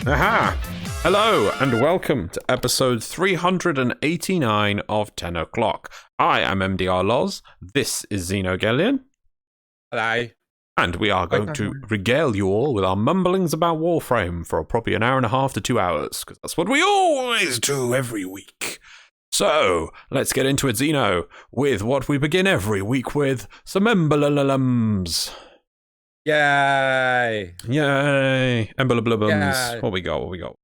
Aha! Hello, and welcome to episode 389 of 10 o'clock. I am MDRLOz, this is Xeno. Hello. And we are going to regale you all with our mumblings about Warframe for probably an hour and a half to 2 hours, because that's what we always do every week. So, let's get into it, Xeno, with what we begin every week with, some emblems. Yay! Yay! Emblems. Yay. What we got?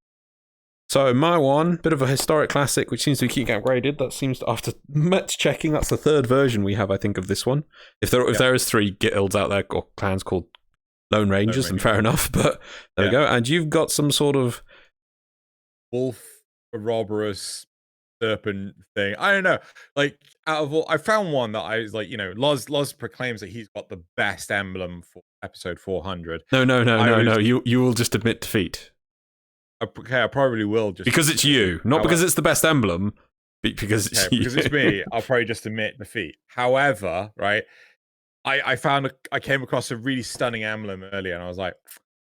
So my one, bit of a historic classic, which seems to keep getting upgraded. That seems to, after much checking, that's the third version we have, I think, of this one. If there is 3 guilds out there or clans called Lone Rangers, then fair enough. But there we go. And you've got some sort of wolf, Ouroboros, serpent thing. I don't know. Like, out of all, I found one that I was like, Loz proclaims that he's got the best emblem for episode 400. No. You will just admit defeat. Okay, I probably will just because it's you, not because it's the best emblem. Because it's you. Because it's me, I'll probably just admit defeat. However, right, I came across a really stunning emblem earlier, and I was like,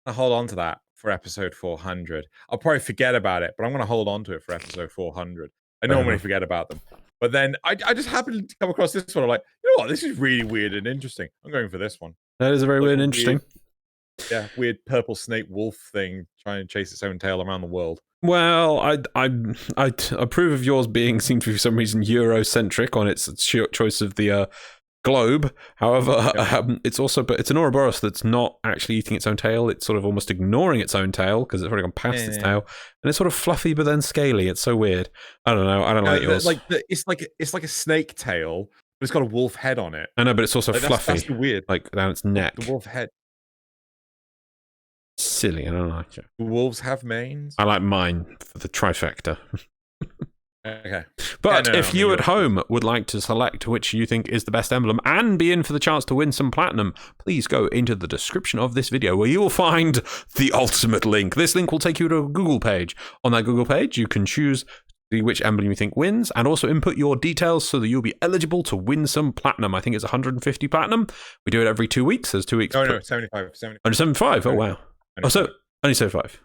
I'll hold on to that for episode 400. I'll probably forget about it, but I'm going to hold on to it for episode 400. I normally forget about them. But then I just happened to come across this one. I'm like, you know what? This is really weird and interesting. I'm going for this one. That is a very weird and interesting. Weird purple snake wolf thing trying to chase its own tail around the world. Well, I approve of yours seem to be for some reason Eurocentric on its choice of the globe. However, it's an Ouroboros that's not actually eating its own tail. It's sort of almost ignoring its own tail because it's already gone past its tail, and it's sort of fluffy but then scaly. It's so weird. I don't know. I don't like yours. It's like a snake tail, but it's got a wolf head on it. I know, but it's also fluffy. That's weird. Like down its neck. The wolf head. Silly. I don't like it. Do wolves have manes? I like mine for the trifecta. Okay. But if you at home would like to select which you think is the best emblem and be in for the chance to win some platinum, please go into the description of this video where you will find the ultimate link. This link will take you to a Google page. On that Google page, you can choose which emblem you think wins and also input your details so that you'll be eligible to win some platinum. I think it's 150 platinum. We do it every 2 weeks. There's 2 weeks. No, 75. 75? Oh, wow. 75. Oh, so only 75?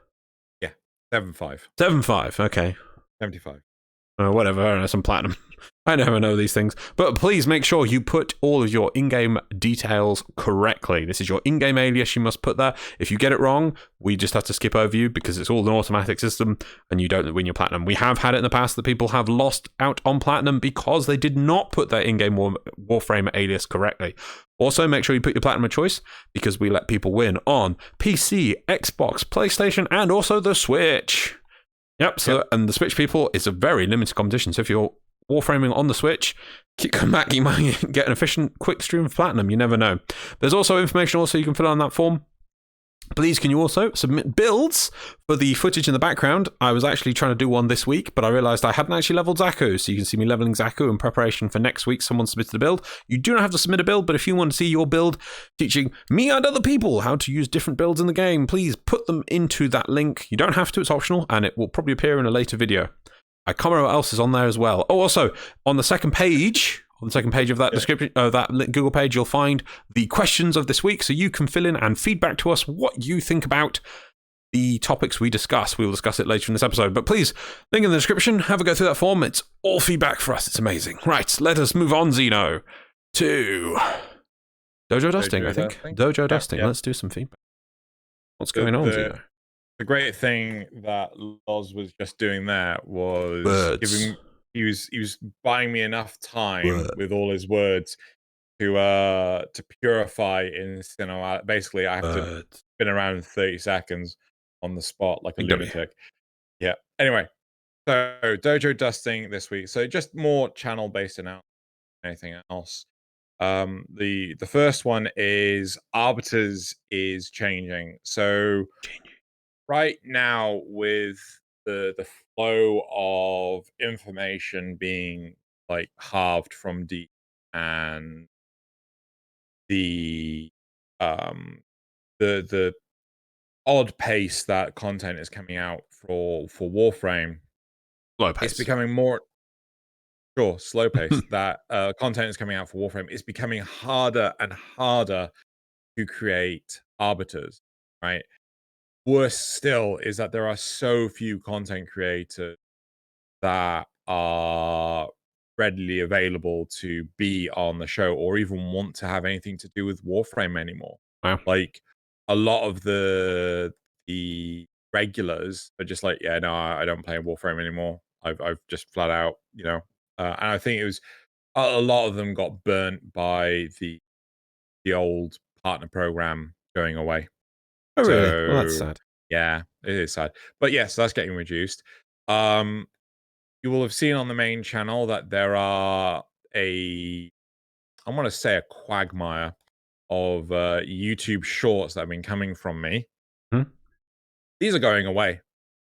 Yeah, 75. 75, okay. 75. Whatever, I don't know, some platinum. I never know these things. But please make sure you put all of your in-game details correctly. This is your in-game alias you must put there. If you get it wrong, we just have to skip over you because it's all an automatic system and you don't win your platinum. We have had it in the past that people have lost out on platinum because they did not put their in-game Warframe alias correctly. Also, make sure you put your platinum of choice because we let people win on PC, Xbox, PlayStation, and also the Switch. Yep, and the Switch people, it's a very limited competition. So if you're Warframing on the Switch, come back, you might get an efficient, quick stream of platinum. You never know. There's also information you can fill out on that form. Please, can you also submit builds for the footage in the background? I was actually trying to do one this week, but I realized I hadn't actually leveled Zaku. So you can see me leveling Zaku in preparation for next week. Someone submitted a build. You do not have to submit a build, but if you want to see your build teaching me and other people how to use different builds in the game, please put them into that link. You don't have to, it's optional, and it will probably appear in a later video. I can't remember what else is on there as well. Oh, also, on the second page of that description, that Google page, you'll find the questions of this week, so you can fill in and feedback to us what you think about the topics we discuss. We'll discuss it later in this episode, but please, link in the description, have a go through that form. It's all feedback for us. It's amazing. Right, let us move on, Xeno, to Dojo Dusting, I think. Dojo Dusting. Let's do some feedback. What's going on, Xeno? The great thing that Loz was just doing there was he was buying me enough time with all his words to purify in Xeno. Basically, I have to spin around in 30 seconds on the spot like a lunatic. Yeah. Anyway, so Dojo Dusting this week. So just more channel based announcement than anything else. The first one is Arbiters is changing. So right now, with the flow of information being like halved from deep and the odd pace that content is coming out for Warframe, it's becoming more slow pace that content is coming out for Warframe. It's becoming harder and harder to create arbiters, right? worse still is that there are so few content creators that are readily available to be on the show or even want to have anything to do with Warframe anymore. Wow. Like a lot of the regulars are just like, yeah, no, I don't play Warframe anymore. I've just flat out, and I think it was a lot of them got burnt by the old partner program going away. Oh, really? So Well, that's sad. yeah, it is sad. But yes, that's getting reduced. You will have seen on the main channel that there are I want to say a quagmire of YouTube shorts that have been coming from me. Hmm? These are going away.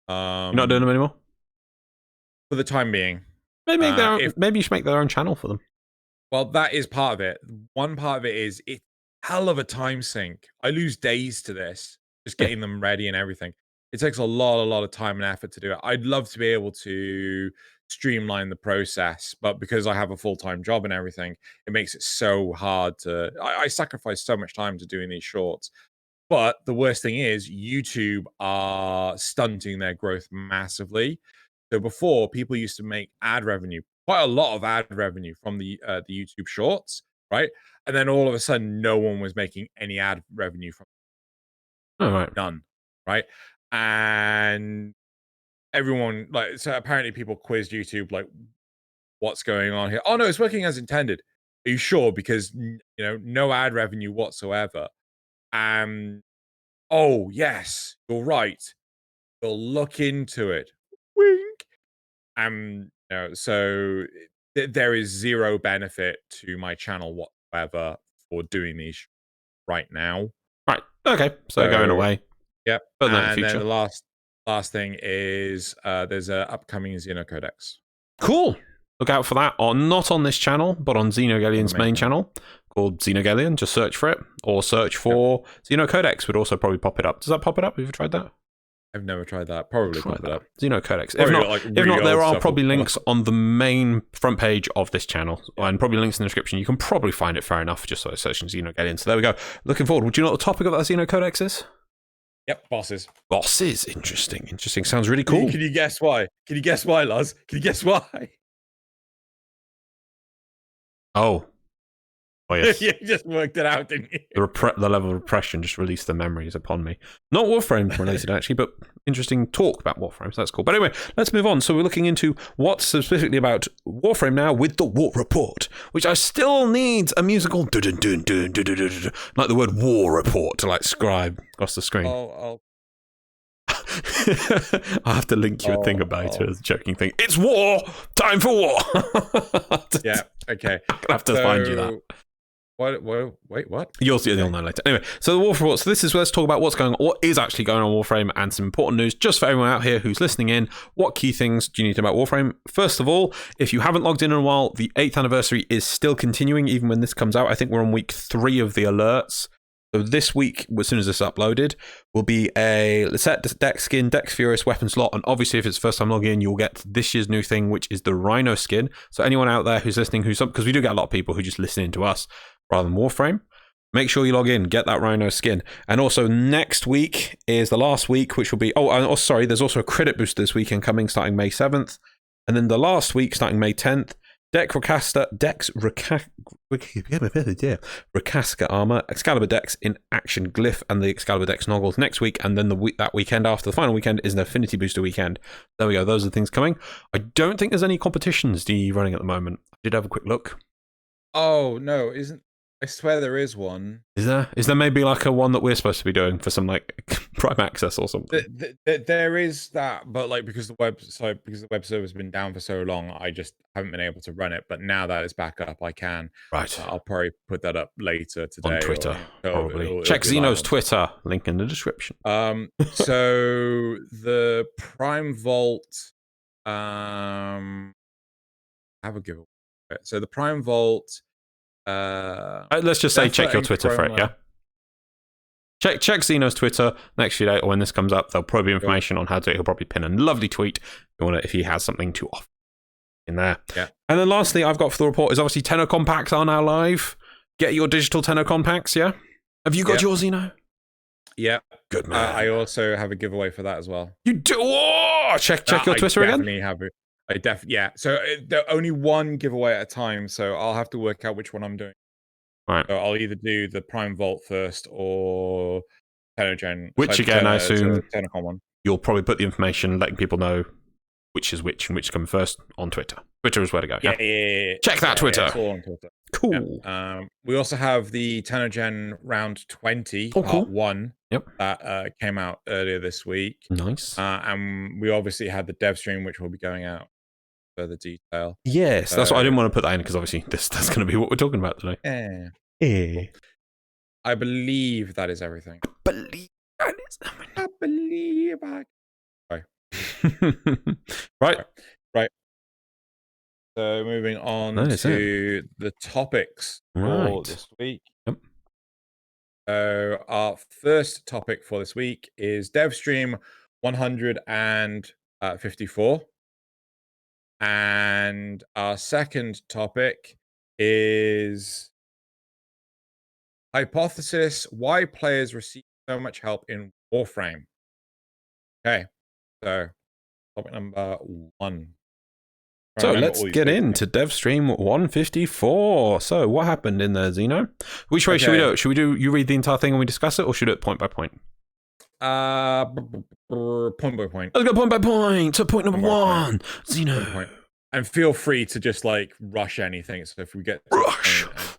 You're not doing them anymore? For the time being. Maybe you should make their own channel for them. Well, that is part of it. One part of it is it's hell of a time sink. I lose days to this, just getting them ready and everything. It takes a lot of time and effort to do it. I'd love to be able to streamline the process, but because I have a full-time job and everything, it makes it so hard to. I sacrifice so much time to doing these shorts. But the worst thing is YouTube are stunting their growth massively. So before, people used to make ad revenue, quite a lot of ad revenue from the YouTube Shorts, right? And then all of a sudden, no one was making any ad revenue from none, right? And everyone so apparently people quizzed YouTube like, what's going on here? Oh no, it's working as intended. Are you sure? Because no ad revenue whatsoever. Oh yes, you're right. We'll look into it. Wink. So there is zero benefit to my channel whatsoever for doing these right now. Right. Okay. So going away. Yep. But then And the then the last thing is there's an upcoming Xeno codex. Cool. Look out for that. Not on this channel, but on Xenogalleon's main channel called Xenogalleon. Just search for it, or search for Xeno Codex. Would also probably pop it up. Does that pop it up? Have you tried that? I've never tried that. Probably pop it up. Xeno Codex. If not, there are probably links on the main front page of this channel, and probably links in the description. You can probably find it fair enough just by searching Xenogalleon. So there we go. Looking forward. Would you know what the topic of that Xeno Codex is? Yep, bosses. Bosses. Interesting. Sounds really cool. Can you guess why? Can you guess why, Loz? Can you guess why? Oh, yes. You just worked it out, didn't you? The level of repression just released the memories upon me. Not Warframe related, actually, but interesting talk about Warframe, so that's cool. But anyway, let's move on. So we're looking into what's specifically about Warframe now with the War Report, which I still needs a musical like the word War Report to scribe across the screen. I'll have to link you a thing about it as a joking thing. It's war! Time for war! Yeah, okay. I'm gonna have to find you that. Wait, what? You'll know later. Anyway, so the War Report. So let's talk about what's going on, what is actually going on in Warframe, and some important news just for everyone out here who's listening in. What key things do you need to know about Warframe? First of all, if you haven't logged in a while, the 8th anniversary is still continuing even when this comes out. I think we're on week 3 of the alerts. So this week, as soon as this is uploaded, will be a set Dex skin, Dex Furious weapon slot, and obviously if it's first time logging in, you'll get this year's new thing, which is the Rhino skin. So anyone out there who's listening, because we do get a lot of people who just listen in to us rather than Warframe, make sure you log in, get that Rhino skin. And also next week is the last week, which will be, there's also a credit boost this weekend coming starting May 7th. And then the last week starting May 10th, Recasca armor, Excalibur Dex in action glyph, and the Excalibur Dex noggles next week, and then that weekend after, the final weekend, is an Affinity Booster weekend. There we go, those are the things coming. I don't think there's any competitions running at the moment. I did have a quick look. Oh, no, I swear there is one. Is there? Is there maybe a one that we're supposed to be doing for some Prime Access or something? There is that, but because the web server's been down for so long, I just haven't been able to run it. But now that it's back up, I can. Right. I'll probably put that up later today on Twitter. Probably check Xeno's Twitter. Link in the description. So the Prime Vault. Have a giveaway. So the Prime Vault. Let's just say check your Twitter for it, yeah? Check Xeno's Twitter next few days, or when this comes up, there'll probably be information on how to do it. He'll probably pin a lovely tweet if he has something to offer in there. Yeah. And then lastly, I've got for the report is obviously Tenno compacts are now live. Get your digital Tenno compacts, yeah? Have you got yours, Xeno? Yeah. Good man. I also have a giveaway for that as well. You do? Oh, check your Twitter again. Definitely have it. Yeah. So only one giveaway at a time. So I'll have to work out which one I'm doing. Right. So I'll either do the Prime Vault first or Tenno. Which again, I assume Tenno one. You'll probably put the information, letting people know which is which and which come first on Twitter. Twitter is where to go. Yeah. Check that Twitter. It's all on Twitter. Cool. Yep. We also have the Tenno round 20, part 1. Yep. That came out earlier this week. Nice. And we obviously had the DevStream, which will be going out further detail. Yes, that's why I didn't want to put that in, because obviously that's going to be what we're talking about today. I believe that is everything. I believe Right. So moving on to the topics for this week. Yep. So our first topic for this week is DevStream 154. And our second topic is hypothesis why players receive so much help in Warframe. Okay, so topic number 1. So let's get into DevStream 154. So what happened in there, Xeno? Which way should we do it? Should we do you read the entire thing and we discuss it, or should we do it point by point? Point by point. Let's go point by point. So point number 1, Xeno. And feel free to just like rush anything. So if we get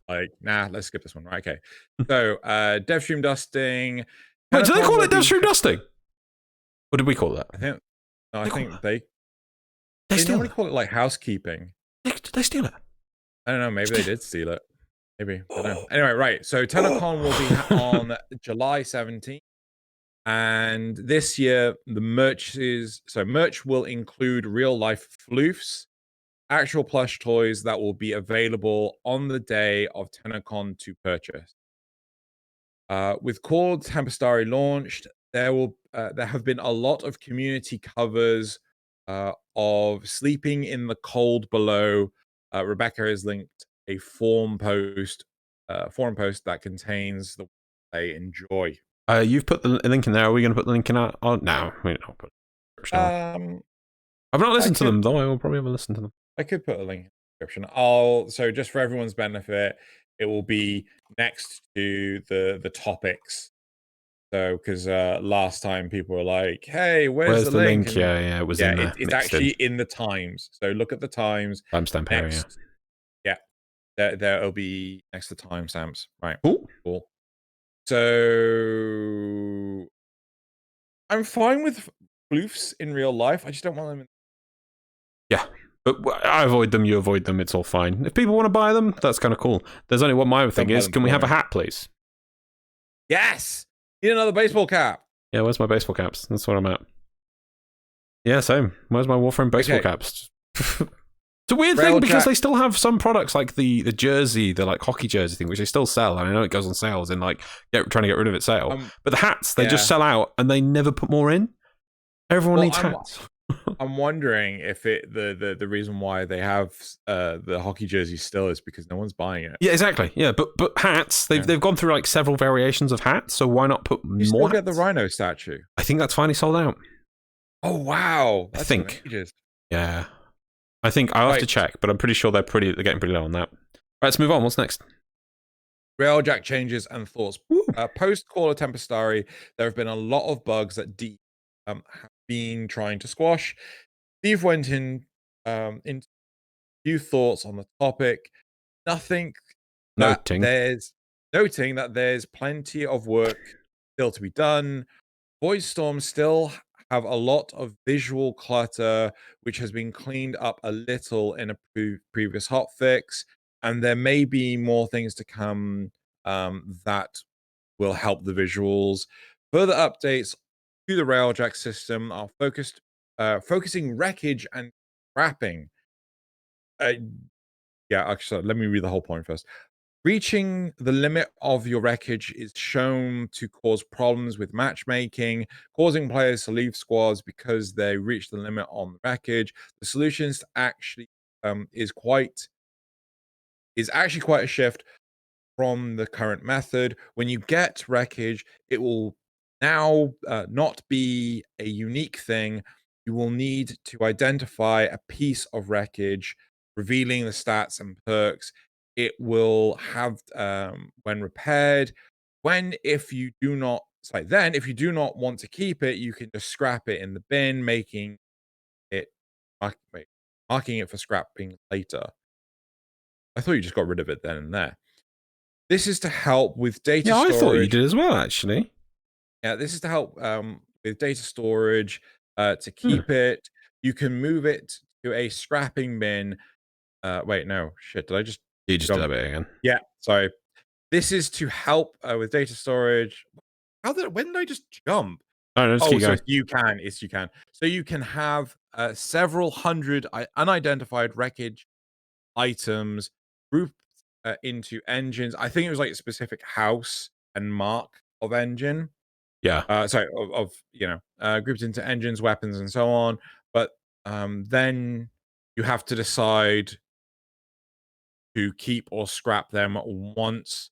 let's skip this one. Right, okay. So DevStream Dusting. Wait, do they call it DevStream Dusting? What did we call that? I think they steal normally call it like housekeeping. Did they steal it? I don't know. Maybe they did steal it. Maybe. I don't know. Anyway, right. So TennoCon will be on July 17th. And this year, the merch will include real life floofs, actual plush toys that will be available on the day of TennoCon to purchase. With Core Tempestari launched, there have been a lot of community covers of sleeping in the cold below. Rebecca has linked a forum post that contains the they enjoy. You've put the link in there. Are we going to put the link in our? Oh, no, we don't put. I've not listened to them though. I will probably have a listen to them. I could put a link in the description. So just for everyone's benefit, it will be next to the topics. So because last time people were like, "Hey, where's the link?" And, yeah, it was in there. It's actually in the times. So look at the times. Timestamp area. Yeah, there'll be next to timestamps. Right. Cool. So I'm fine with floofs in real life. I just don't want them. Yeah, but I avoid them. You avoid them. It's all fine. If people want to buy them, that's kind of cool. There's only one. My thing is, can we have a hat, please? Yes. Need another baseball cap. Yeah, where's my baseball caps? That's what I'm at. Yeah, same. Where's my Warframe baseball caps? It's a weird thing because they still have some products like the jersey, the like hockey jersey thing, which they still sell. And I know it goes on sales and like trying to get rid of its sale. But the hats, they just sell out and they never put more in. Everyone needs hats. I'm wondering if the reason why they have the hockey jersey still is because no one's buying it. Yeah, exactly. Yeah, but hats, they've gone through like several variations of hats, so why not put more? You still get the rhino statue. I think that's finally sold out. Oh wow! I think. Yeah. I think I'll have to check, but I'm pretty sure they're getting pretty low on that. Right, let's move on. What's next? Railjack changes and thoughts. Post Call of Tempestari, there have been a lot of bugs that have been trying to squash. Steve went into a few thoughts on the topic. Noting that there's plenty of work still to be done. Voice Storms still have a lot of visual clutter, which has been cleaned up a little in a previous hotfix, and there may be more things to come that will help the visuals. Further updates to the Railjack system are focusing wreckage and scrapping. Actually, let me read the whole point first. Reaching the limit of your wreckage is shown to cause problems with matchmaking, causing players to leave squads because they reach the limit on the wreckage. The solutions actually is actually quite a shift from the current method. When you get wreckage, it will now not be a unique thing. You will need to identify a piece of wreckage, revealing the stats and perks. It will have, when repaired, if you do not, if you do not want to keep it, you can just scrap it in the bin, making it, marking it for scrapping later. I thought you just got rid of it then and there. This is to help with data storage. Yeah, I thought you did as well, actually. Yeah, this is to help with data storage, to keep it. You can move it to a scrapping bin. Wait, no, shit, did I just... You just did a bit again. Yeah, sorry. This is to help with data storage. When did I just jump? Oh, so you can. So you can have several hundred unidentified wreckage items grouped into engines. I think it was like a specific house and mark of engine. Yeah. Sorry, of grouped into engines, weapons, and so on. But then you have to decide to keep or scrap them once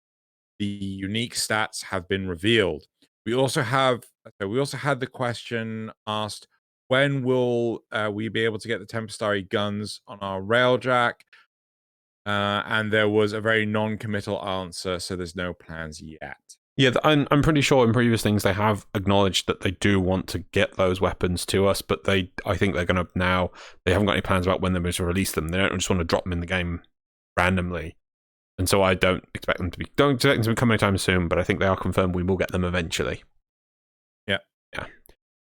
the unique stats have been revealed. We also had the question asked, when will we be able to get the Tempestari guns on our railjack? And there was a very non-committal answer, so there's no plans yet. Yeah, I'm pretty sure in previous things they have acknowledged that they do want to get those weapons to us, but I think they're going to now, they haven't got any plans about when they're going to release them. They don't just want to drop them in the game randomly. And so I don't expect them to be coming anytime soon, but I think they are confirmed we will get them eventually. Yeah.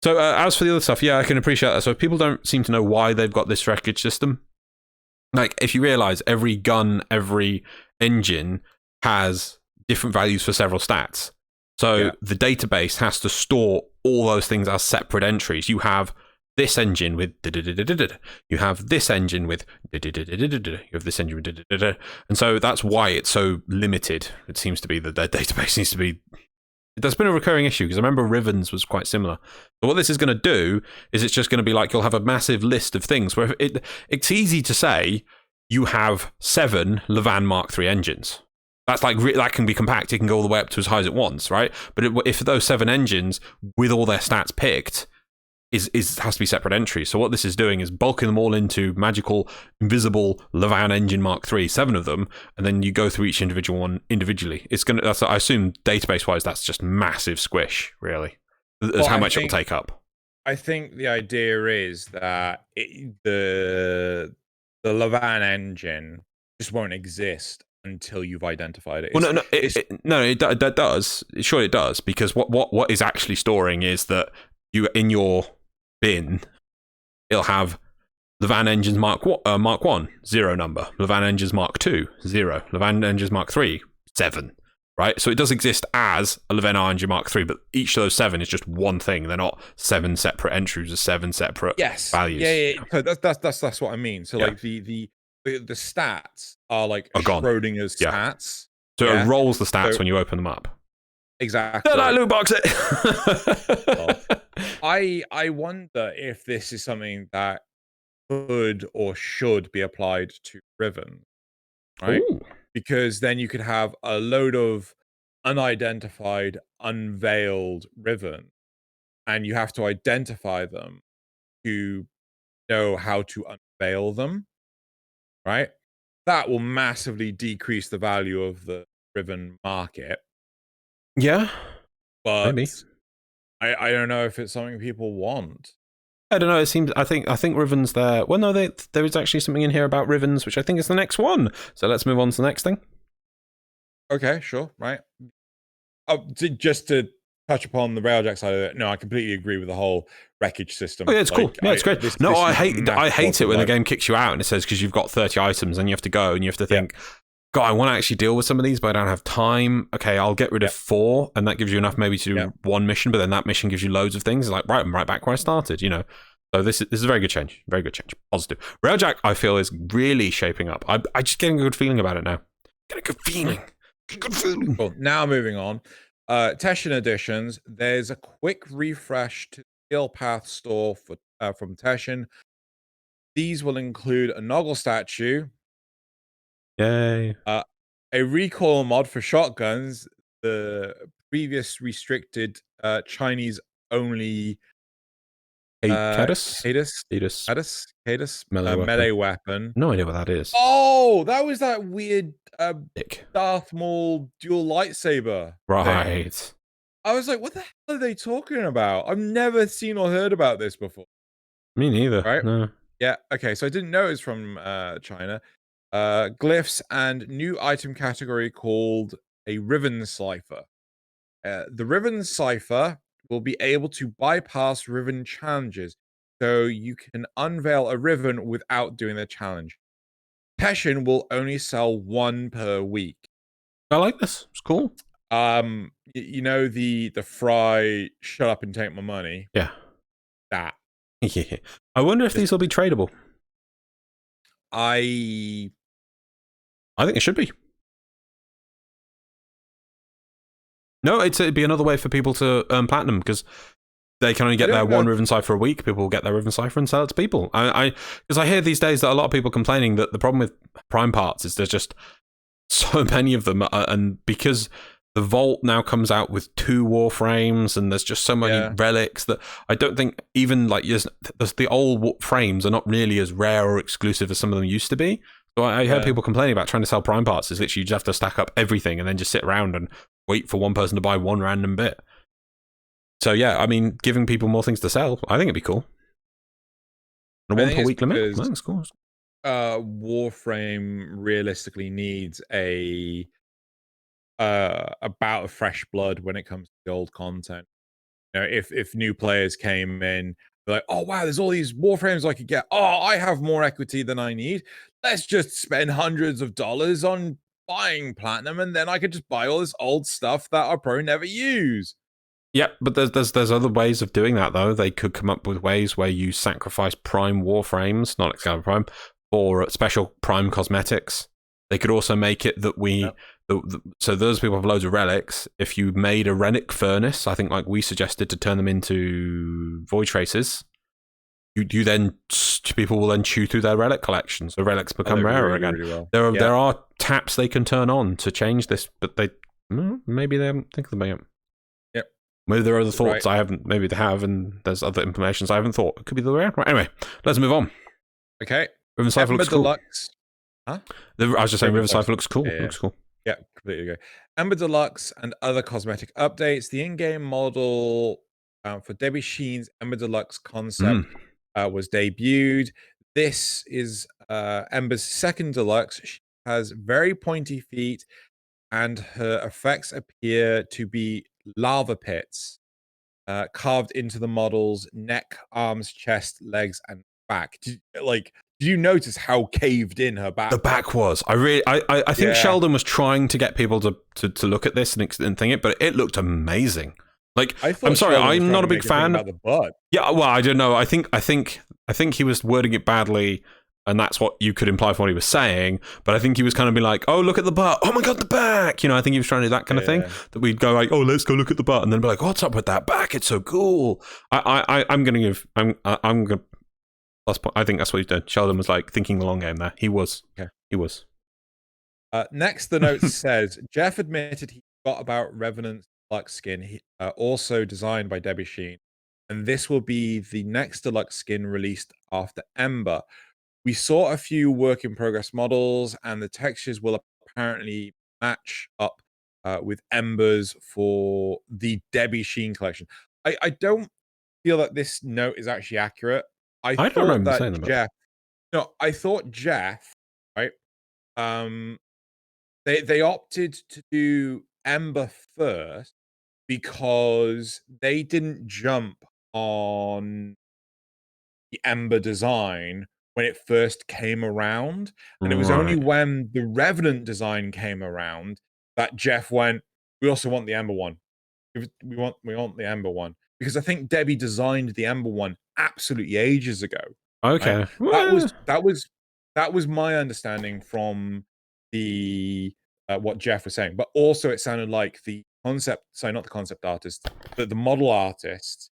So as for the other stuff, yeah, I can appreciate that. So if people don't seem to know why they've got this wreckage system, like if you realize every gun, every engine has different values for several stats. So the database has to store all those things as separate entries. You have this engine with you have this engine with you have this engine with and so that's why it's so limited. It seems to be that their database needs to be... That's been a recurring issue, because I remember Riven's was quite similar. So what this is going to do is it's just going to be like, you'll have a massive list of things where it's easy to say you have 7 Levan Mark III engines. That's like, that can be compact. It can go all the way up to as high as it wants, right? But if those 7 engines with all their stats picked has to be separate entries. So what this is doing is bulking them all into magical, invisible Levan engine Mark III, 7 of them, and then you go through each individual one individually. It's gonna. I assume database-wise, that's just massive squish, really. That's how much it will take up. I think the idea is that the Levan engine just won't exist until you've identified it. Well, it does. Sure, it does, because what is actually storing is that you, in your bin, it'll have Levan engines Mark 1, 0 number. Levan engines Mark 2, 0. Levan engines Mark 3, 7. Right? So it does exist as a Levan engine Mark 3, but each of those 7 is just one thing. They're not 7 separate entries or 7 separate values. Yeah. So that's what I mean. So like the stats are like Schrodinger's stats. So it rolls the stats when you open them up. Exactly. Don't like loot box it. Well, I wonder if this is something that could or should be applied to Riven, right? Ooh. Because then you could have a load of unidentified, unveiled Riven, and you have to identify them to know how to unveil them, right? That will massively decrease the value of the Riven market. Yeah, but maybe. I don't know if it's something people want. I don't know. It seems. I think Riven's there. Well, no, there is actually something in here about Rivens, which I think is the next one. So let's move on to the next thing. Okay, sure, right. Just to touch upon the railjack side of it, no, I completely agree with the whole wreckage system. Oh yeah, it's cool. Yeah, it's great. I hate it when the game kicks you out and it says because you've got 30 items and you have to go and you have to think, God, I want to actually deal with some of these, but I don't have time. Okay, I'll get rid of 4, and that gives you enough maybe to do one mission, but then that mission gives you loads of things. It's like, right, I'm right back where I started, you know. So this is a very good change. Very good change. Positive. Railjack, I feel, is really shaping up. I'm just getting a good feeling about it now. Get a good feeling. Good feeling. Cool. Now moving on. Teshin additions. There's a quick refresh to the skill path store from Teshin. These will include a Noggle statue. Yay. A recoil mod for shotguns. The previous restricted Chinese only Cadus melee weapon. No idea what that is. Oh, that was that weird Dick. Darth Maul dual lightsaber. Right. Thing. I was like, what the hell are they talking about? I've never seen or heard about this before. Me neither. Right? No. Yeah. Okay. So I didn't know it was from China. Glyphs and new item category called a Riven Cipher. The Riven Cipher will be able to bypass Riven challenges, so you can unveil a Riven without doing the challenge. Teshin will only sell 1 per week. I like this. It's cool. You know the Fry shut up and take my money. Yeah. That. Yeah. I wonder if these will be tradable. I think it should be. No, it'd be another way for people to earn platinum because they can only get their one Riven Cipher a week. People will get their Riven Cipher and sell it to people. Because I hear these days that a lot of people complaining that the problem with Prime parts is there's just so many of them, and because the Vault now comes out with 2 Warframes, and there's just so many relics that I don't think even like the old frames are not really as rare or exclusive as some of them used to be. So I heard people complaining about trying to sell Prime parts is literally you just have to stack up everything and then just sit around and wait for one person to buy one random bit. So yeah, I mean, giving people more things to sell, I think it'd be cool. And a 1 per week limit, that's cool. Warframe realistically needs a bout of fresh blood when it comes to the old content. You know, if new players came in, they're like, oh wow, there's all these Warframes I could get. Oh, I have more equity than I need. Let's just spend hundreds of dollars on buying platinum, and then I could just buy all this old stuff that I probably never use. Yeah, but there's other ways of doing that though. They could come up with ways where you sacrifice Prime Warframes, not Excalibur Prime, for special Prime cosmetics. They could also make it that so those people have loads of relics. If you made a relic furnace, I think like we suggested to turn them into void traces, you then people will then chew through their relic collections. So relics become rarer again. Really well. There are taps they can turn on to change this, but maybe they haven't think about it. Yep. Maybe there are other thoughts I haven't. Maybe they have, and there's other implementations I haven't thought. It could be the way around. Right. Anyway, let's move on. Okay. Riven Cipher looks cool. Huh? I was just saying, Riven Cipher looks cool. Yeah. Looks cool. Yeah, completely agree. Ember Deluxe and other cosmetic updates. The in-game model for Debbie Sheen's Ember Deluxe concept was debuted. This is Ember's second deluxe. She has very pointy feet, and her effects appear to be lava pits carved into the model's neck, arms, chest, legs, and back. Do you notice how caved in her back? The back was. I think Sheldon was trying to get people to look at this and think it, but it looked amazing. Like, I'm sorry, I'm not a big fan. About the butt. Yeah, well, I don't know. I think he was wording it badly, and that's what you could imply from what he was saying. But I think he was kind of being like, "Oh, look at the butt! Oh my god, the back!" You know, I think he was trying to do that kind of thing. That we'd go like, "Oh, let's go look at the butt," and then be like, "What's up with that back? It's so cool." I'm gonna. I think that's what he's done. Sheldon was like thinking the long game there. He was. Okay. He was. Next, the note says Jeff admitted he forgot about Revenant's deluxe skin, also designed by Debbie Sheen, and this will be the next deluxe skin released after Ember. We saw a few work in progress models, and the textures will apparently match up with Ember's for the Debbie Sheen collection. I don't feel that this note is actually accurate. I don't remember saying that. Jeff. No, I thought Jeff. Right. They opted to do Ember first because they didn't jump on the Ember design when it first came around, and it was only when the Revenant design came around that Jeff went, "We also want the Ember one. We want the Ember one." Because I think Debbie designed the Ember one absolutely ages ago. Okay, right? That was my understanding from the what Jeff was saying. But also, it sounded like the concept. Sorry, not the concept artist, but the model artist.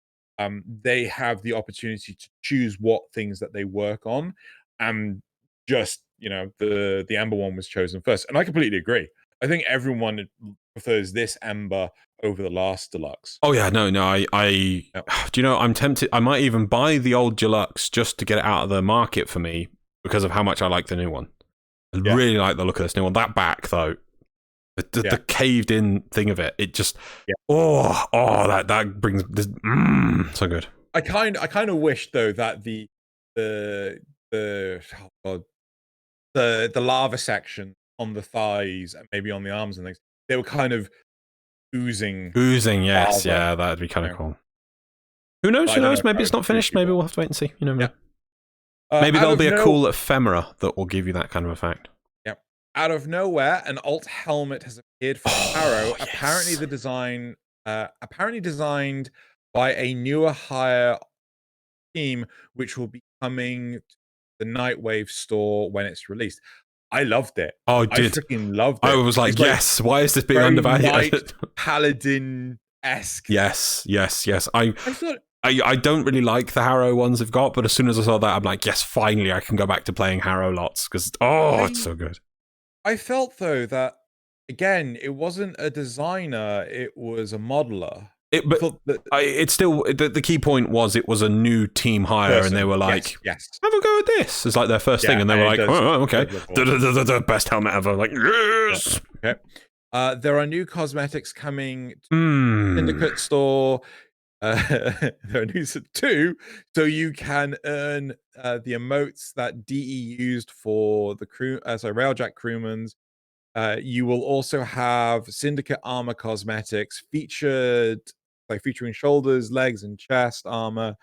They have the opportunity to choose what things that they work on, and just the Ember one was chosen first. And I completely agree. I think everyone prefers this Ember over the last deluxe. Oh yeah, no, I do you know, I'm tempted. I might even buy the old deluxe just to get it out of the market for me because of how much I like the new one. I really like the look of this new one. That back though, the caved in thing of it, it just that brings this so good. I kind of wish though that the lava section on the thighs and maybe on the arms and things, they were kind of oozing. Yes, lava. That'd be kind of cool. Who knows? Who knows? Maybe it's not finished. Maybe we'll have to wait and see. You never know. Maybe there'll be a cool ephemera that will give you that kind of effect. Yep. Out of nowhere, an alt helmet has appeared for Harrow. Yes. Apparently designed by a newer hire team, which will be coming to the Nightwave store when it's released. I loved it. Oh, I freaking loved it. I was like, yes. Why is this being undervalued? Paladin-esque. Yes. I don't really like the Harrow ones they've got, but as soon as I saw that, I'm like, yes, finally I can go back to playing Harrow lots because it's so good. I felt though that again, it wasn't a designer; it was a modeler. It's still the key point was it was a new team hire, and they were like, yes, have a go at this. It's like their first thing, and they were like, oh, okay, the best helmet ever. Like, yes. Yeah. Okay. There are new cosmetics coming to Syndicate store. There are new too, so you can earn the emotes that DE used for the Railjack crewmans. You will also have Syndicate armor cosmetics featuring shoulders, legs, and chest armor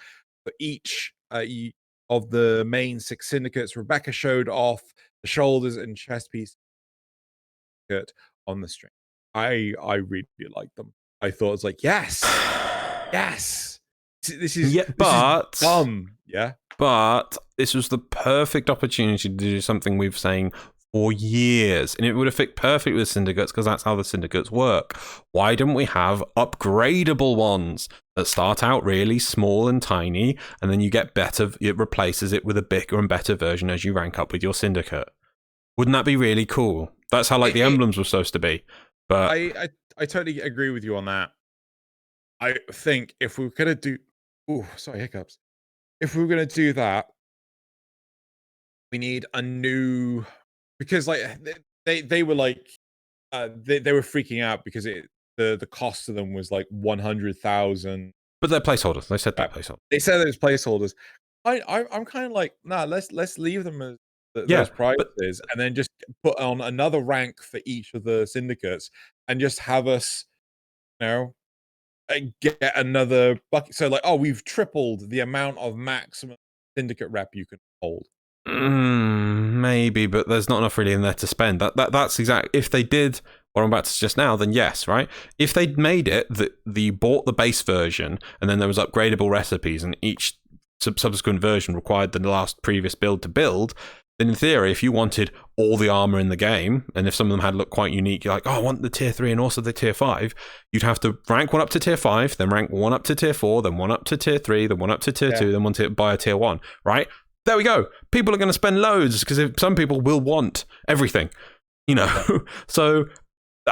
for each of the main 6 syndicates. Rebecca showed off the shoulders and chest piece on the stream. I really liked them. I thought it was like, yes. This is dumb. Yeah. But this was the perfect opportunity to do something we've saying for years, and it would have fit perfectly with syndicates because that's how the syndicates work. Why don't we have upgradable ones that start out really small and tiny, and then you get better? It replaces it with a bigger and better version as you rank up with your syndicate. Wouldn't that be really cool? That's how the emblems were supposed to be. But I totally agree with you on that. I think if we were gonna do, hiccups. If we were gonna do that, we need a new, because like they were like they were freaking out because the cost of them was like 100,000. But they're placeholders. They said they're placeholders. They said it was placeholders. I'm kind of like, nah, let's leave them as those prices, and then just put on another rank for each of the syndicates, and just have us, get another bucket. So like, we've tripled the amount of maximum syndicate rep you can hold. Maybe, but there's not enough really in there to spend. That's exactly. If they did what I'm about to suggest now, then yes, right? If they'd made it that you bought the base version and then there was upgradable recipes and each subsequent version required the previous build to build, then in theory, if you wanted all the armor in the game, and if some of them had looked quite unique, you're like, I want the tier 3 and also the tier 5, you'd have to rank one up to tier 5, then rank one up to tier 4, then one up to tier 3, then one up to tier 2, then one to buy a tier 1, right? There we go. People are going to spend loads because some people will want everything, So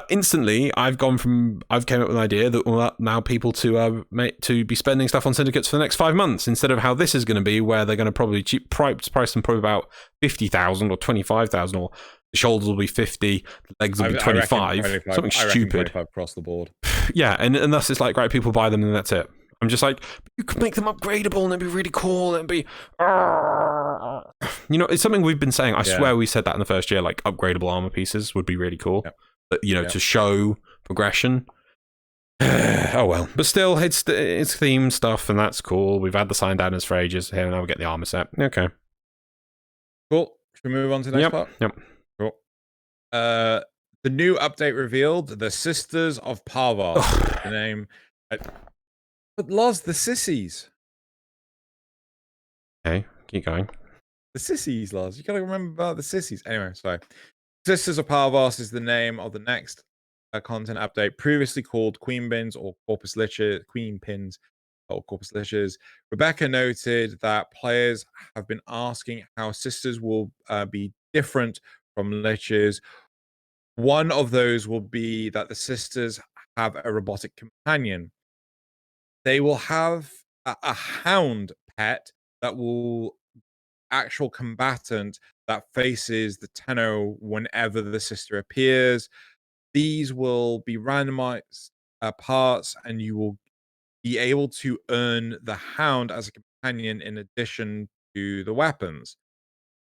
instantly, I've came up with an idea that will allow people to be spending stuff on syndicates for the next 5 months instead of how this is going to be, where they're going to probably price them probably about 50,000 or 25,000, or the shoulders will be 50, the legs will be 25, something stupid. 25 across the board. Yeah, and thus it's like, right, people buy them and that's it. I'm just like, you could make them upgradable and it'd be really cool and it'd be, it's something we've been saying. I swear we said that in the first year, like upgradable armor pieces would be really cool. Yep. But, to show progression. Oh well, but still, it's theme stuff and that's cool. We've had the sign downers for ages. Here now we get the armor set. Okay, cool. Should we move on to the next part? Yep. Cool. The new update revealed the Sisters of Parvos. The name. But Loz, the sissies. Okay, keep going. The sissies, Loz. You gotta remember about the sissies. Anyway, sorry. Sisters of Parvos is the name of the next content update, previously called Queen Pins or Corpus Liches. Rebecca noted that players have been asking how sisters will be different from liches. One of those will be that the sisters have a robotic companion. They will have a hound pet that will actual combatant that faces the Tenno whenever the sister appears. These will be randomized parts, and you will be able to earn the hound as a companion in addition to the weapons.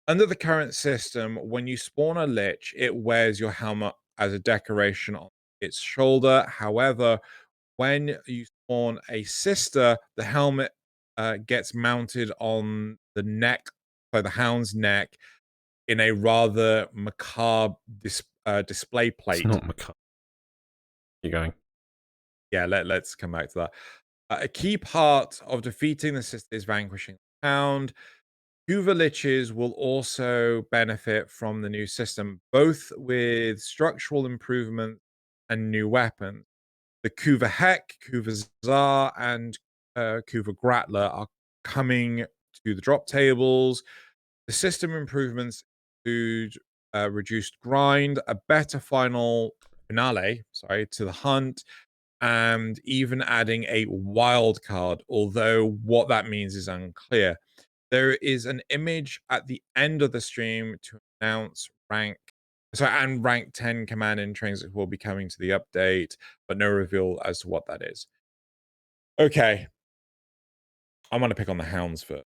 Under the current system, when you spawn a lich, it wears your helmet as a decoration on its shoulder. However, when you spawn a sister, the helmet gets mounted on the neck, so the hound's neck, in a rather macabre display plate. It's not macabre. Keep going. Yeah, let's come back to that. A key part of defeating the sister is vanquishing the hound. Kuva liches will also benefit from the new system, both with structural improvement and new weapons. The Kuva Heck, Kuva Zar, and Kuva Grattler are coming to the drop tables. The system improvements include reduced grind, a better finale, to the hunt, and even adding a wild card, although what that means is unclear. There is an image at the end of the stream to announce rank 10 command intrinsic will be coming to the update, but no reveal as to what that is. Okay. I'm going to pick on the hounds first.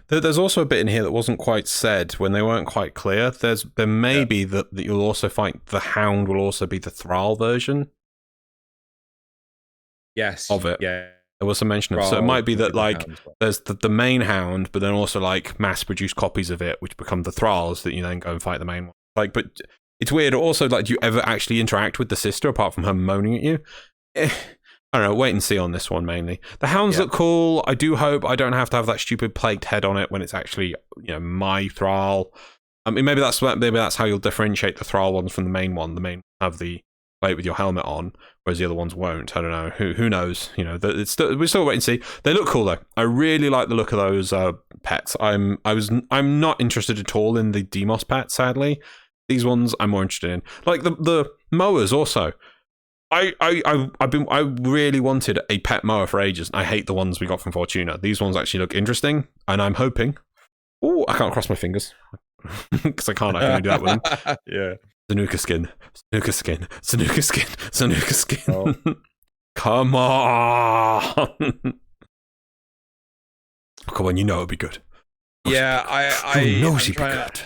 There's also a bit in here that wasn't quite said when they weren't quite clear. There may be that you'll also find the hound will also be the Thrall version. Yes. Of it. Yeah. There was some mention of it. So it might be that like there's the main hound, but then also like mass-produced copies of it, which become the Thralls that you then go and fight the main one. Like, but it's weird. Also, like, do you ever actually interact with the sister apart from her moaning at you? I don't know. Wait and see on this one mainly. The hounds look cool. I do hope I don't have to have that stupid plagued head on it when it's actually my Thrall. I mean, maybe that's how you'll differentiate the Thrall ones from the main one. The main have the plate with your helmet on, whereas the other ones won't. I don't know. Who knows? We're still waiting to see. They look cool though. I really like the look of those pets. I'm not interested at all in the Demos pets. Sadly, these ones I'm more interested in. Like the mowers also. I really wanted a pet mower for ages. I hate the ones we got from Fortuna. These ones actually look interesting, and I'm hoping. Oh, I can't cross my fingers because I can't do that with them. Yeah. Sanuka skin. Oh. Come on. Come on, you know it'll be good. Yeah, I know it'll be good.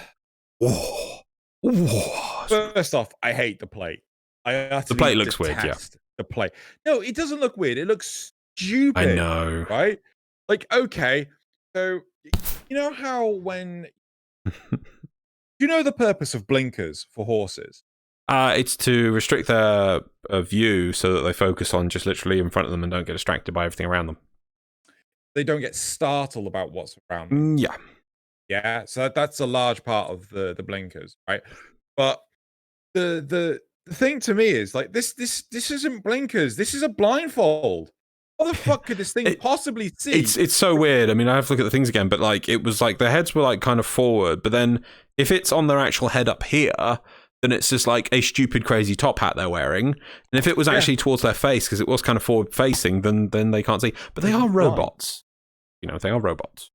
First off, I hate the plate. The plate looks weird, yeah. The plate. No, it doesn't look weird. It looks stupid. I know. Right? Like, okay, so you know how when you know the purpose of blinkers for horses? It's to restrict their view so that they focus on just literally in front of them and don't get distracted by everything around them. They don't get startled about what's around them. Yeah. Yeah, so that's a large part of the blinkers, right? But the thing to me is like this isn't blinkers. This is a blindfold. How the fuck could this thing possibly see? It's so weird. I mean, I have to look at the things again, but like it was like their heads were like kind of forward, but then if it's on their actual head up here, then it's just like a stupid, crazy top hat they're wearing. And if it was actually towards their face, because it was kind of forward facing, then they can't see. But they are robots. They are robots.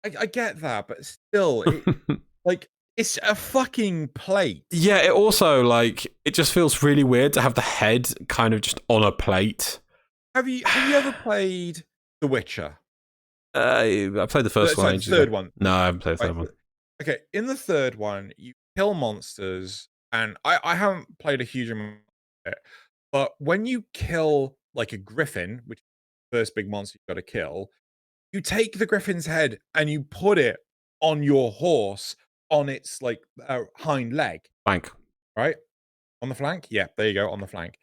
I get that, but still, like it's a fucking plate. Yeah, it also like it just feels really weird to have the head kind of just on a plate. Have you ever played The Witcher? I played the first one. The third one. No, I haven't played the third one. Okay, in the third one, you kill monsters, and I haven't played a huge amount of it, but when you kill like a griffin, which is the first big monster you've got to kill, you take the griffin's head and you put it on your horse on its like hind leg. Flank. Right? On the flank? Yeah, there you go, on the flank.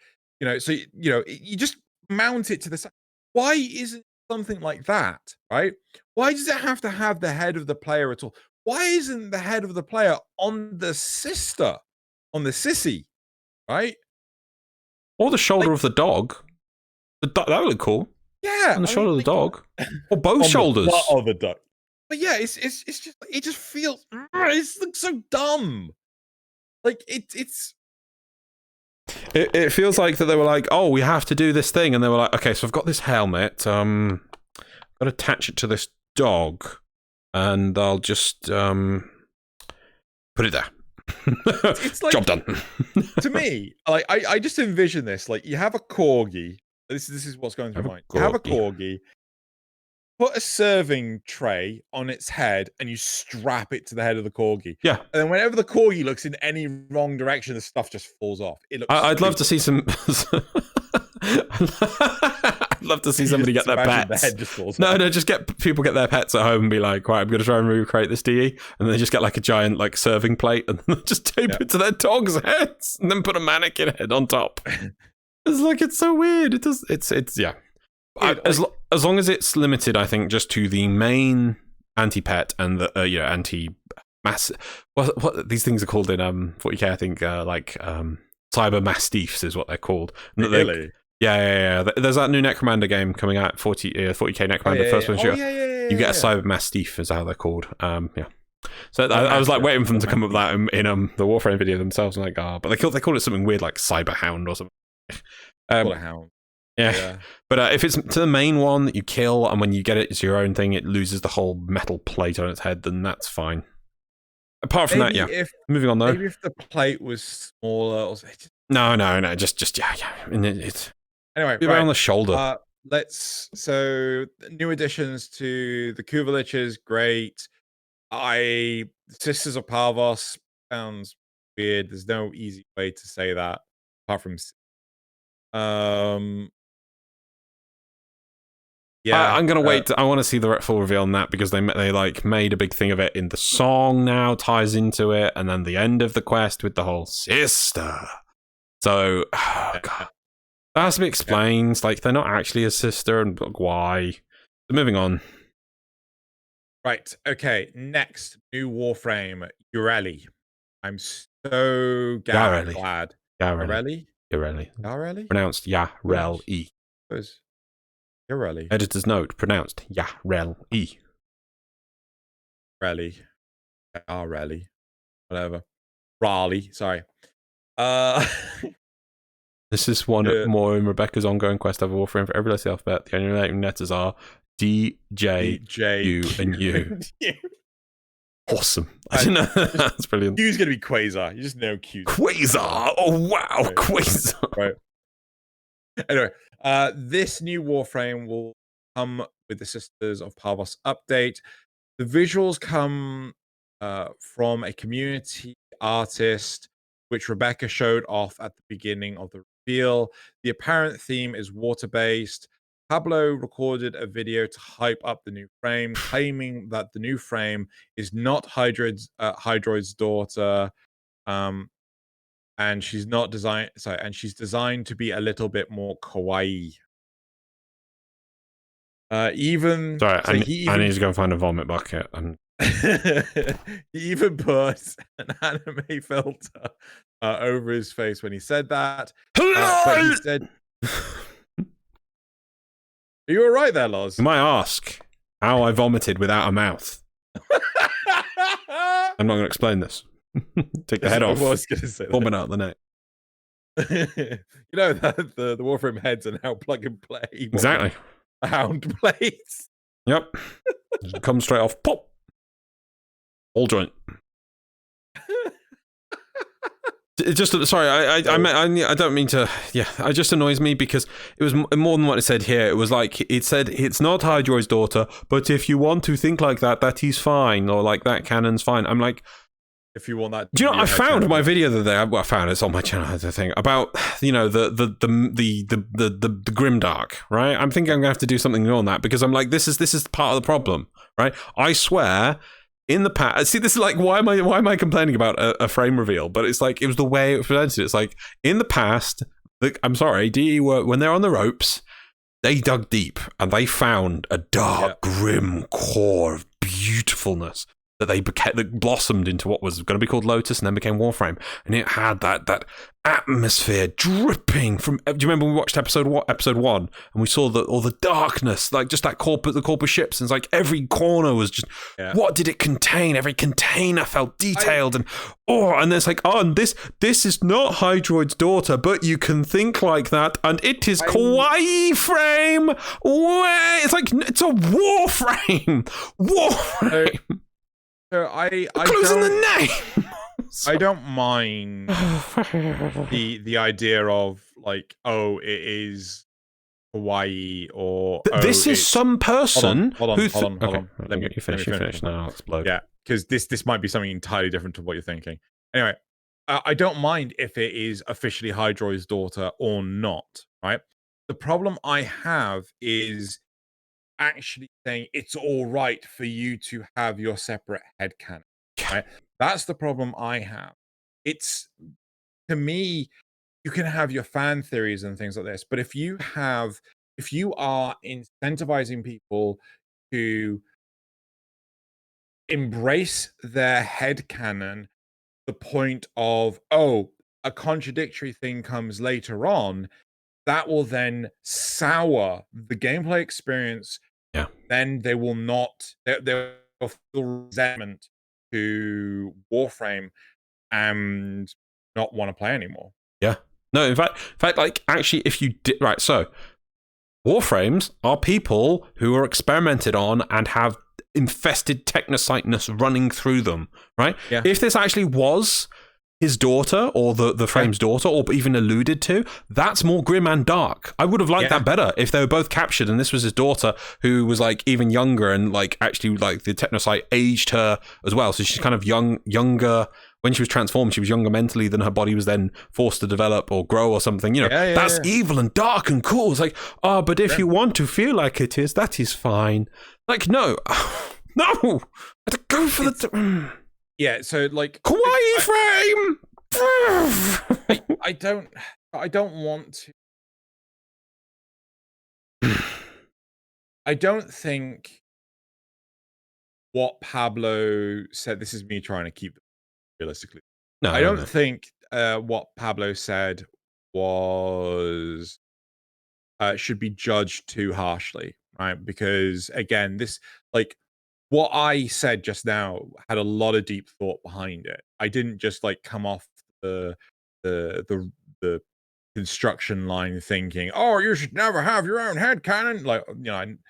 So you just mount it to the side. Why isn't something like that, right? Why does it have to have the head of the player at all? Why isn't the head of the player on the sister, on the sissy, right? Or the shoulder of the dog. That would look cool. Yeah, on the shoulder of the dog, or both shoulders. The butt of the dog. But yeah, it's just it just feels it looks so dumb. Like it's It feels like that they were like, oh, we have to do this thing, and they were like, okay, so I've got this helmet, got to attach it to this dog, and I'll just put it there. It's like, job done. To me, like I just envision this, like you have a corgi. This is what's going through my mind. You have a corgi. Put a serving tray on its head and you strap it to the head of the corgi. Yeah. And then whenever the corgi looks in any wrong direction, the stuff just falls off. It looks I'd love to see some. I'd love to see somebody get their pets. The head just falls no, off. no, just get people get their pets at home and be like, right, I'm going to try and recreate this DE, and they just get like a giant like serving plate and just tape it to their dog's heads, and then put a mannequin head on top. It's like it's so weird. It does. It's yeah. As long as it's limited, I think, just to the main anti-pet and the anti-mass. What these things are called in 40k, I think, cyber mastiffs is what they're called. Really? Yeah. There's that new Necromanda game coming out, 40k Necromanda, first one shooter. You get a cyber mastiff, is how they're called. Yeah. So I was like waiting for them to come up with that in the Warframe video themselves. I'm like, but they call it something weird like Cyber Hound or something. Call it Hound. Yeah. But if it's to the main one that you kill, and when you get it, it's your own thing, it loses the whole metal plate on its head, then that's fine. Apart from that, yeah. Moving on, though. Maybe if the plate was smaller or something. No. Just yeah. And it's anyway, right on the shoulder. So new additions to the Kuvaliches, great. Sisters of Parvos sounds weird. There's no easy way to say that apart from yeah, I'm gonna wait. I want to see the full reveal on that because they like made a big thing of it in the song. Now ties into it, and then the end of the quest with the whole sister. So, God, that has to be explained. Like they're not actually a sister, and why? So moving on. Right. Okay. Next, new Warframe, Ureli. I'm so glad. Yareli. Pronounced Yarel-E. Ureli. Editor's note, pronounced Yarel-E. Rally. Whatever. Raleigh, sorry. This is one more in Rebecca's ongoing quest over Warframe for every letter of the alphabet. The only letters are D, J, U, and U. Awesome. I didn't know. That's brilliant. Q's going to be Quasar. You just know Q. Quasar! Oh, wow. Right. Quasar. Right. Anyway, this new Warframe will come with the Sisters of Parvos update. The visuals come from a community artist, which Rebecca showed off at the beginning of the reveal. The apparent theme is water-based. Pablo recorded a video to hype up the new frame, claiming that the new frame is not Hydroid's daughter, and she's not designed. Sorry, and she's designed to be a little bit more kawaii. I need to go find a vomit bucket. He even put an anime filter over his face when he said that. But he said. Are you all right there, Loz? You might ask how I vomited without a mouth. I'm not going to explain this. Take the head off. I was going to say vomit out the neck. You know that the Warframe heads are now plug and play. Exactly. Hound plates. Yep. Just come straight off. Pop. All joint. It just sorry. I don't mean to. Yeah, it just annoys me because it was more than what it said here. It was like it said it's not Hydroid's daughter, but if you want to think like that, that is fine, or like that canon's fine. I'm like, if you want that. Do you know? I found my video the other day. Well, I found it's on my channel. The thing about the grimdark, right? I'm thinking I'm gonna have to do something new on that because I'm like this is part of the problem, right? I swear. In the past, see, this is like why am I complaining about a frame reveal? But it's like it was the way it was presented. It's like in the past, I'm sorry, DE were when they're on the ropes, they dug deep and they found a dark, grim core of beautifulness. that blossomed into what was going to be called Lotus and then became Warframe, and it had that atmosphere dripping from. Do you remember when we watched episode 1 and we saw all the darkness, like just the corporate ships, and it's like every corner was just what did it contain? Every container felt detailed and there's like and this is not Hydroid's daughter, but you can think like that, and it is Kawaii frame. It's like it's a Warframe. So I closing the name. I don't mind the idea of like, it is Hawaii or this is some person. Hold on. Let me finish. Now I'll explode. Yeah, because this might be something entirely different to what you're thinking. Anyway, I don't mind if it is officially Hydroid's daughter or not. Right. The problem I have is actually saying it's all right for you to have your separate headcanon. Right? That's the problem I have. It's, to me, you can have your fan theories and things like this, but if you are incentivizing people to embrace their headcanon, the point of, a contradictory thing comes later on, that will then sour the gameplay experience. Yeah. Then they will not, they'll feel resentment to Warframe and not want to play anymore. Yeah. No, in fact, like actually, if you did right, so Warframes are people who are experimented on and have infested technocyteness running through them, right? Yeah. If this actually was his daughter or the Frame's daughter, or even alluded to, that's more grim and dark. I would have liked that better if they were both captured and this was his daughter who was like even younger, and like actually like the technocyte aged her as well. So she's kind of younger. When she was transformed, she was younger mentally than her body was then forced to develop or grow or something. You know, that's evil and dark and cool. It's like, but if you want to feel like it is, that is fine. Like, no, no, go for the. Yeah, so like Kawaii frame. I don't want to. I don't think what Pablo said. This is me trying to keep it realistically. No, I don't think what Pablo said was should be judged too harshly, right? Because again, this like. What I said just now had a lot of deep thought behind it. I didn't just like come off the construction line thinking, you should never have your own headcanon. Like,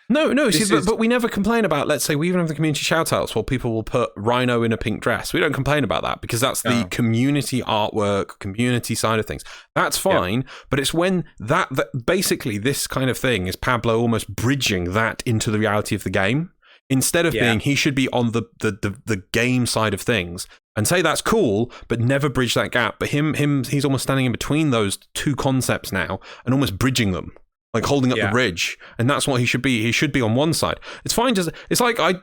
No. See, but we never complain about. Let's say we even have the community shoutouts where people will put Rhino in a pink dress. We don't complain about that because that's the community artwork, community side of things. That's fine. But it's when that basically this kind of thing is Pablo almost bridging that into the reality of the game. Instead of being, he should be on the game side of things and say that's cool, but never bridge that gap. But he's almost standing in between those two concepts now and almost bridging them, like holding up the bridge. And that's what he should be. He should be on one side. It's fine. It's like I'm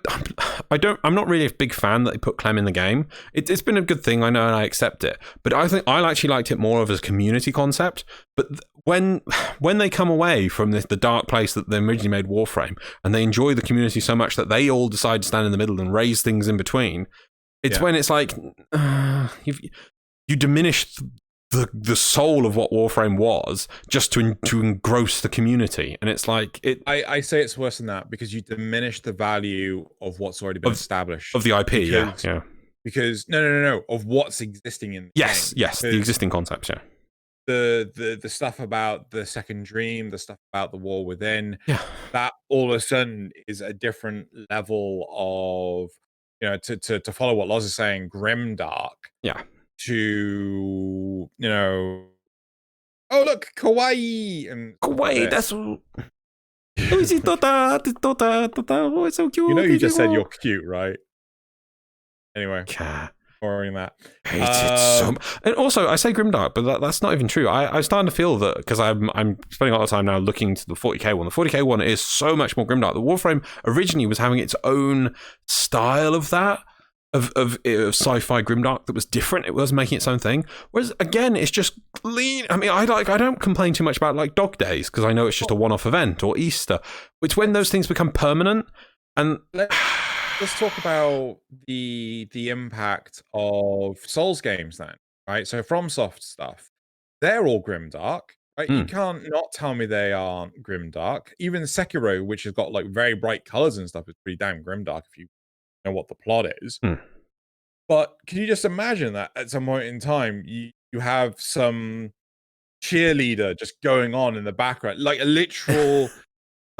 not really a big fan that they put Clem in the game. It's been a good thing, I know, and I accept it. But I think I actually liked it more of as a community concept. But when they come away from the dark place that they originally made Warframe, and they enjoy the community so much that they all decide to stand in the middle and raise things in between, it's when it's like you diminish the soul of what Warframe was just to engross the community. And it's like I say it's worse than that, because you diminish the value of what's already been established of the IP. Because no, of what's existing in the game. The existing concepts. The stuff about the second dream, the stuff about the war within, that all of a sudden is a different level of, to follow what Loz is saying, grimdark. To look, kawaii and kawaii. That's oh, it's so cute. You just said you're cute, right? Anyway. Ignoring that. Hate it so much. And also, I say grimdark, but that's not even true. I'm starting to feel that because I'm spending a lot of time now looking to the 40k one. The 40k one is so much more grimdark. The Warframe originally was having its own style of that, of sci-fi grimdark that was different. It was making its own thing. Whereas again, it's just lean. I mean, I don't complain too much about like Dog Days because I know it's just a one-off event, or Easter. It's when those things become permanent and. let's talk about the impact of Souls games then, right? So FromSoft stuff, they're all grimdark, right? You can't not tell me they aren't grimdark. Even Sekiro, which has got like very bright colors and stuff, is pretty damn grimdark if you know what the plot is. But can you just imagine that at some point in time, you have some cheerleader just going on in the background, like a literal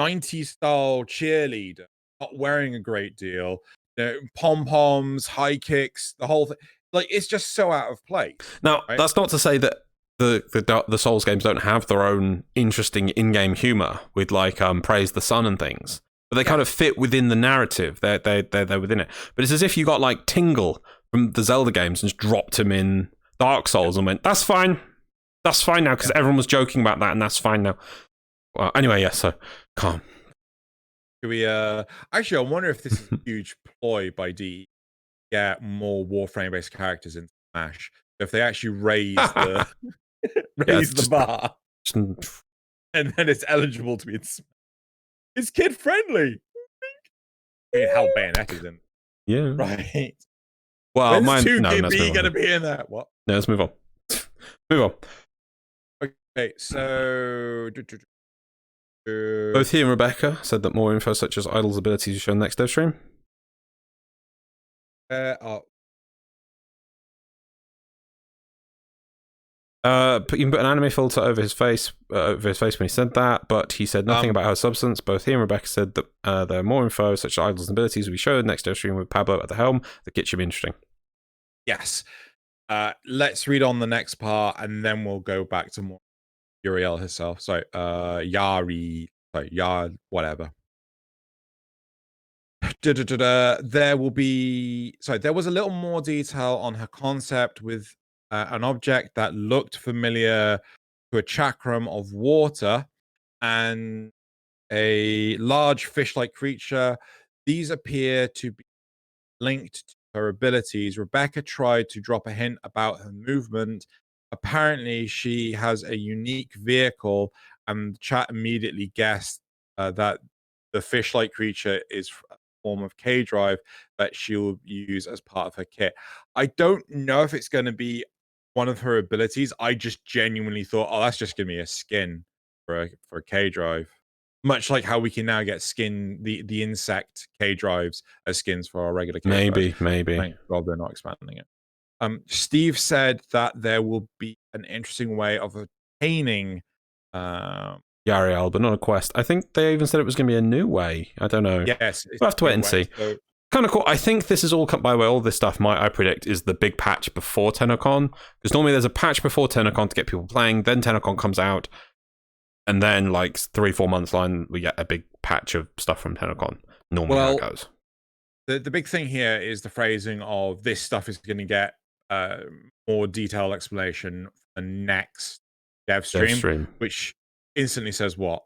90s style cheerleader, not wearing a great deal, you know, pom-poms, high kicks, the whole thing. Like, it's just so out of place. Now, right? that's not to say that the Souls games don't have their own interesting in-game humor with like Praise the Sun and things, but they kind of fit within the narrative. They're within it. But it's as if you got like Tingle from the Zelda games and just dropped him in Dark Souls and went, "That's fine, that's fine now," because everyone was joking about that, and that's fine now. Well, anyway, yeah. So, calm. Do we? Actually, I wonder if this is a huge ploy by DE to get more Warframe-based characters in Smash. If they actually raise the the bar, and then it's eligible to be in Smash. It's kid friendly. I mean, how Bayonet in? Yeah. Right. Well, when's 2KB gonna be in that? What? No, let's move on. Move on. Okay, so both he and Rebecca said that more info such as Idle's abilities are shown next DevStream. You can put an anime filter over his face when he said that, but he said nothing about her substance. Both he and Rebecca said that there are more info such as Idle's abilities will be shown next DevStream with Pablo at the helm. The kitchen be interesting. Yes. Let's read on the next part, and then we'll go back to more Uriel herself. Sorry, whatever. There will be. Sorry, there was a little more detail on her concept with an object that looked familiar to a chakram of water and a large fish-like creature. These appear to be linked to her abilities. Rebecca tried to drop a hint about her movement. Apparently, she has a unique vehicle, and the chat immediately guessed that the fish-like creature is a form of K-Drive that she'll use as part of her kit. I don't know if it's going to be one of her abilities. I just genuinely thought, oh, that's just going to be a skin for a K-Drive. Much like how we can now get the insect K-Drives as skins for our regular K-Drives. Maybe. Thank God they're not expanding it. Steve said that there will be an interesting way of obtaining Yariel, but not a quest. I think they even said it was going to be a new way. I don't know. Yes. We'll have to wait and see. So kind of cool. I think this is all, by the way, all this stuff, I predict, is the big patch before TennoCon. Because normally there's a patch before TennoCon to get people playing, then TennoCon comes out, and then like 3-4 months line, we get a big patch of stuff from TennoCon. Normally how it goes. The big thing here is the phrasing of this stuff is going to get more detailed explanation for the next DevStream, which instantly says what?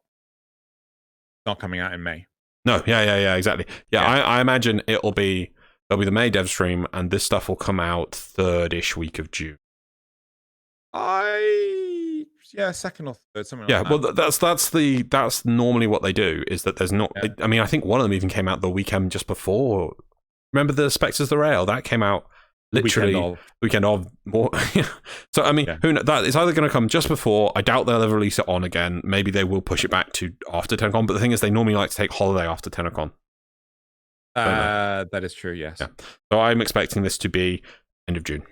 Not coming out in May. No, yeah, exactly. Yeah. I imagine there'll be the May DevStream, and this stuff will come out 3rd-ish week of June. Second or third, something like that. Well, that's normally what they do, is that there's not. Yeah. I mean, I think one of them even came out the weekend just before. Remember the Spectres the Rail? That came out literally weekend of more. So I mean, who knows? That it's either going to come just before. I doubt they'll ever release it on again. Maybe they will push it back to after TennoCon. But the thing is, they normally like to take holiday after TennoCon. That is true. Yes. Yeah. So I'm expecting this to be end of June.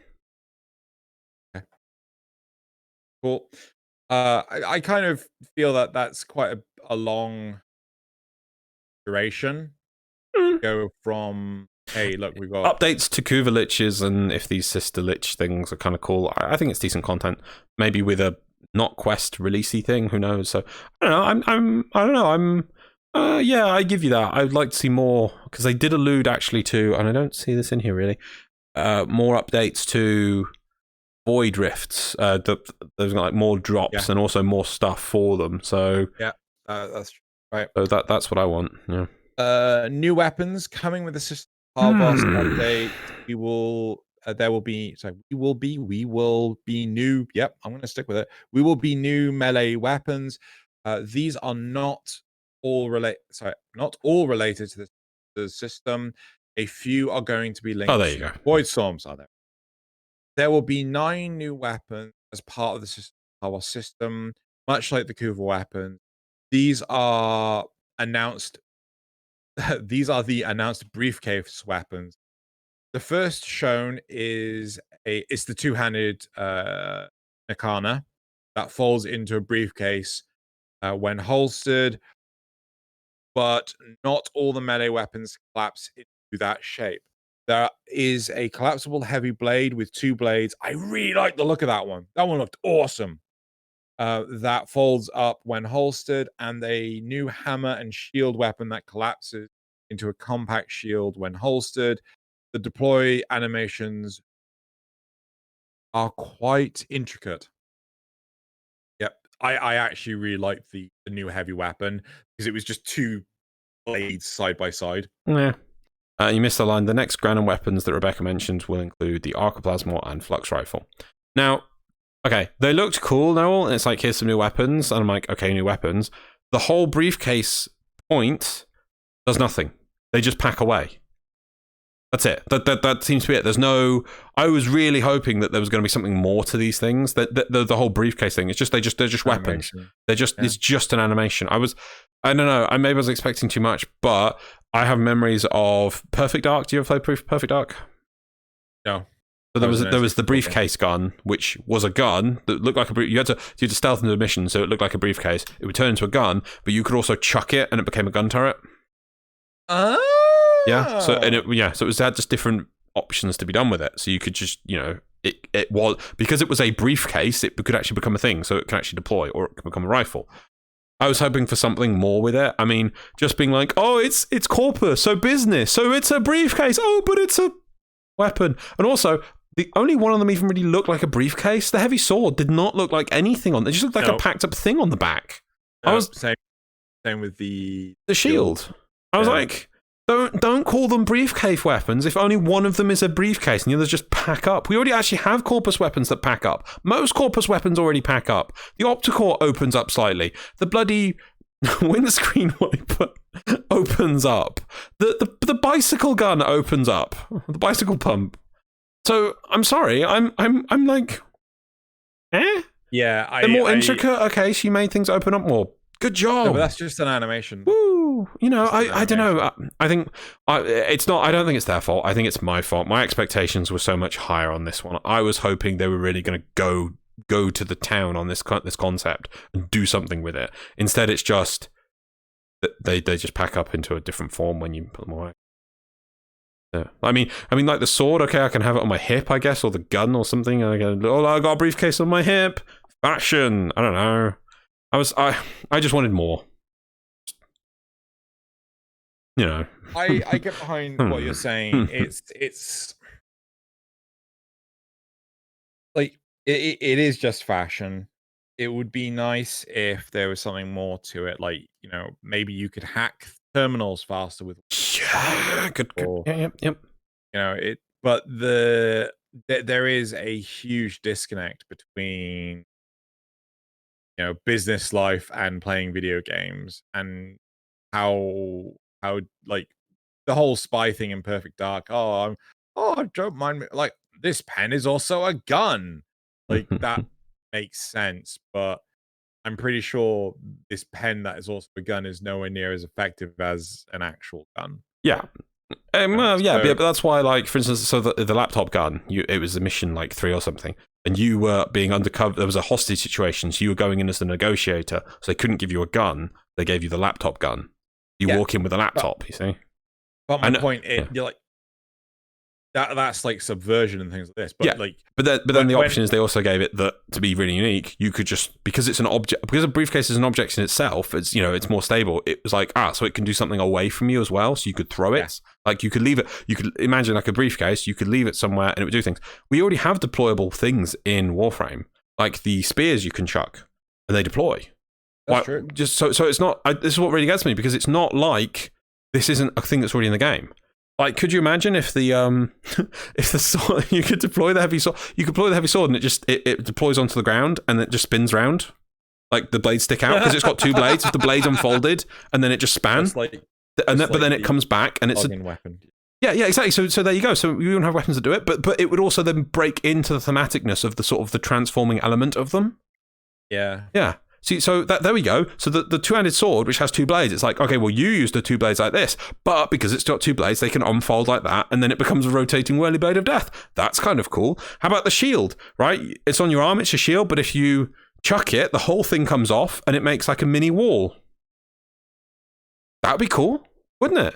Okay. Cool. I kind of feel that that's quite a long duration. Go from, hey, look, we've got updates to Kuva liches, and if these sister lich things are kind of cool, I think it's decent content. Maybe with a not quest releasey thing, who knows? So I don't know. I give you that. I'd like to see more, because they did allude actually to, and I don't see this in here really, more updates to Void Rifts. There's like more drops and also more stuff for them. So that's true. Right. So that's what I want. Yeah. New weapons coming with the system Harvest update. We will be new. Yep, I'm going to stick with it. We will be new melee weapons. These are not all related to the system. A few are going to be linked. Oh, there you go. Void Storms are there. There will be 9 new weapons as part of the power system, much like the Kuva weapons. These are announced. These are the announced briefcase weapons. The first shown is it's the two-handed Nakana that falls into a briefcase when holstered, but not all the melee weapons collapse into that shape. There is a collapsible heavy blade with 2 blades. I really like the look of that one. That one looked awesome. That folds up when holstered, and a new hammer and shield weapon that collapses into a compact shield when holstered. The deploy animations are quite intricate. Yep, I actually really liked the new heavy weapon because it was just 2 blades side by side. Yeah. You missed the line. The next random weapons that Rebecca mentioned will include the Arcoplasma and Flux Rifle. Now, okay, they looked cool, Noel, and it's like, here's some new weapons. And I'm like, okay, new weapons. The whole briefcase point does nothing. They just pack away. That's it. That seems to be it. There's no. I was really hoping that there was going to be something more to these things. The whole briefcase thing. It's just they're just weapons. They're just it's just an animation. I don't know. Maybe I was expecting too much, but I have memories of Perfect Dark. Do you ever play Perfect Dark? No. So there was the briefcase gun, which was a gun that looked like a. You had to stealth into a mission, so it looked like a briefcase. It would turn into a gun, but you could also chuck it, and it became a gun turret. Yeah. So it had just different options to be done with it. So you could just, it was, because it was a briefcase, it could actually become a thing. So it can actually deploy, or it can become a rifle. I was hoping for something more with it. I mean, just being like, oh, it's corpus, so business, so it's a briefcase. Oh, but it's a weapon. And also, the only one of them even really looked like a briefcase. The heavy sword did not look like anything on it. It just looked like a packed up thing on the back. I was same with the shield. I was like, don't call them briefcase weapons if only one of them is a briefcase and the others just pack up. We already actually have corpus weapons that pack up. Most corpus weapons already pack up. The opticore opens up slightly. The bloody windscreen wiper opens up. The bicycle gun opens up. The bicycle pump. So I'm sorry. I'm like, yeah. They're more intricate. Okay, she made things open up more. Good job. No, but that's just an animation. Woo! I don't know. I think it's not. I don't think it's their fault. I think it's my fault. My expectations were so much higher on this one. I was hoping they were really going to go to the town on this concept and do something with it. Instead, it's just they just pack up into a different form when you put them away. Yeah. I mean, like the sword. Okay, I can have it on my hip, I guess, or the gun or something. I got a briefcase on my hip. Fashion. I don't know. I just wanted more. I get behind what you're saying. It's like it is just fashion. It would be nice if there was something more to it, like maybe you could hack terminals faster with. Yeah, good. Yep. But there is a huge disconnect between business life and playing video games, and how like the whole spy thing in Perfect Dark. I don't mind. Like, this pen is also a gun. Like, that makes sense, but I'm pretty sure this pen that is also a gun is nowhere near as effective as an actual gun. Yeah. But that's why, like, for instance, so the laptop gun, it was a mission like 3 or something, and you were being undercover. There was a hostage situation, so you were going in as the negotiator, so they couldn't give you a gun. They gave you the laptop gun. You walk in with a laptop, you see. But my point is, you're like, that's like subversion and things like this. But then the option is they also gave it that to be really unique. You could just, because it's an object, because a briefcase is an object in itself. It's it's more stable. It was like so it can do something away from you as well. So you could throw it. Yeah. Like you could leave it. You could imagine like a briefcase. You could leave it somewhere and it would do things. We already have deployable things in Warframe, like the spears you can chuck and they deploy. That's true. Just so it's not. This is what really gets me, because it's not like this isn't a thing that's already in the game. Like, could you imagine if the sword, you could deploy the heavy sword? You could deploy the heavy sword and it deploys onto the ground and it just spins round, like the blades stick out because it's got 2 blades. If the blades unfolded and then it just spans, but then it comes back and it's a weapon. Yeah, exactly. So there you go. So you don't have weapons that do it, but it would also then break into the thematicness of the sort of the transforming element of them. Yeah. Yeah. See, so there we go. So the two-handed sword, which has two blades, it's like, okay, well, you use the two blades like this, but because it's got two blades, they can unfold like that, and then it becomes a rotating whirly blade of death. That's kind of cool. How about the shield, right? It's on your arm, it's a shield, but if you chuck it, the whole thing comes off, and it makes like a mini wall. That would be cool, wouldn't it?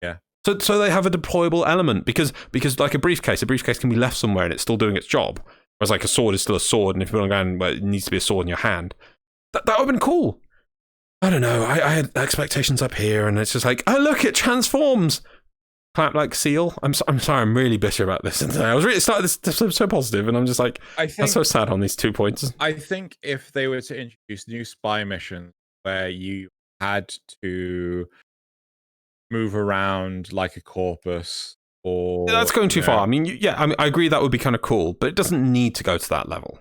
Yeah. So they have a deployable element, because like a briefcase can be left somewhere, and it's still doing its job. Whereas like a sword is still a sword, and if you're going, well, it needs to be a sword in your hand. That would have been cool. I don't know. I had expectations up here, and it's just like, oh, look, it transforms. Clap like seal. I'm sorry, I'm really bitter about this. I was really started this so positive, and I'm just like, I'm so sad on these 2 points. I think if they were to introduce new spy missions where you had to move around like a corpus, or that's going too far. I mean, I agree that would be kind of cool, but it doesn't need to go to that level.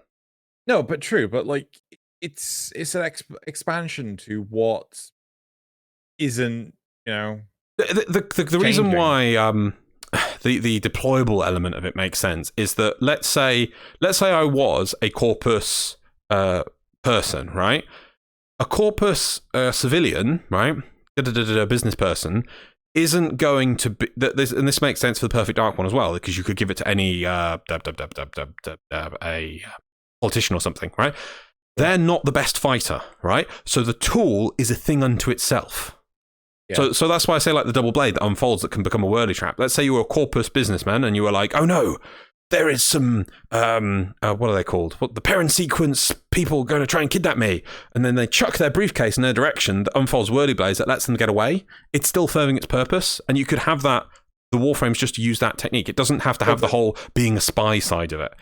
No, but true. But like, it's an expansion to what isn't, the reason why the deployable element of it makes sense is that let's say I was a corpus person, right? A corpus civilian, right? Business person isn't going to be, and this makes sense for the Perfect Dark one as well, because you could give it to any a politician or something, right? They're not the best fighter, right? So the tool is a thing unto itself. Yeah. So that's why I say like the double blade that unfolds that can become a whirly trap. Let's say you were a corpus businessman and you were like, oh no, there is some, what are they called? The parent sequence people going to try and kidnap me. And then they chuck their briefcase in their direction that unfolds whirly blades that lets them get away. It's still serving its purpose. And you could have that, the Warframes just use that technique. It doesn't have to have the whole being a spy side of it.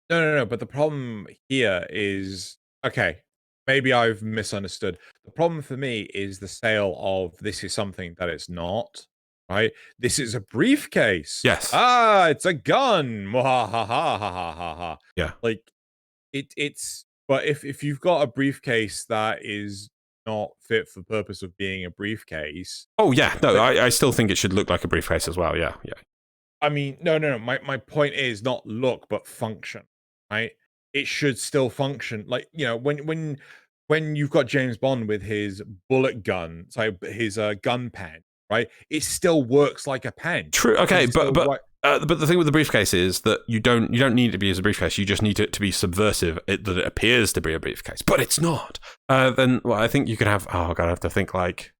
No. But the problem here is, okay, maybe I've misunderstood. The problem for me is the sale of this is something that it's not, right? This is a briefcase. Yes. It's a gun. Yeah. Like it's but if you've got a briefcase that is not fit for the purpose of being a briefcase. Oh yeah, no, I still think it should look like a briefcase as well. Yeah. I mean, no. My point is not look, but function, right? It should still function. Like, when you've got James Bond with his bullet gun, so his gun pen, right? It still works like a pen. True. Okay, but the thing with the briefcase is that you don't need it to be as a briefcase. You just need it to be subversive. That it appears to be a briefcase, but it's not. Then, well, I think you could have. Oh God, I have to think like.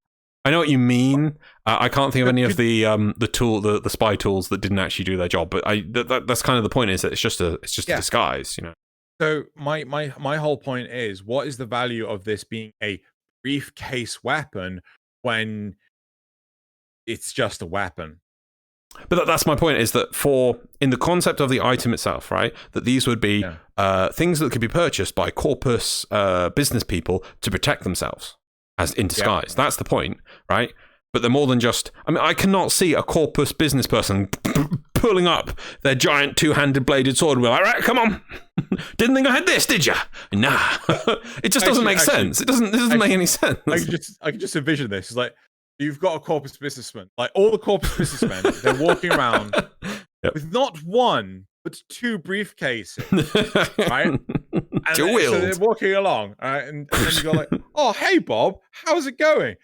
I know what you mean. I can't think of any of the spy tools that didn't actually do their job. But that's kind of the point. Is that it's just a disguise, So my whole point is, what is the value of this being a briefcase weapon when it's just a weapon? But that's my point, is that in the concept of the item itself, right, that these would be things that could be purchased by corpus business people to protect themselves as in disguise. Yeah. That's the point, right? But they're more than just... I mean, I cannot see a corpus business person pulling up their giant two-handed bladed sword and be like, all right, come on. Didn't think I had this, did you? Nah. It just doesn't make sense. It doesn't make any sense. I can just envision this. It's like, you've got a corpus businessman. Like, all the corpus businessmen, they're walking around with not one, but two briefcases, right? And two wheels. So they're walking along, right? And then you go like, oh, hey, Bob, how's it going?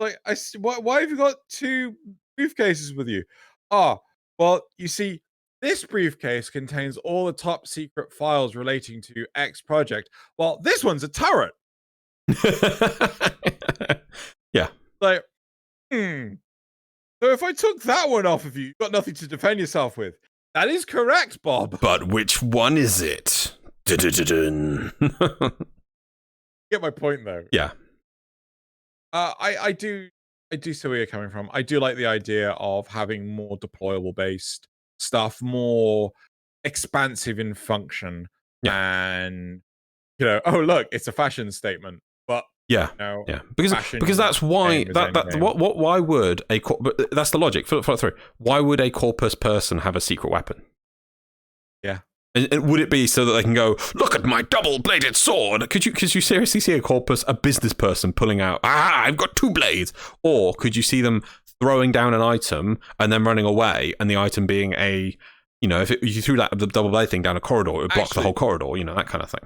Like, why have you got two briefcases with you? Oh, well, you see, this briefcase contains all the top secret files relating to X project. Well, this one's a turret. Yeah. Like, So if I took that one off of you, you've got nothing to defend yourself with. That is correct, Bob. But which one is it? Get my point, though. Yeah. I do see where you're coming from. I do like the idea of having more deployable based stuff, more expansive in function, and oh look, it's a fashion statement. But because that's why why would but that's the logic. Follow through. Why would a corpus person have a secret weapon? Yeah. And would it be so that they can go, look at my double-bladed sword? Could you seriously see a business person pulling out, I've got two blades? Or could you see them throwing down an item and then running away, and the item being a, if you threw the double blade thing down a corridor, it would block the whole corridor, that kind of thing.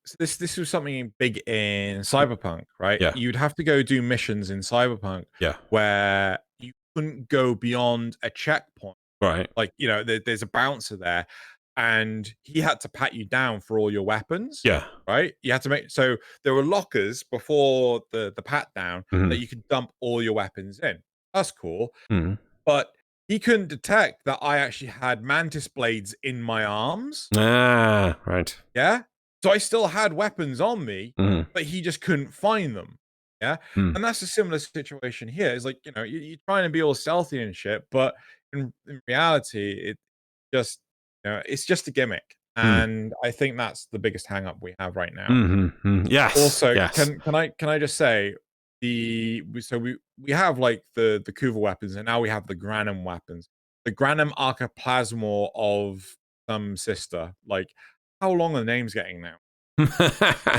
So this was something big in Cyberpunk, right? Yeah. You'd have to go do missions in Cyberpunk where you couldn't go beyond a checkpoint. Right. Like, there's a bouncer there, and he had to pat you down for all your weapons. Yeah. Right? You had to so there were lockers before the pat down that you could dump all your weapons in. That's cool. But he couldn't detect that I actually had mantis blades in my arms. Ah, right. Yeah. So I still had weapons on me, but he just couldn't find them. Yeah. And that's a similar situation here. It's like, you're trying to be all stealthy and shit, but in reality, it's just a gimmick. And I think that's the biggest hang up we have right now. Yes. Also, yes. Can I just say we have like the Kuva weapons, and now we have the Granum weapons. The Granum Archiplasmor of some sister. Like, how long are the names getting now?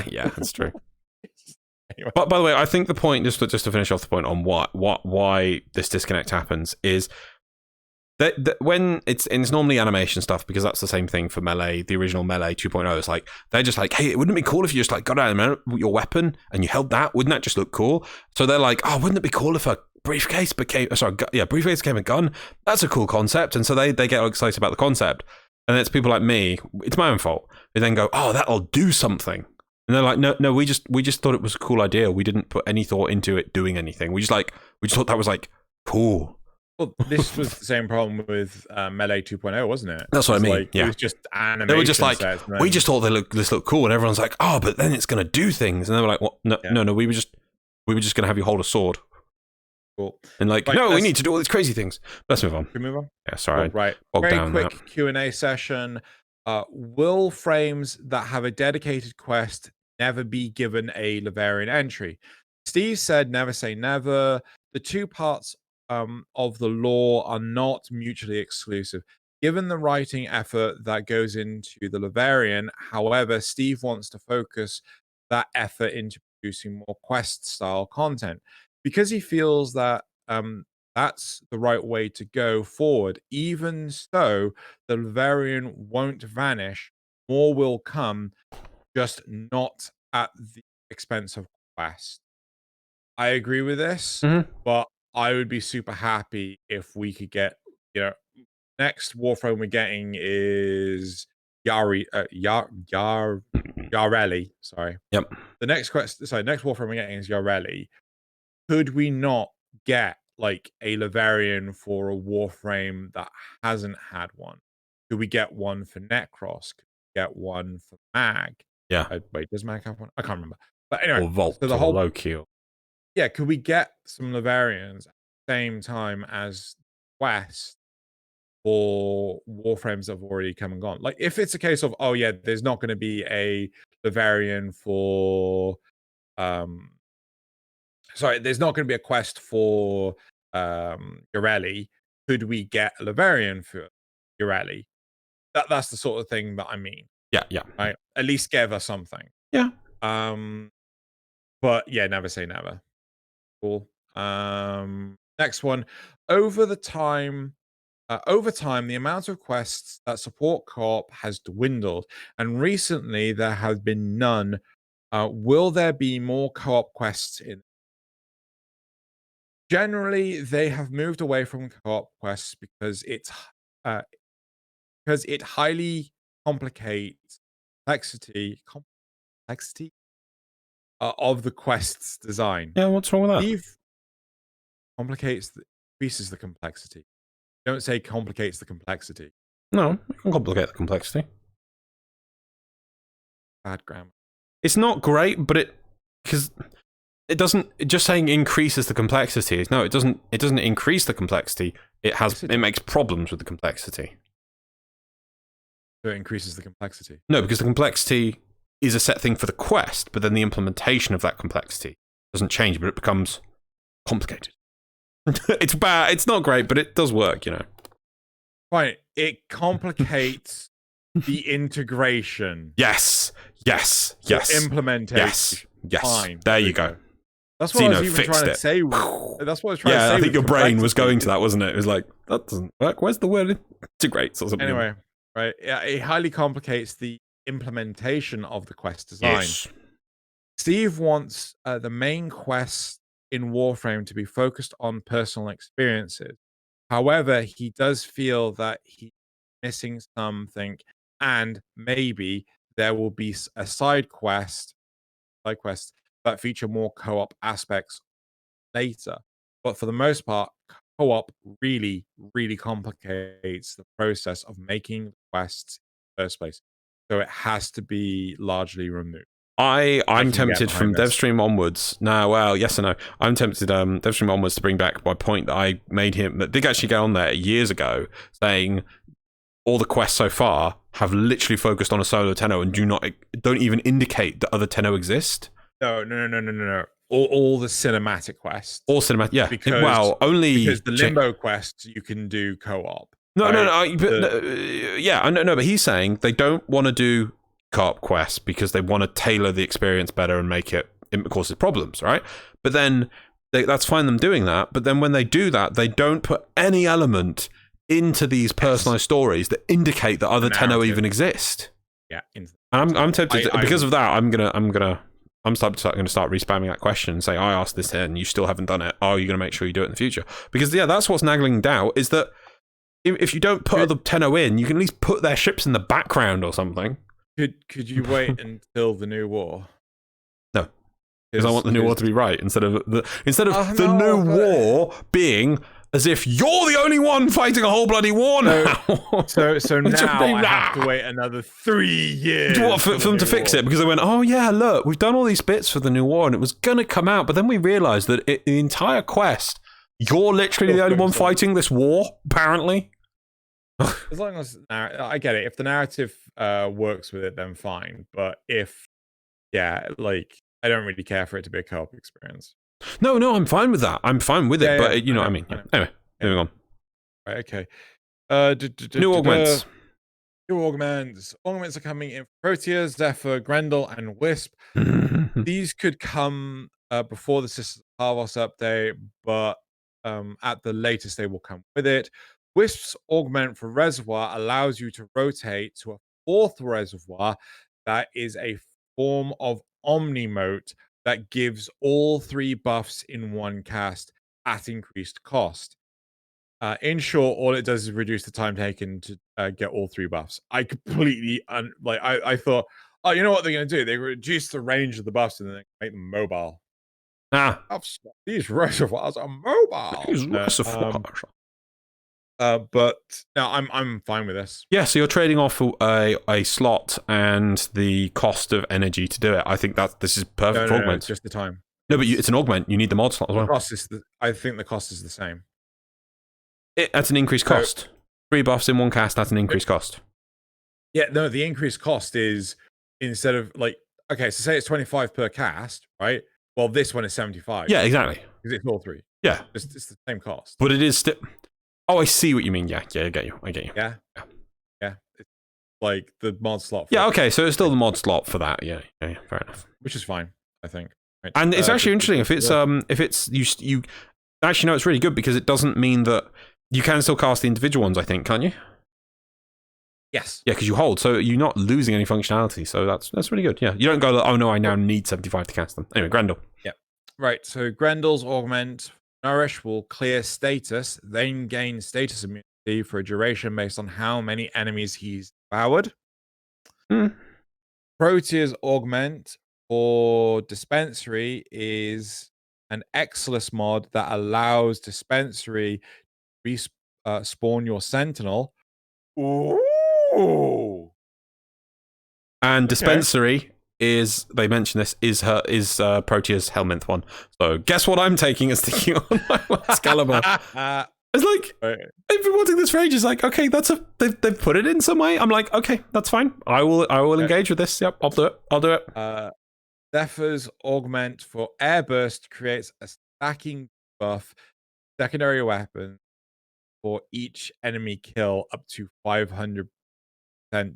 Yeah, that's true. Anyway. But by the way, I think the point, just to finish off the point on why this disconnect happens, is that when it's normally animation stuff, because that's the same thing for Melee, the original Melee 2.0. It's like, they're just like, hey, wouldn't it be cool if you just like got out your weapon and you held that? Wouldn't that just look cool? So they're like, oh, wouldn't it be cool if a briefcase became a gun? That's a cool concept. And so they get excited about the concept. And it's people like me, it's my own fault. They then go, oh, that'll do something. And they're like, no, we just thought it was a cool idea. We didn't put any thought into it doing anything. We just thought that was like cool. Well, this was the same problem with Melee 2.0, wasn't it? That's what I mean. Like, yeah, it was just animation. They were just like, we just thought this looked cool, and everyone's like, oh, but then it's gonna do things, and they were like, what? No, we were just gonna have you hold a sword. Cool. And like, no, we need to do all these crazy things. Let's move on. Can we move on? Yeah, sorry. Cool, right. Very quick Q&A session. Will frames that have a dedicated quest never be given a Laverian entry? Steve said, never say never. The two parts of the lore are not mutually exclusive. Given the writing effort that goes into the Laverian, however, Steve wants to focus that effort into producing more quest-style content because he feels that that's the right way to go forward. Even so, the Laverian won't vanish. More will come, just not at the expense of quest. I agree with this, but I would be super happy if we could get, next Warframe we're getting is Yareli. Sorry. Yep. The next Warframe we're getting is Yareli. Could we not get like a Laverian for a Warframe that hasn't had one? Could we get one for Necros? Could we get one for Mag? Yeah. Wait, does Mag have one? I can't remember. But anyway, or Vault, so the whole low kill. Yeah, could we get some Laverians at the same time as Quest for Warframes that have already come and gone? Like, if it's a case of, oh yeah, there's not going to be a Laverian for, there's not going to be a quest for Yareli. Could we get a Laverian for Yareli? That's the sort of thing that I mean. Yeah. Right? At least give us something. Yeah. But yeah, never say never. Cool. Next one. Over time, the amount of quests that support co-op has dwindled, and recently there have been none. Will there be more co-op quests in? Generally, they have moved away from co-op quests because it highly complicates complexity of the quest's design. Yeah, what's wrong with that? Steve increases the complexity. Don't say complicates the complexity. No, it can complicate the complexity. Bad grammar. It's not great, but because it doesn't. Just saying increases the complexity. No, it doesn't. It doesn't increase the complexity. It makes problems with the complexity. So it increases the complexity. No, because the complexity is a set thing for the quest, but then the implementation of that complexity doesn't change, but it becomes complicated. It's bad. It's not great, but it does work, Right. It complicates the integration. Yes. Implementation. Yes. Fine. There you go. That's what I was Xeno even trying to say. That's what I was trying to say. Yeah, I think your brain was going to that, wasn't it? It was like, that doesn't work. Where's the word integrates or something? Anyway, right. Yeah, it highly complicates the implementation of the quest design. Yes. Steve wants the main quest in Warframe to be focused on personal experiences. However, he does feel that he's missing something, and maybe there will be a side quests that feature more co-op aspects later. But for the most part, co-op really, really complicates the process of making quests in the first place. So it has to be largely removed. I'm tempted from DevStream onwards. No, well, yes and no. I'm tempted DevStream onwards to bring back my point that I made him, that did actually go on there years ago, saying all the quests so far have literally focused on a solo Tenno and don't even indicate that other Tenno exist. No. All the cinematic quests. All cinematic, yeah. Because the Limbo quests you can do co-op. No. But he's saying they don't want to do co-op quests because they want to tailor the experience better and make it causes problems, right? But then that's fine them doing that. But then when they do that, they don't put any element into these personalized stories that indicate that other Tenno even exist. Yeah, and I'm tempted because of that. I'm gonna start respamming that question and say, I asked this here and you still haven't done it. Are you going to make sure you do it in the future? Because yeah, that's what's nagging doubt, is that if you don't put other Tenno in, you can at least put their ships in the background or something. Could you wait until the new war? No, because I want the new war to be right instead of the new war being as if you're the only one fighting a whole bloody war now. So now I have to wait another 3 years. Do you want for them to fix it? Because they went, oh yeah, look, we've done all these bits for the new war and it was going to come out, but then we realised that the entire quest, you're literally the only one fighting this war, apparently. As long as I get it, if the narrative works with it, then fine. But if, I don't really care for it to be a co-op experience. No, I'm fine with that. I'm fine with it, but you know what I mean. Anyway, moving on. Right, okay. New augments. New augments. Augments are coming in Proteus, Zephyr, Grendel, and Wisp. These could come before the Sisters of Harvos update, but at the latest they will come with it. Wisp's augment for Reservoir allows you to rotate to a fourth reservoir that is a form of Omnimote that gives all 3 buffs in one cast at increased cost. In short, all it does is reduce the time taken to get all 3 buffs. I completely I thought, oh, you know what they're going to do? They reduce the range of the buffs and then make them mobile. These reservoirs are mobile. These reservoirs. But no, I'm fine with this. Yeah, so you're trading off a slot and the cost of energy to do it. I think this is perfect for augment. It's just the time. No, but it's an augment. You need the mod slot as well. I think the cost is the same. That's an increased cost. 3 buffs in one cast, that's an increased cost. Yeah, no, the increased cost is instead of so say it's 25 per cast, right? Well, this one is 75. Yeah, exactly. Because it's all 3. Yeah. It's the same cost. But it is still... Oh, I see what you mean. Yeah, I get you. Yeah. It's like the mod slot. Yeah, okay, so it's still the mod slot for that. Yeah, fair enough. Which is fine, I think. Right. And it's actually interesting if it's you actually no, it's really good because it doesn't mean that you can still cast the individual ones. I think, can't you? Yes. Yeah, because you hold, so you're not losing any functionality. So that's really good. Yeah, you don't go, oh no, I now need 75 to cast them. Anyway, Grendel. Yeah. Right. So Grendel's augment. Nourish will clear status, then gain status immunity for a duration based on how many enemies he's devoured. Proteus augment for dispensary is an Exilus mod that allows dispensary to respawn your sentinel. Ooh. And dispensary is, they mention this, is Proteus Helminth one. So guess what I'm taking as the on my Excalibur. It's like, I've been wanting this for ages. Like, okay, they've put it in some way. I'm like, okay, that's fine. I will engage with this. Yep, I'll do it. Zephyr's augment for airburst creates a stacking buff, secondary weapon for each enemy kill up to 500%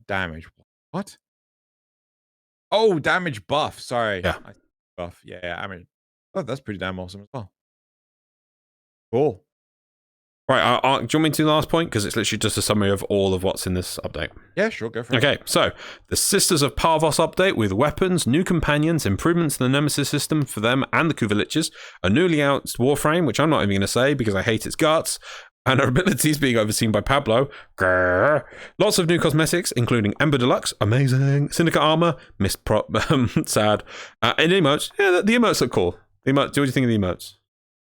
damage. What? Oh, damage buff. Sorry. Yeah. Buff. Yeah. I mean, Oh, that's pretty damn awesome as well. Cool. Right, do you want me to do the last point? Because it's literally just a summary of all of what's in this update. Yeah, sure, go for it. Okay, so the Sisters of Parvos update with weapons, new companions, improvements in the Nemesis system for them and the Kuvaliches, a newly announced Warframe, which I'm not even going to say because I hate its guts, and our abilities being overseen by Pablo. Grrr. Lots of new cosmetics, including Ember Deluxe, amazing, Syndicate armor, missed prop, sad, and emotes. Yeah, the emotes look cool. The emotes, what do you think of the emotes?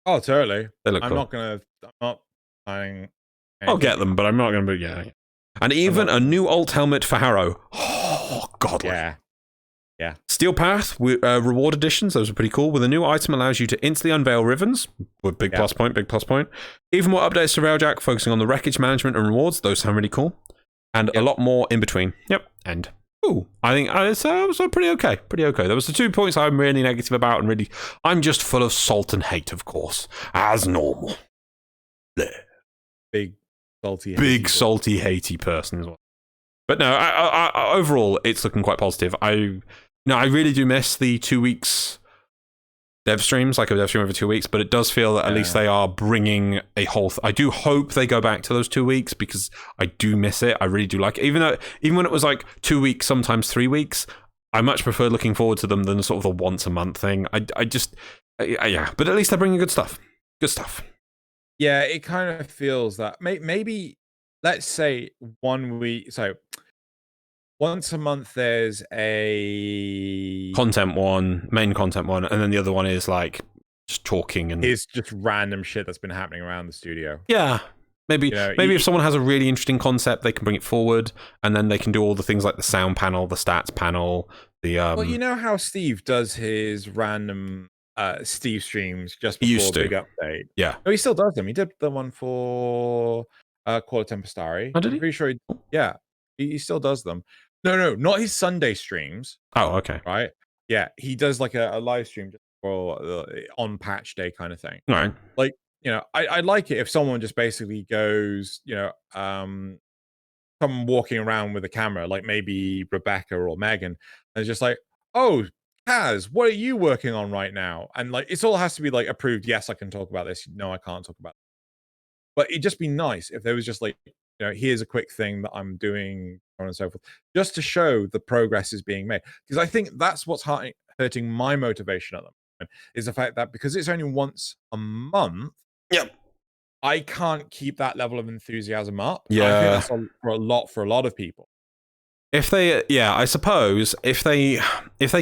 Oh, totally. They look cool. I'm not buying. I'll get them, but I'm not going to be, yeah. And even a new alt helmet for Harrow. Oh, godly. Yeah. Steel Path reward additions, those are pretty cool. With a new item allows you to instantly unveil ribbons. Big plus point. Even more updates to Railjack, focusing on the wreckage management and rewards. Those sound really cool. And a lot more in between. Yep. And I think it was pretty okay. There was the 2 points I'm really negative about, and really, I'm just full of salt and hate, of course, as normal. Blech. Big salty hatey person as well. But no, I overall, it's looking quite positive. I really do miss the 2 weeks dev streams, like a dev stream every 2 weeks, but it does feel that at least they are bringing a whole... I do hope they go back to those 2 weeks because I do miss it. I really do like it. Even when it was like 2 weeks, sometimes 3 weeks, I much prefer looking forward to them than sort of the once a month thing. Yeah, but at least they're bringing good stuff. Yeah, it kind of feels that maybe let's say 1 week. So once a month, there's a main content one, and then the other one is like just talking and it's just random shit that's been happening around the studio. Yeah, maybe if someone has a really interesting concept, they can bring it forward, and then they can do all the things like the sound panel, the stats panel, the Well, you know how Steve does his random Steve streams just before big update. Yeah. No, he still does them. He did the one for Quarter Tempestari. Oh, did he? I'm pretty sure he still does them. No, not his Sunday streams. Oh, okay. Right? Yeah, he does like a live stream just for on patch day kind of thing. All right. Like, I like it if someone just basically goes, come walking around with a camera, like maybe Rebecca or Megan, and it's just like, oh, Kaz, what are you working on right now? And like, it all has to be like approved. Yes, I can talk about this. No, I can't talk about it. But it'd just be nice if there was just like, here's a quick thing that I'm doing, so on and so forth, just to show the progress is being made. Because I think that's what's hurting my motivation at the moment, is the fact that because it's only once a month, I can't keep that level of enthusiasm up. Yeah. I think that's for a lot of people. If they, I suppose if they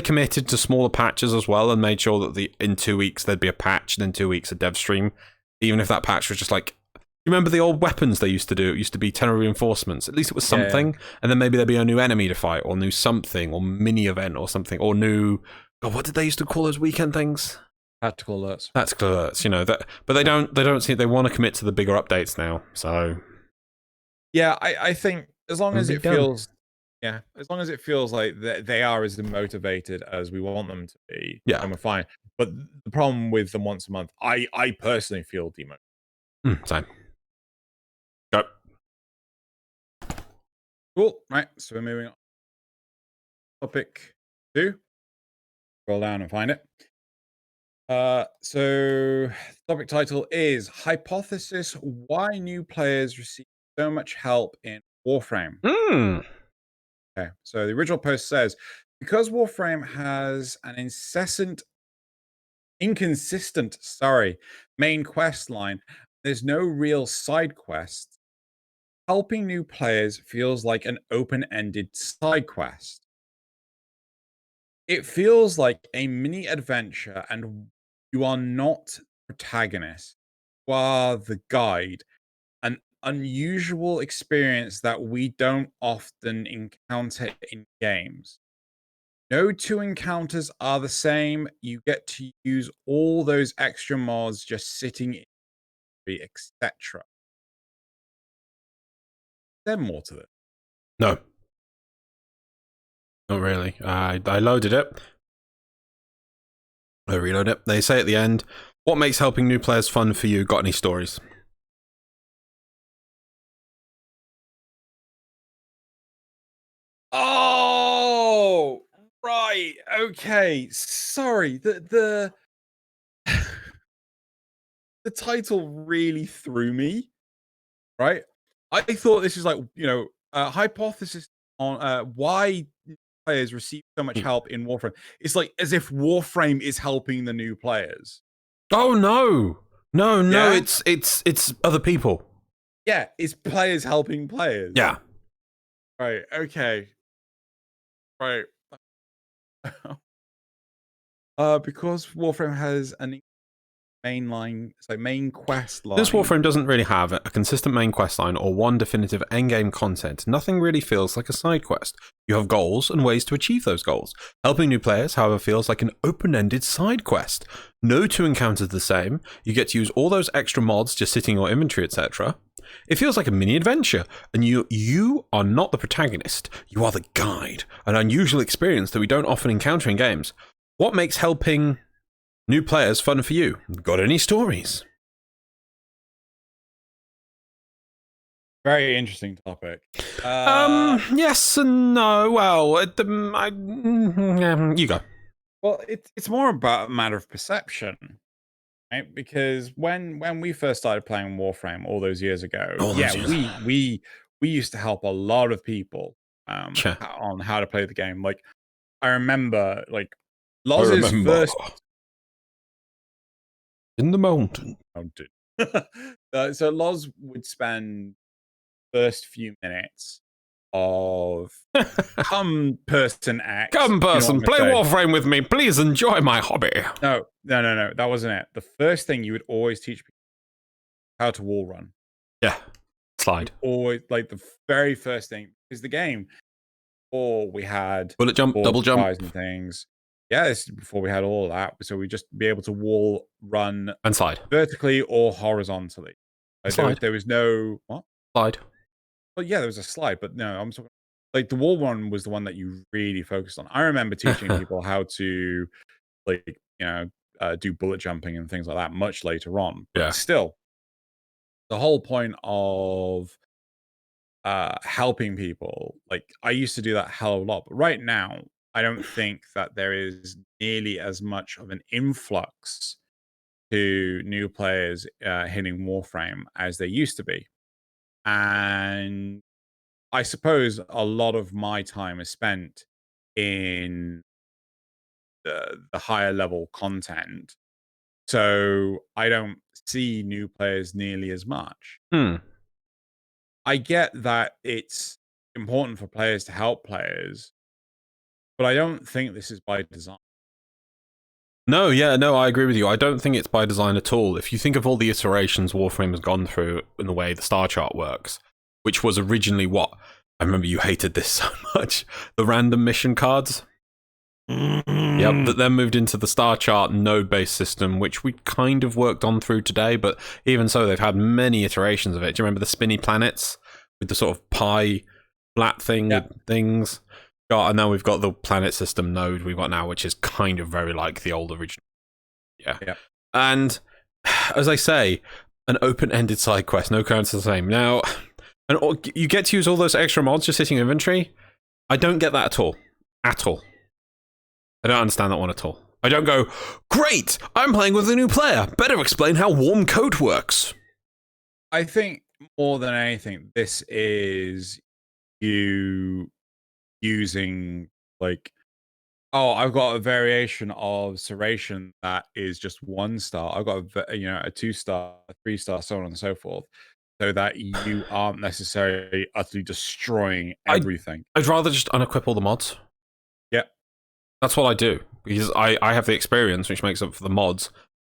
committed to smaller patches as well and made sure that in 2 weeks there'd be a patch, then 2 weeks of dev stream, even if that patch was just like, you remember the old weapons they used to do? It used to be Tenno reinforcements. At least it was something, and then maybe there'd be a new enemy to fight, or new something, or mini event, or something, or new. God, what did they used to call those weekend things? Tactical alerts. That, but they don't see they want to commit to the bigger updates now. So yeah, I think as long as it feels. Yeah, as long as it feels like they are as motivated as we want them to be, then we're fine. But the problem with them once a month, I personally feel demotivated. Same. Go. Cool. Right, so we're moving on. Topic 2. Scroll down and find it. So topic title is Hypothesis Why New Players Receive So Much Help in Warframe. Okay, so the original post says, because Warframe has an inconsistent main quest line, there's no real side quests. Helping new players feels like an open-ended side quest. It feels like a mini adventure, and you are not protagonist. You are the guide. An unusual experience that we don't often encounter in games. No two encounters are the same. You get to use all those extra mods just sitting in, etc. Is there more to this? No. Not really. I loaded it. I reload it. They say at the end, what makes helping new players fun for you? Got any stories? Oh, right. Okay. Sorry. the title really threw me. Right, I thought this is like a hypothesis on why players receive so much help in Warframe. It's like as if Warframe is helping the new players. Oh no, no, Yeah? it's other people. Yeah, it's players helping players. Yeah. Right. Okay. Right. Because Warframe has an main quest line. This Warframe doesn't really have a consistent main quest line or one definitive endgame content. Nothing really feels like a side quest. You have goals and ways to achieve those goals. Helping new players, however, feels like an open-ended side quest. No two encounters the same. You get to use all those extra mods just sitting in your inventory, etc. It feels like a mini adventure, and you are not the protagonist. You are the guide, an unusual experience that we don't often encounter in games. What makes helping new players fun for you? Got any stories? Very interesting topic. Yes and no. Well, you go. Well, it's more about a matter of perception, right? Because when we first started playing Warframe all those years ago, we used to help a lot of people on how to play the game. Like I remember, like Loz's first in the mountain. So Loz would spend first few minutes of come person X. Come person, play Warframe with me. Please enjoy my hobby. No. That wasn't it. The first thing you would always teach people how to wall run. Yeah. Slide. Always like the very first thing is the game. Or we had bullet jump, double jump and things. Yeah, this is before we had all of that. So we just be able to wall run and slide vertically or horizontally. Like, there was no what? Slide. Well, yeah, there was a slide, but no, I'm talking like the wall run was the one that you really focused on. I remember teaching people how to do bullet jumping and things like that much later on. But still, the whole point of helping people, like I used to do that hell of a lot, but right now I don't think that there is nearly as much of an influx to new players hitting Warframe as there used to be. And I suppose a lot of my time is spent in the higher level content. So I don't see new players nearly as much. I get that it's important for players to help players, but I don't think this is by design. No, I agree with you. I don't think it's by design at all. If you think of all the iterations Warframe has gone through in the way the star chart works, which was originally what? I remember you hated this so much. The random mission cards. Yep, that then moved into the star chart node-based system, which we kind of worked on through today, but even so, they've had many iterations of it. Do you remember the spinny planets with the sort of pie flat thing with things? And now we've got the planet system node we've got now, which is kind of very like the old original. Yeah. And as I say, an open-ended side quest, no currency the same. Now, and you get to use all those extra mods just sitting in inventory. I don't get that at all. At all. I don't understand that one at all. I don't go, great, I'm playing with a new player. Better explain how warm coat works. I think more than anything, this is you using like, oh, I've got a variation of Serration that is just 1 star. I've got a 2-star, a 3-star, so on and so forth, so that you aren't necessarily utterly destroying everything. I'd rather just unequip all the mods. Yeah. That's what I do, because I have the experience, which makes up for the mods,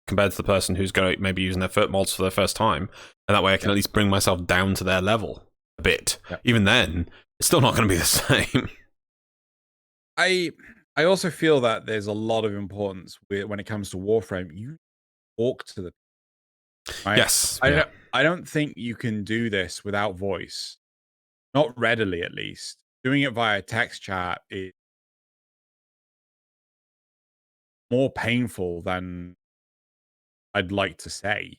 compared to the person who's going to maybe using their foot mods for their first time, and that way I can at least bring myself down to their level a bit. Even then, it's still not going to be the same. I also feel that there's a lot of importance when it comes to Warframe. You talk to the right? Yes. I don't think you can do this without voice. Not readily, at least. Doing it via text chat is more painful than I'd like to say.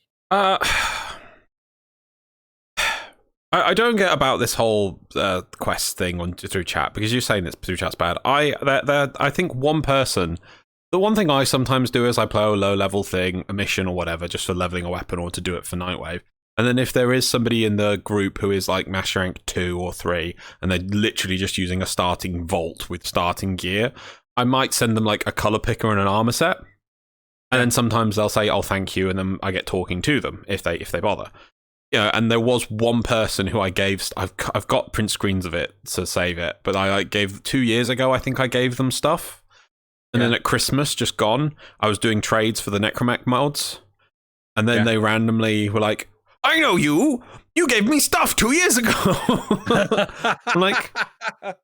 I don't get about this whole quest thing through chat, because you're saying this through chat's bad. I think one person The one thing I sometimes do is I play a low-level thing, a mission or whatever, just for leveling a weapon or to do it for Nightwave. And then if there is somebody in the group who is like Master Rank 2 or 3, and they're literally just using a starting vault with starting gear, I might send them like a color picker and an armor set. And then sometimes they'll say, "Oh, thank you," and then I get talking to them if they bother. Yeah, and there was one person who I gave. I've got print screens of it to save it, but I gave 2 years ago. I think I gave them stuff, and then at Christmas, just gone, I was doing trades for the Necromech mods, and then they randomly were like, "I know you. You gave me stuff 2 years ago." I'm like,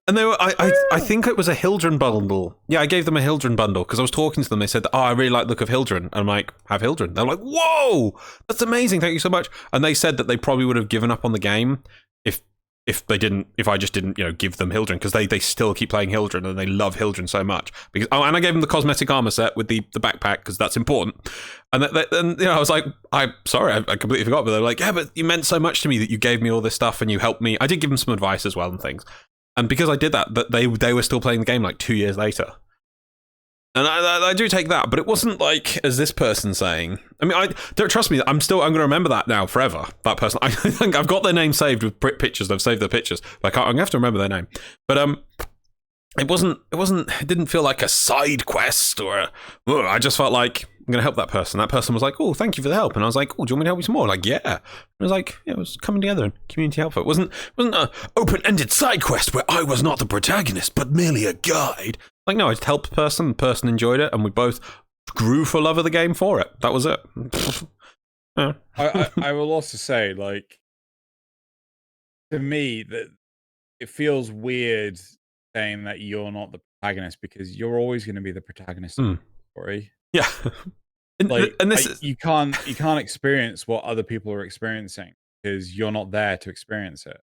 and they were. I think it was a Hildren bundle. Yeah, I gave them a Hildren bundle because I was talking to them. They said, "Oh, I really like the look of Hildren." And I'm like, "Have Hildren?" They're like, "Whoa, that's amazing! Thank you so much." And they said that they probably would have given up on the game if I just didn't, give them Hildren, because they still keep playing Hildren and they love Hildren so much. Because and I gave them the cosmetic armor set with the backpack because that's important. And I was like, I'm sorry, I completely forgot. But they're like, "Yeah, but you meant so much to me that you gave me all this stuff and you helped me." I did give them some advice as well and things. And because I did that they were still playing the game like 2 years later. And I do take that, but it wasn't like, as this person saying. I mean, don't trust me. I'm going to remember that now forever. That person. I think I've got their name saved with pictures. I've saved their pictures. Like I'm gonna have to remember their name. But it didn't feel like a side quest or I just felt like I'm gonna help that person. That person was like, "Oh, thank you for the help," and I was like, "Oh, do you want me to help you some more?" Like, yeah. It was like, yeah, it was coming together and community help. It wasn't a open-ended side quest where I was not the protagonist but merely a guide. Like, no, I just helped the person. The person enjoyed it, and we both grew for love of the game for it. That was it. Yeah. I will also say, like, to me, that it feels weird saying that you're not the protagonist because you're always going to be the protagonist of the story. Yeah. You can't experience what other people are experiencing because you're not there to experience it.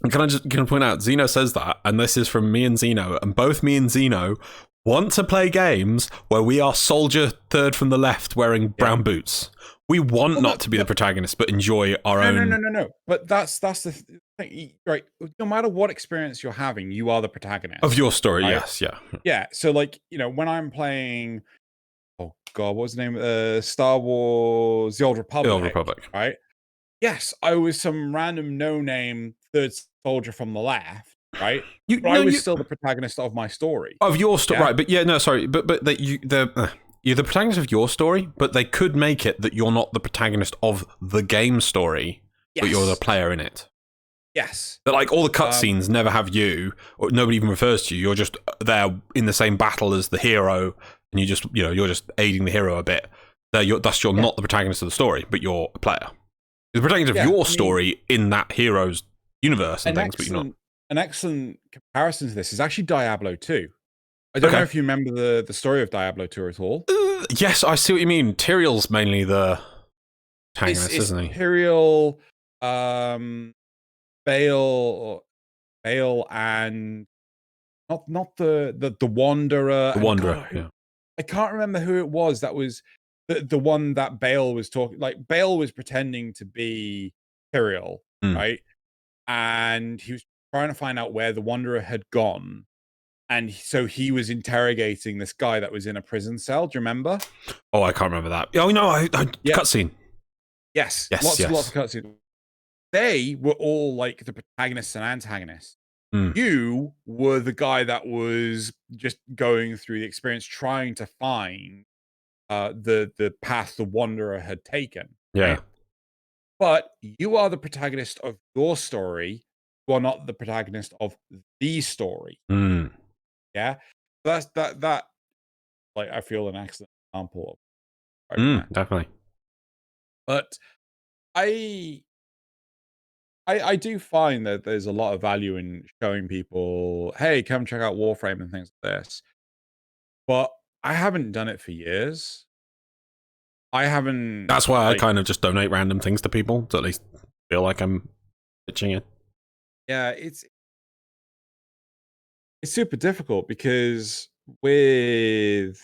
Can I point out, Xeno says that, and this is from me and Xeno, and both me and Xeno want to play games where we are soldier third from the left wearing brown boots. We want not to be the protagonist, but enjoy our own. No. But that's the thing, right? No matter what experience you're having, you are the protagonist of your story. Right? Yes, yeah. Yeah. So, like, when I'm playing, oh god, what's the name? Star Wars: The Old Republic. The Old Republic, right? Yes, I was some random no-name third soldier from the left, right? I was still the protagonist of my story. Of your story, right? But yeah, no, sorry, but that you're the protagonist of your story, but they could make it that you're not the protagonist of the game story, but you're the player in it. Yes. But like all the cutscenes never have you, or nobody even refers to you. You're just there in the same battle as the hero, and you just you're just aiding the hero a bit. Thus, you're not the protagonist of the story, but you're a player. You're the protagonist of your story in that hero's universe and things, but you're not. An excellent comparison to this is actually Diablo 2. I don't know if you remember the story of Diablo 2 at all. Yes, I see what you mean. Tyrael's mainly the protagonist, isn't he? Tyrael, Bale, and not the Wanderer. The Wanderer. I can't remember who it was that was the one that Bale was talking. Like, Bale was pretending to be Tyrael, right? And he was trying to find out where the Wanderer had gone. And so he was interrogating this guy that was in a prison cell. Do you remember? Oh, I can't remember that. Oh, no, cutscene. Yes. Lots of cutscene. They were all like the protagonists and antagonists. You were the guy that was just going through the experience, trying to find the path the Wanderer had taken. Yeah. Right? But you are the protagonist of your story. You are not the protagonist of the story. Yeah, that's that. Like, I feel an excellent example of definitely. But I do find that there's a lot of value in showing people, hey, come check out Warframe and things like this. But I haven't done it for years. I haven't. That's why I kind of just donate random things to people to at least feel like I'm pitching it. Yeah, it's super difficult because when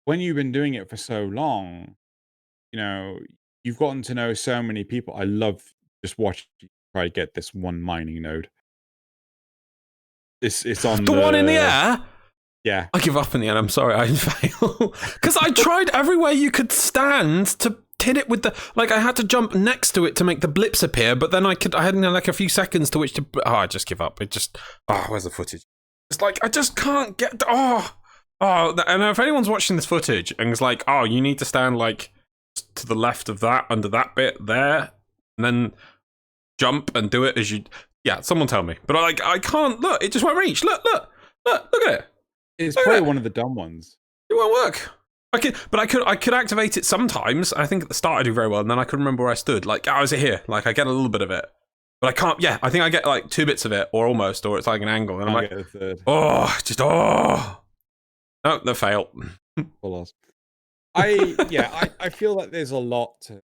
you've been doing it for so long, you've gotten to know so many people. I love just watching you try to get this one mining node. It's on the one in the air. Yeah, I give up in the end. I'm sorry, I fail because I tried everywhere you could stand to hit it with the I had to jump next to it to make the blips appear, but then I had like a few seconds to which to. Oh, I just give up. It just. Oh, where's the footage? It's like I just can't get. Oh, and if anyone's watching this footage and it's like, oh, you need to stand like to the left of that under that bit there, and then jump and do it as you. Yeah, someone tell me. But I can't. Look, it just won't reach. Look at it. It's probably one of the dumb ones. It won't work. I could activate it sometimes. I think at the start I do very well, and then I couldn't remember where I stood. Like, is it here? Like, I get a little bit of it, but I can't. Yeah, I think I get like 2 bits of it, or almost, or it's like an angle, and I'm like, get a third. No, the fail. I feel like there's a lot to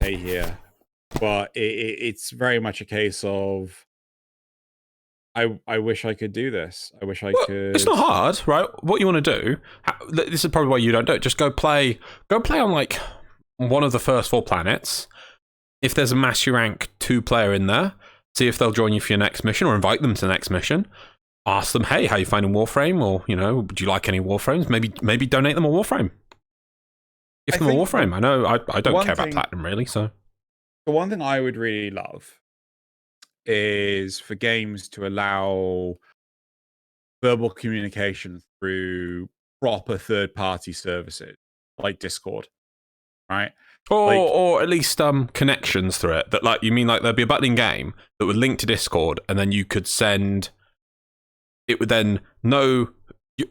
say here, but it's very much a case of. I wish I could do this. I wish I could. It's not hard, right? What you want to do, this is probably why you don't do it. Just go play on like one of the first 4 planets. If there's a Mastery Rank 2 player in there, see if they'll join you for your next mission or invite them to the next mission. Ask them, hey, how you finding Warframe? Or, do you like any Warframes? Maybe donate them a Warframe. Give them a Warframe. I know I don't care about Platinum really, so. The one thing I would really love is for games to allow verbal communication through proper third-party services like Discord, right? Or at least connections through it. That you mean there'd be a button in game that would link to Discord, and then you could send. It would then know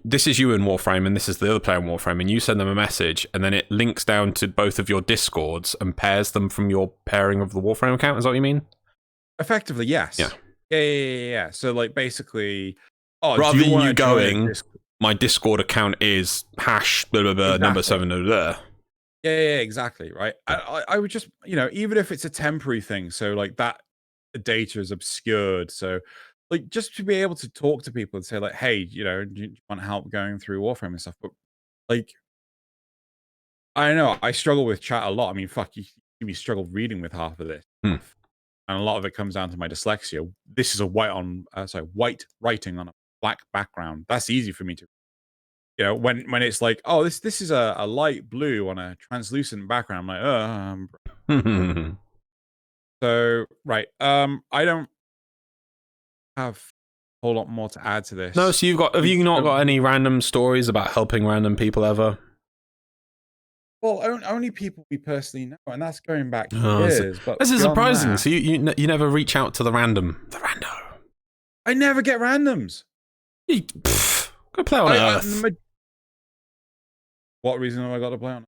this is you in Warframe, and this is the other player in Warframe, and you send them a message, and then it links down to both of your Discords and pairs them from your pairing of the Warframe account. Is that what you mean? Effectively, yes. Yeah. So, basically, rather than you going, my Discord account is hash blah blah blah number 7 blah blah. Yeah, exactly. Right. I would just, even if it's a temporary thing, so that the data is obscured, so just to be able to talk to people and say hey, do you want help going through Warframe and stuff? But I don't know. I struggle with chat a lot. I mean, you struggle reading with half of this. And a lot of it comes down to my dyslexia. This is a white writing on a black background. That's easy for me to, when it's this is a light blue on a translucent background. I'm like, So right, I don't have a whole lot more to add to this. No, so have you not got any random stories about helping random people ever? Well, only people we personally know, and that's going back years. But this is surprising. That, so you never reach out to the rando. I never get randoms. Go play on Earth. What reason have I got to play on?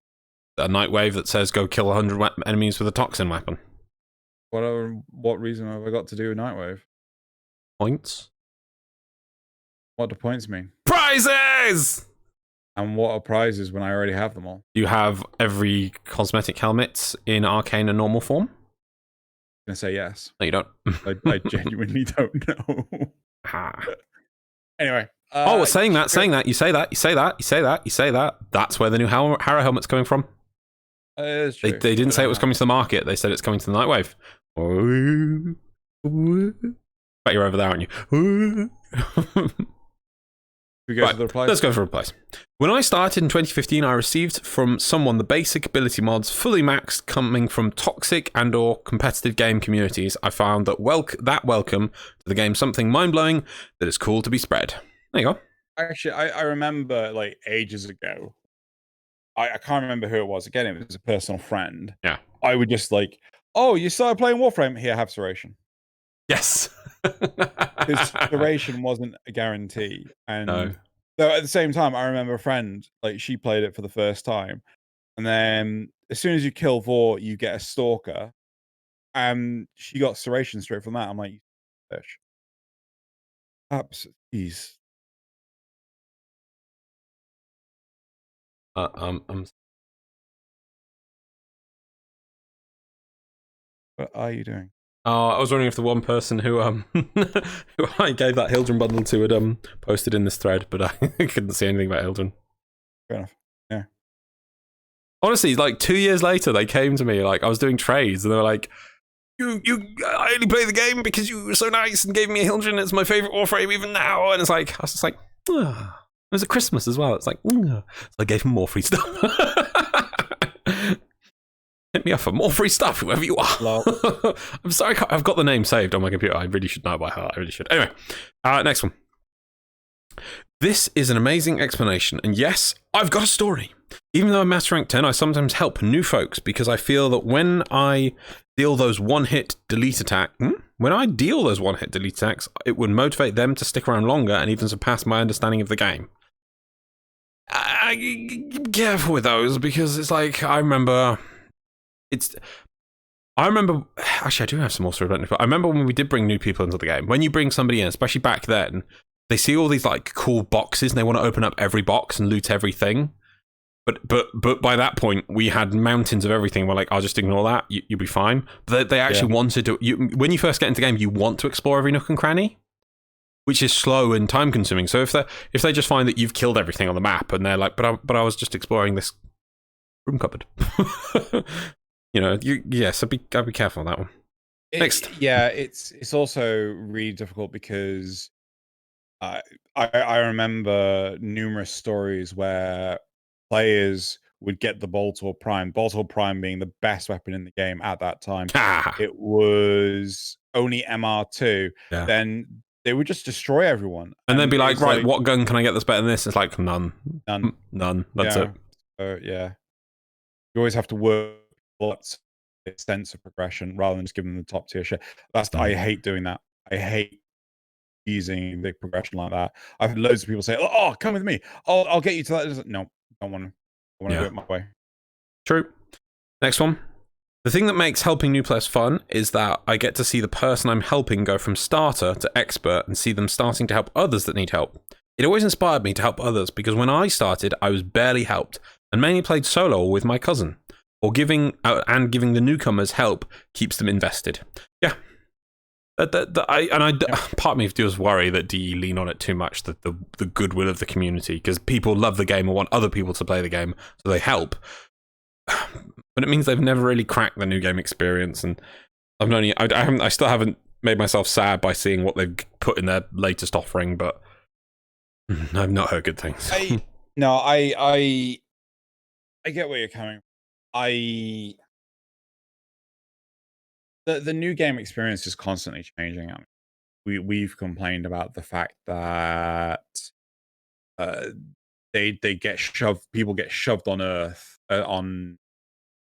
A night wave that says go kill 100 enemies with a toxin weapon. What reason have I got to do a night wave? Points. What do points mean? Prizes. And what are prizes when I already have them all? You have every cosmetic helmet in arcane and normal form? I'm going to say yes. No, you don't. I genuinely don't know. Anyway. Saying that, you say that. That's where the new Harrow helmet's coming from. It's true. They didn't say it was coming to the market. They said it's coming to the Nightwave. Bet you're over there, aren't you? Let's go for replies. When I started in 2015, I received from someone the basic ability mods fully maxed coming from toxic and or competitive game communities. I found that welcome to the game something mind-blowing that is cool to be spread. There you go. Actually, I remember ages ago. I can't remember who it was. Again, it was a personal friend. Yeah. I would just you started playing Warframe? Here, have Serration. Yes. Because duration wasn't a guarantee, and no. So at the same time, I remember a friend she played it for the first time, and then as soon as you kill Vor, you get a stalker, and she got Serration straight from that. I'm like, bitch. Jeez. What are you doing? Oh, I was wondering if the one person who who I gave that Hildren bundle to had posted in this thread, but I couldn't see anything about Hildren. Fair enough. Yeah. Honestly, 2 years later, they came to me I was doing trades, and they were like, I only play the game because you were so nice and gave me a Hildren. It's my favorite Warframe even now. And it's like, I was just like, it was at Christmas as well. It's like, so I gave him more free stuff. Hit me up for more free stuff, whoever you are. I'm sorry, I've got the name saved on my computer. I really should know it by heart. I really should. Anyway, next one. This is an amazing explanation, and yes, I've got a story. Even though I'm Master Rank 10, I sometimes help new folks because I feel that when I deal those one-hit delete attacks, it would motivate them to stick around longer and even surpass my understanding of the game. Careful with those, because it's like, I remember, actually I do have some more story about it, but I remember when we did bring new people into the game, when you bring somebody in, especially back then, they see all these like cool boxes and they want to open up every box and loot everything. But by that point, we had mountains of everything. We're like, I'll just ignore that. You'll be fine. But they actually wanted to. When you first get into the game, you want to explore every nook and cranny, which is slow and time consuming. So if they just find that you've killed everything on the map and they're like, but I was just exploring this room cupboard. So I'd be careful on that one. Next. Yeah, it's also really difficult because I remember numerous stories where players would get the Boltor Prime being the best weapon in the game at that time. It was only MR2. Yeah. Then they would just destroy everyone. And they'd be like, right, what gun can I get that's better than this? It's like, none. That's it. Yeah. You always have to work lots of sense of progression rather than just giving them the top tier shit. I hate doing that. I hate using the progression like that. I've had loads of people say, "Oh, come with me. I'll get you to that." No, I don't want to. I want to do it my way. True. Next one. The thing that makes helping new players fun is that I get to see the person I'm helping go from starter to expert and see them starting to help others that need help. It always inspired me to help others because when I started, I was barely helped and mainly played solo or with my cousin. Or giving the newcomers help keeps them invested. Yeah. Part of me does worry that do you lean on it too much, the goodwill of the community, because people love the game and want other people to play the game, so they help. But it means they've never really cracked the new game experience, and I still haven't made myself sad by seeing what they've put in their latest offering, but I've not heard good things. I get where you're coming from. The new game experience is constantly changing. I mean, we've complained about the fact that people get shoved on Earth on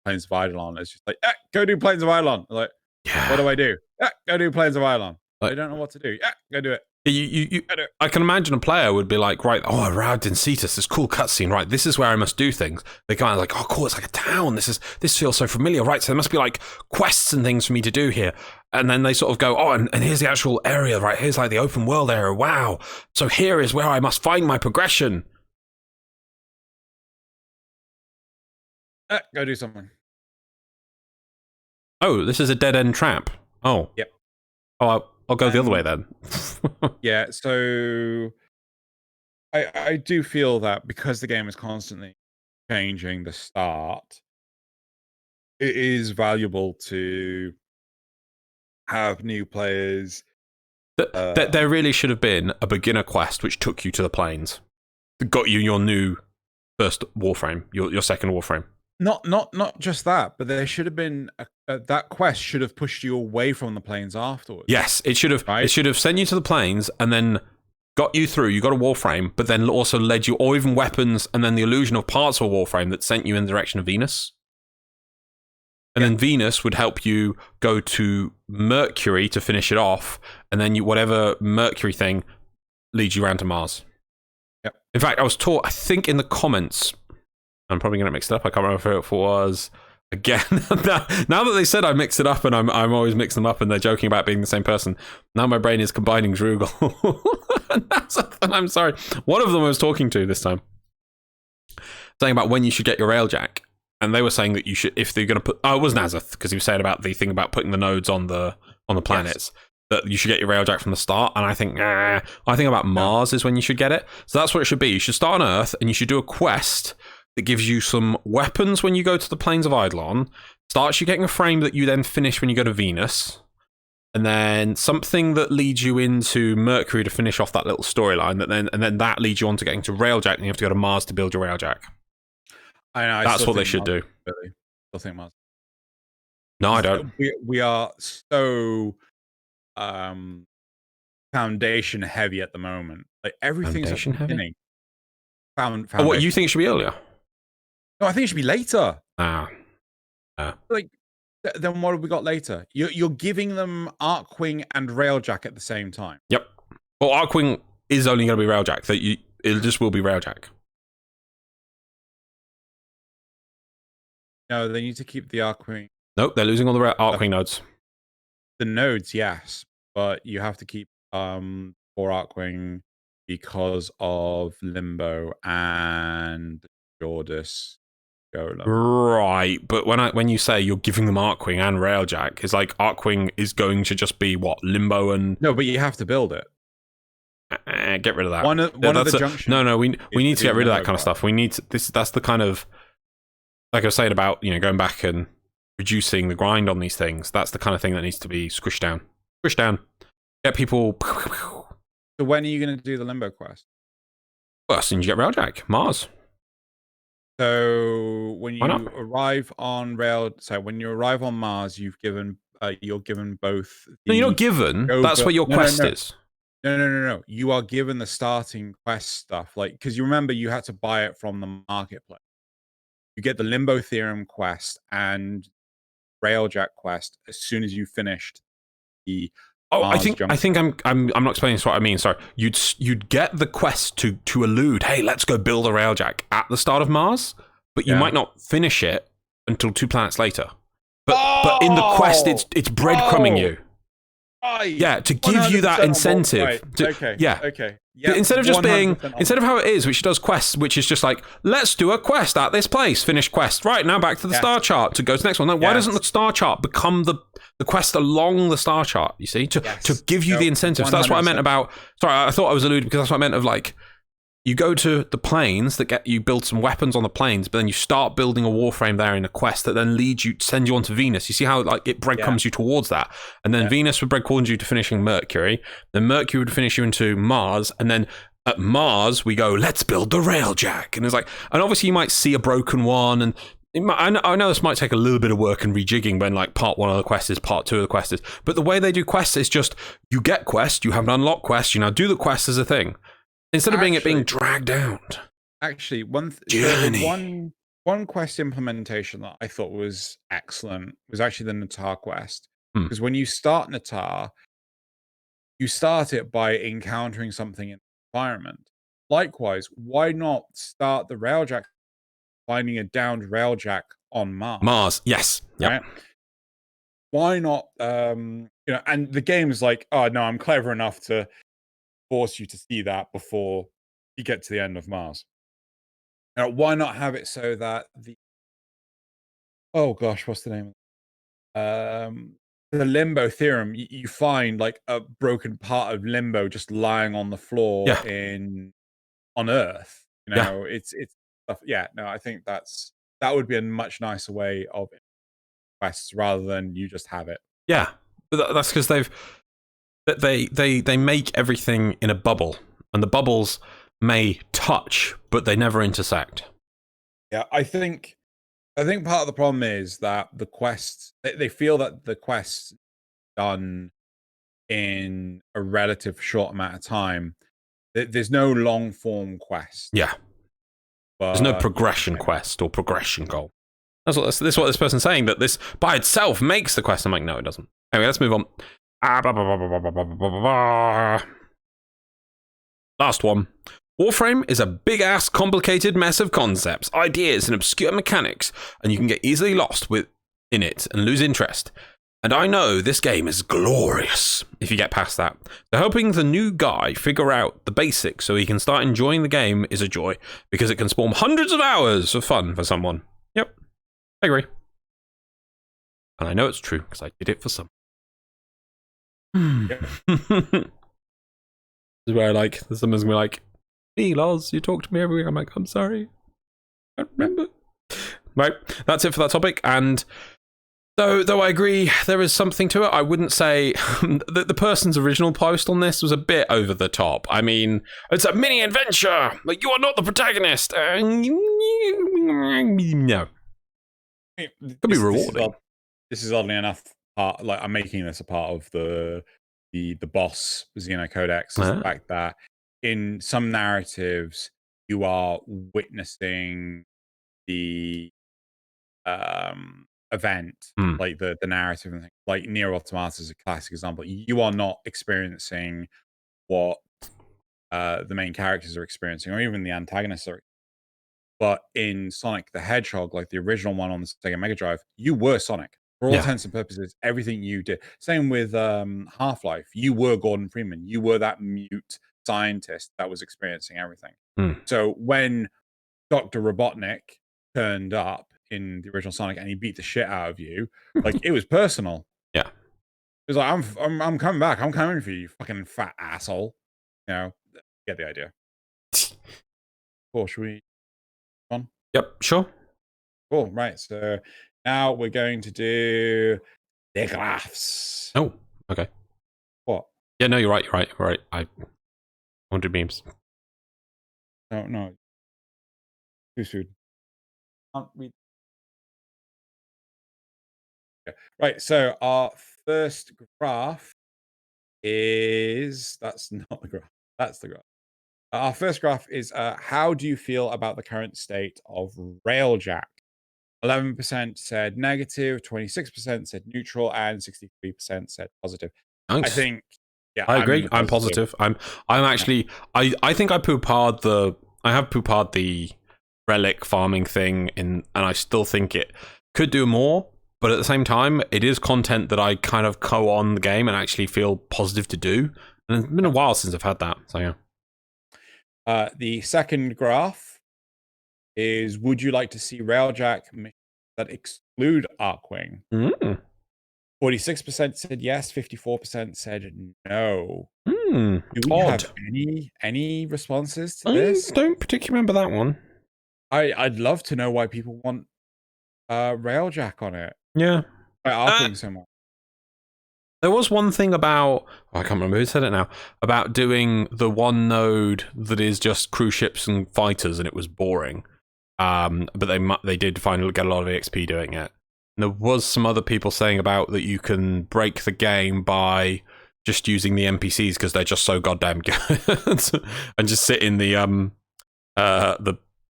Plains of Eidolon. It's just like, go do Plains of Eidolon. Like, what do I do? Go do Plains of Eidolon. I don't know what to do. Go do it. I can imagine a player would be like, right, I arrived in Cetus, this cool cutscene, right, this is where I must do things. They kind of like, oh cool, it's like a town, this feels so familiar, right, so there must be like quests and things for me to do here. And then they sort of go, and here's the actual area, right, here's like the open world area, wow, so here is where I must find my progression. Go do something. Oh, this is a dead-end trap. Oh. Yep. Oh, I'll go the other way then. Yeah, so I do feel that because the game is constantly changing the start, it is valuable to have new players. There really should have been a beginner quest which took you to the plains. Got you your new first Warframe, your second Warframe. Not just that, but there should have been that quest should have pushed you away from the plains afterwards. Yes, it should have. Right? It should have sent you to the plains and then got you through. You got a Warframe, but then also led you, or even weapons, and then the illusion of parts of a Warframe that sent you in the direction of Venus. And then Venus would help you go to Mercury to finish it off, and then whatever Mercury thing leads you around to Mars. Yep. In fact, I was taught, I think in the comments, I'm probably going to mix it up. I can't remember if it was again. Now that they said I mixed it up, and I'm always mixing them up, and they're joking about being the same person. Now my brain is combining Droogle. And I'm sorry. One of them I was talking to this time, saying about when you should get your railjack, and they were saying that you should, if they're going to put. Oh, it was Nazeth, because he was saying about the thing about putting the nodes on the planets. Yes. That you should get your railjack from the start, and I think about Mars is when you should get it. So that's what it should be. You should start on Earth, and you should do a quest. that gives you some weapons when you go to the Plains of Eidolon, starts you getting a frame that you then finish when you go to Venus, and then something that leads you into Mercury to finish off that little storyline, and then that leads you on to getting to Railjack, and you have to go to Mars to build your Railjack. I know. That's what they should do. Really. I still think Mars. No, I don't. We are so foundation heavy at the moment. Like everything's at the beginning. Oh, what, you think it should be earlier? No, I think it should be later. Like, then what have we got later? You're giving them Arcwing and Railjack at the same time. Yep. Well, Arcwing is only going to be Railjack. It just will be Railjack. No, they need to keep the Arcwing. Nope, they're losing all the Arcwing nodes. The nodes, yes, but you have to keep 4 Arcwing because of Limbo and Jordis. Right, but when you say you're giving them Arcwing and Railjack, it's like Arcwing is going to just be what, Limbo and... No, but you have to build it. Get rid of that. One of the junctions. No, we need to get rid of that kind of stuff. We need to, that's the kind of, like I was saying about, going back and reducing the grind on these things. That's the kind of thing that needs to be squished down. Squished down. Get people... So when are you going to do the Limbo quest? Well, as soon as you get Railjack, Mars. So when you arrive on when you arrive on Mars, you're given both. No, you're not given. That's what your quest is. No. You are given the starting quest stuff, like, because you remember you had to buy it from the marketplace. You get the Limbo Theorem quest and Railjack quest as soon as you finished the. Oh, I think I'm not explaining this what I mean. Sorry, you'd get the quest to allude, hey, let's go build a Railjack at the start of Mars, but you might not finish it until 2 planets later. But in the quest, it's breadcrumbing you. Yeah, to give you that incentive. Right. Okay. Yeah. Instead of just being, instead of how it is, which does quests, which is just like, let's do a quest at this place, finish quest. Right, now back to the star chart to go to the next one. No, why doesn't the star chart become the quest along the star chart, you see? To give you the incentives. 100%. That's what I meant about, sorry, I thought I was alluding because that's what I meant of like, you go to the planes that you build some weapons on the planes, but then you start building a warframe there in a quest that then sends you onto Venus. You see how like it breadcrumbs you towards that, and then Venus would breadcrumbs you to finishing Mercury. Then Mercury would finish you into Mars, and then at Mars we go, let's build the Railjack, and it's like, and obviously you might see a broken one, and I know this might take a little bit of work and rejigging when like part 1 of the quest is, part 2 of the quest is, but the way they do quests is just you get quest, you have an unlocked quest, you now do the quest as a thing. Instead of being dragged out. Actually, one quest implementation that I thought was excellent was actually the Natar quest. Because when you start Natar, you start it by encountering something in the environment. Likewise, why not start the Railjack finding a downed Railjack on Mars? Mars, yes. Yep. Right? Why not, and the game is like, oh no, I'm clever enough to force you to see that before you get to the end of Mars. Now, why not have it so that what's the name? The Limbo Theorem, you find like a broken part of Limbo just lying on the floor on Earth. It's stuff. Yeah, no, I think that would be a much nicer way of quests rather than you just have it. Yeah, but that's because they make everything in a bubble, and the bubbles may touch, but they never intersect. Yeah, I think part of the problem is that the quests, they feel that the quests done in a relative short amount of time. There's no long form quest. Yeah, there's no progression quest or progression goal. That's what this person's saying, that this by itself makes the quest. I'm like, no, it doesn't. Anyway, let's move on. Last one. Warframe is a big-ass complicated mess of concepts, ideas, and obscure mechanics, and you can get easily lost in it and lose interest. And I know this game is glorious if you get past that. So helping the new guy figure out the basics so he can start enjoying the game is a joy, because it can spawn hundreds of hours of fun for someone. Yep, I agree. And I know it's true, because I did it for some. This is where someone's gonna be like, "Hey, Loz, you talk to me every week." I'm like, "I'm sorry. I don't remember. Right, that's it for that topic. And though I agree there is something to it, I wouldn't say that the person's original post on this was a bit over the top. I mean, it's a mini adventure. Like, you are not the protagonist. No. Could be rewarding. This is oddly enough like I'm making this a part of the boss Xeno Codex. Is the fact that in some narratives you are witnessing the event, like the narrative and things. Like Nier Automata is a classic example. You are not experiencing what the main characters are experiencing, or even the antagonists are. But in Sonic the Hedgehog, like the original one on the Sega Mega Drive, you were Sonic. For all intents and purposes, everything you did. Same with Half-Life. You were Gordon Freeman. You were that mute scientist that was experiencing everything. So when Dr. Robotnik turned up in the original Sonic and he beat the shit out of you, like, it was personal. Yeah. It was like, I'm coming back. I'm coming for you, fucking fat asshole. You know, get the idea. Cool, should we on? Yep, sure. Cool, right. So now we're going to do the graphs. Oh, okay. What? Yeah, no, you're right. I want to do memes. No. Too soon. Can't read. Okay. Right, so our first graph is... That's not the graph. That's the graph. Our first graph is how do you feel about the current state of Railjack? 11% said negative, 26% said neutral, and 63% said positive. Thanks. I think, yeah, I agree. I'm positive. I'm actually, I think I have poo-pard the relic farming thing and I still think it could do more, but at the same time, it is content that I kind of on the game and actually feel positive to do. And it's been a while since I've had that, so yeah. The second graph is, would you like to see Railjack missions that exclude Arcwing? 46% said yes, 54% said no. Do we have any responses to this? I don't particularly remember that one. I'd love to know why people want Railjack on it. Yeah. Arcwing so much. There was one thing about, I can't remember who said it now, about doing the one node that is just cruise ships and fighters, and it was boring. But they did finally get a lot of EXP doing it. And there was some other people saying about that you can break the game by just using the NPCs because they're just so goddamn good, and just sit in the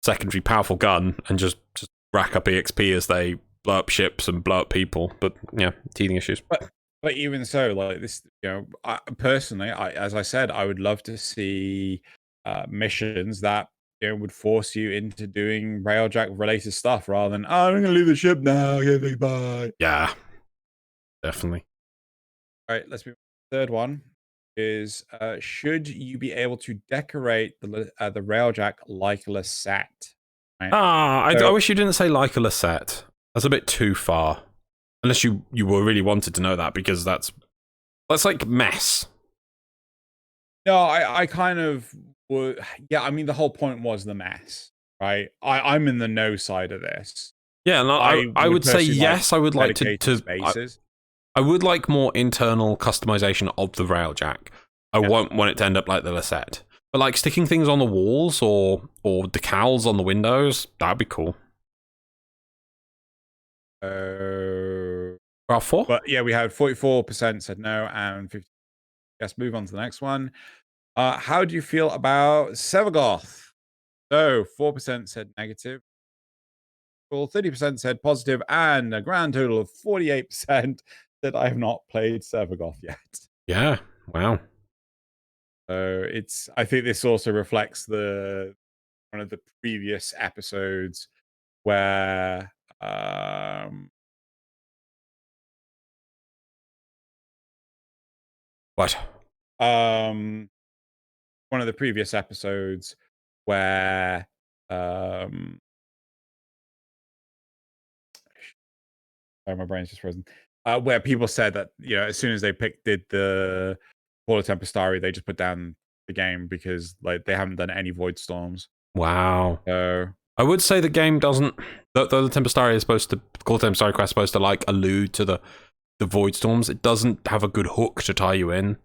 secondary powerful gun and just rack up EXP as they blow up ships and blow up people. But yeah, teething issues. But even so, like this, you know, personally, as I said, I would love to see missions that, you know, would force you into doing Railjack related stuff rather than, oh, I'm gonna leave the ship now. Okay, bye. Yeah, definitely. All right, let's move. Third one is, should you be able to decorate the Railjack like Lisette? Right? I wish you didn't say like a Lisette. That's a bit too far. Unless you really wanted to know that, because that's like mess. No, I kind of would. Yeah, I mean, the whole point was the mess, right? I'm in the no side of this. Yeah, and I would say yes. I would like to spaces. I would like more internal customization of the Railjack. I won't want it to end up like the Lisette. But like sticking things on the walls or decals on the windows, that'd be cool. Graph 4? But yeah, we had 44% said no and 50. Yes, move on to the next one. How do you feel about Sevagoth? So 4% said negative. 30% said positive, and a grand total of 48% that I have not played Sevagoth yet. Yeah, wow. So I think this also reflects one of the previous episodes where what? One of the previous episodes where sorry, my brain's just frozen. Where people said that, you know, as soon as they did the Call of Tempestari, they just put down the game because like they haven't done any Void Storms. Wow. So I would say the game doesn't, though the Tempestaria is supposed to, call Tempestaria Quest is supposed to like allude to the Void Storms, it doesn't have a good hook to tie you in.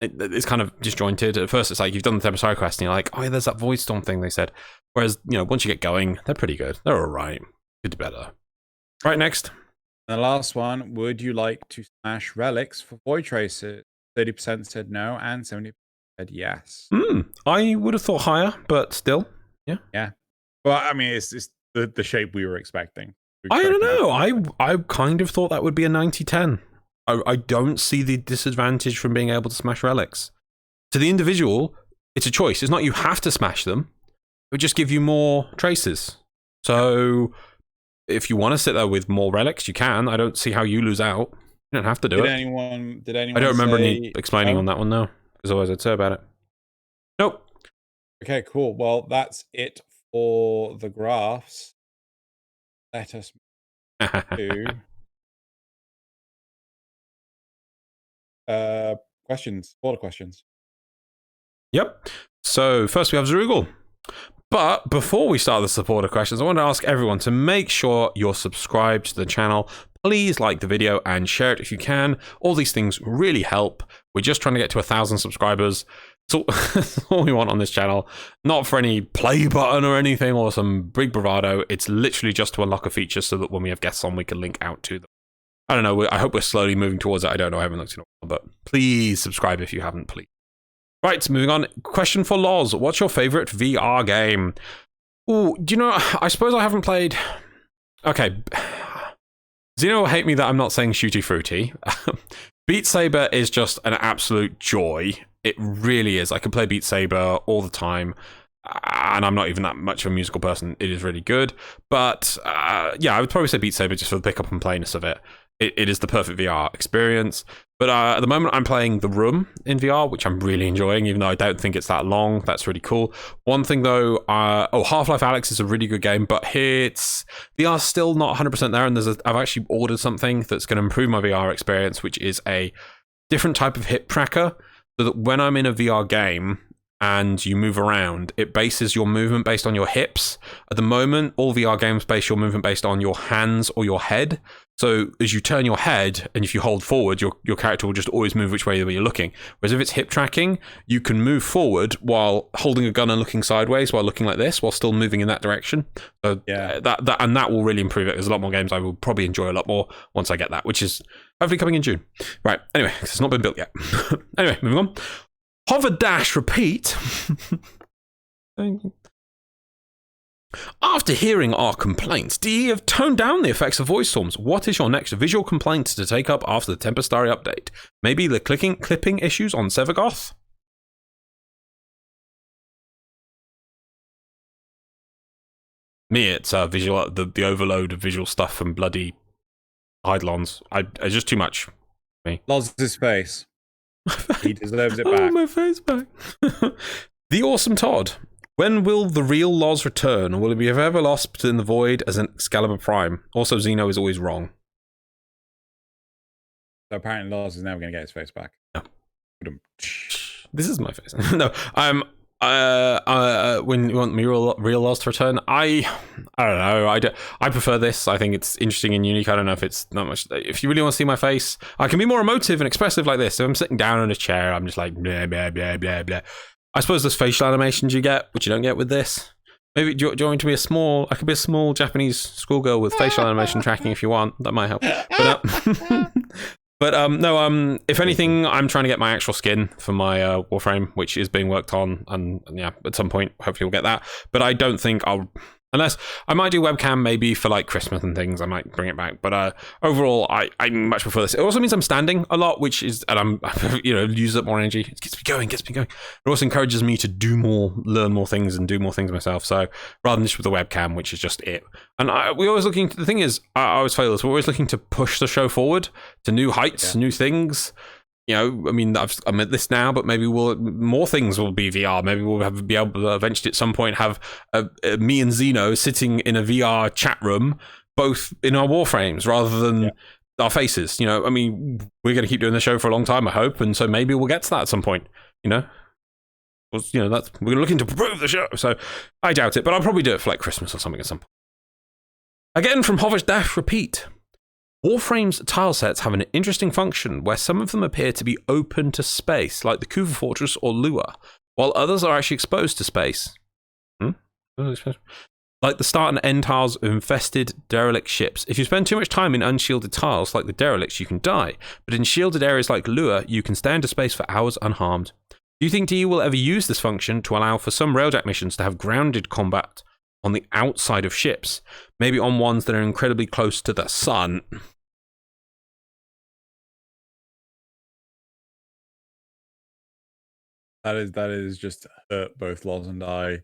It's kind of disjointed. At first, it's like you've done the Tempestaria Quest and you're like, oh yeah, there's that Void Storm thing they said. Whereas, once you get going, they're pretty good. They're alright. Could do better. Right, next. The last one, would you like to smash relics for Void Tracers? 30% said no and 70% said yes. I would have thought higher, but still, yeah. Yeah. Well, I mean, it's the shape we were expecting. I don't know. I kind of thought that would be a 90-10. I don't see the disadvantage from being able to smash relics. To the individual, it's a choice. It's not you have to smash them. It would just give you more traces. So if you want to sit there with more relics, you can. I don't see how you lose out. You don't have to do it. Did anyone I don't remember any explaining on that one, though. Because otherwise I'd say about it. Nope. Okay, cool. Well, that's it for the graphs. Let us move to questions. All the questions. Yep. So first we have Zerugal. But before we start the supporter questions, I want to ask everyone to make sure you're subscribed to the channel. Please like the video and share it if you can. All these things really help. We're just trying to get to 1,000 subscribers. So that's all we want on this channel. Not for any play button or anything or some big bravado. It's literally just to unlock a feature so that when we have guests on, we can link out to them. I don't know. I hope we're slowly moving towards it. I don't know. I haven't looked in a while, but please subscribe if you haven't, please. Right, moving on. Question for Loz. What's your favorite VR game? Oh, do you know, I suppose I haven't played... Okay. Xeno will hate me that I'm not saying Shooty Fruity. Beat Saber is just an absolute joy. It really is. I can play Beat Saber all the time. And I'm not even that much of a musical person. It is really good. But yeah, I would probably say Beat Saber just for the pick up and playness of it. It is the perfect VR experience. But at the moment, I'm playing The Room in VR, which I'm really enjoying, even though I don't think it's that long. That's really cool. One thing, though, Half-Life Alyx is a really good game, but it's VR's still not 100% there, and I've actually ordered something that's going to improve my VR experience, which is a different type of hip tracker, so that when I'm in a VR game and you move around, it bases your movement based on your hips. At the moment, all VR games base your movement based on your hands or your head. So as you turn your head, and if you hold forward, your character will just always move which way you're looking. Whereas if it's hip tracking, you can move forward while holding a gun and looking sideways while looking like this, while still moving in that direction. So yeah, that will really improve it. There's a lot more games I will probably enjoy a lot more once I get that, which is hopefully coming in June. Right, anyway, it's not been built yet. Anyway, moving on. Hover dash repeat. After hearing our complaints, DE have toned down the effects of voice storms. What is your next visual complaint to take up after the Tempestaria update? Maybe the clipping issues on Sevagoth? Me, it's visual, the overload of visual stuff from bloody Eidolons. It's just too much for me. Loz's face. He deserves it back. Oh, my face back. The Awesome Todd. When will the real Loz return, or will he be ever lost in the void as an Excalibur Prime? Also, Xeno is always wrong. So apparently Loz is never going to get his face back. No. This is my face. No. When you want me real Loz to return, I don't know. I prefer this. I think it's interesting and unique. I don't know if it's not much. If you really want to see my face, I can be more emotive and expressive like this. If I'm sitting down in a chair, I'm just like blah blah blah blah blah. I suppose there's facial animations you get, which you don't get with this. Maybe do you want me to be I could be a small Japanese schoolgirl with facial animation tracking if you want. That might help. But no. If anything, I'm trying to get my actual skin for my Warframe, which is being worked on, and yeah, at some point, hopefully we'll get that. But I don't think unless I might do webcam maybe for like Christmas and things. I might bring it back. But overall, I much prefer this. It also means I'm standing a lot, which is, and I'm use up more energy. It gets me going. It also encourages me to do more, learn more things, and do more things myself. So rather than just with the webcam, which is just it. And we're always looking. The thing is, I always fail this. We're always looking to push the show forward to new heights, new things. I mean, I'm at this now, but maybe more things will be VR. Maybe we'll be able to eventually at some point have me and Xeno sitting in a VR chat room, both in our Warframes rather than our faces. I mean, we're going to keep doing the show for a long time, I hope, and so maybe we'll get to that at some point. was, we're looking to improve the show. So I doubt it, but I'll probably do it for like Christmas or something at some point. Again, from Hovish Repeat. Warframe's tile sets have an interesting function where some of them appear to be open to space, like the Kuva Fortress or Lua, while others are actually exposed to space. Like the start and end tiles of infested derelict ships. If you spend too much time in unshielded tiles like the derelicts, you can die, but in shielded areas like Lua, you can stay under space for hours unharmed. Do you think DE will ever use this function to allow for some railjack missions to have grounded combat on the outside of ships, maybe on ones that are incredibly close to the sun? That is just hurt both Loz and I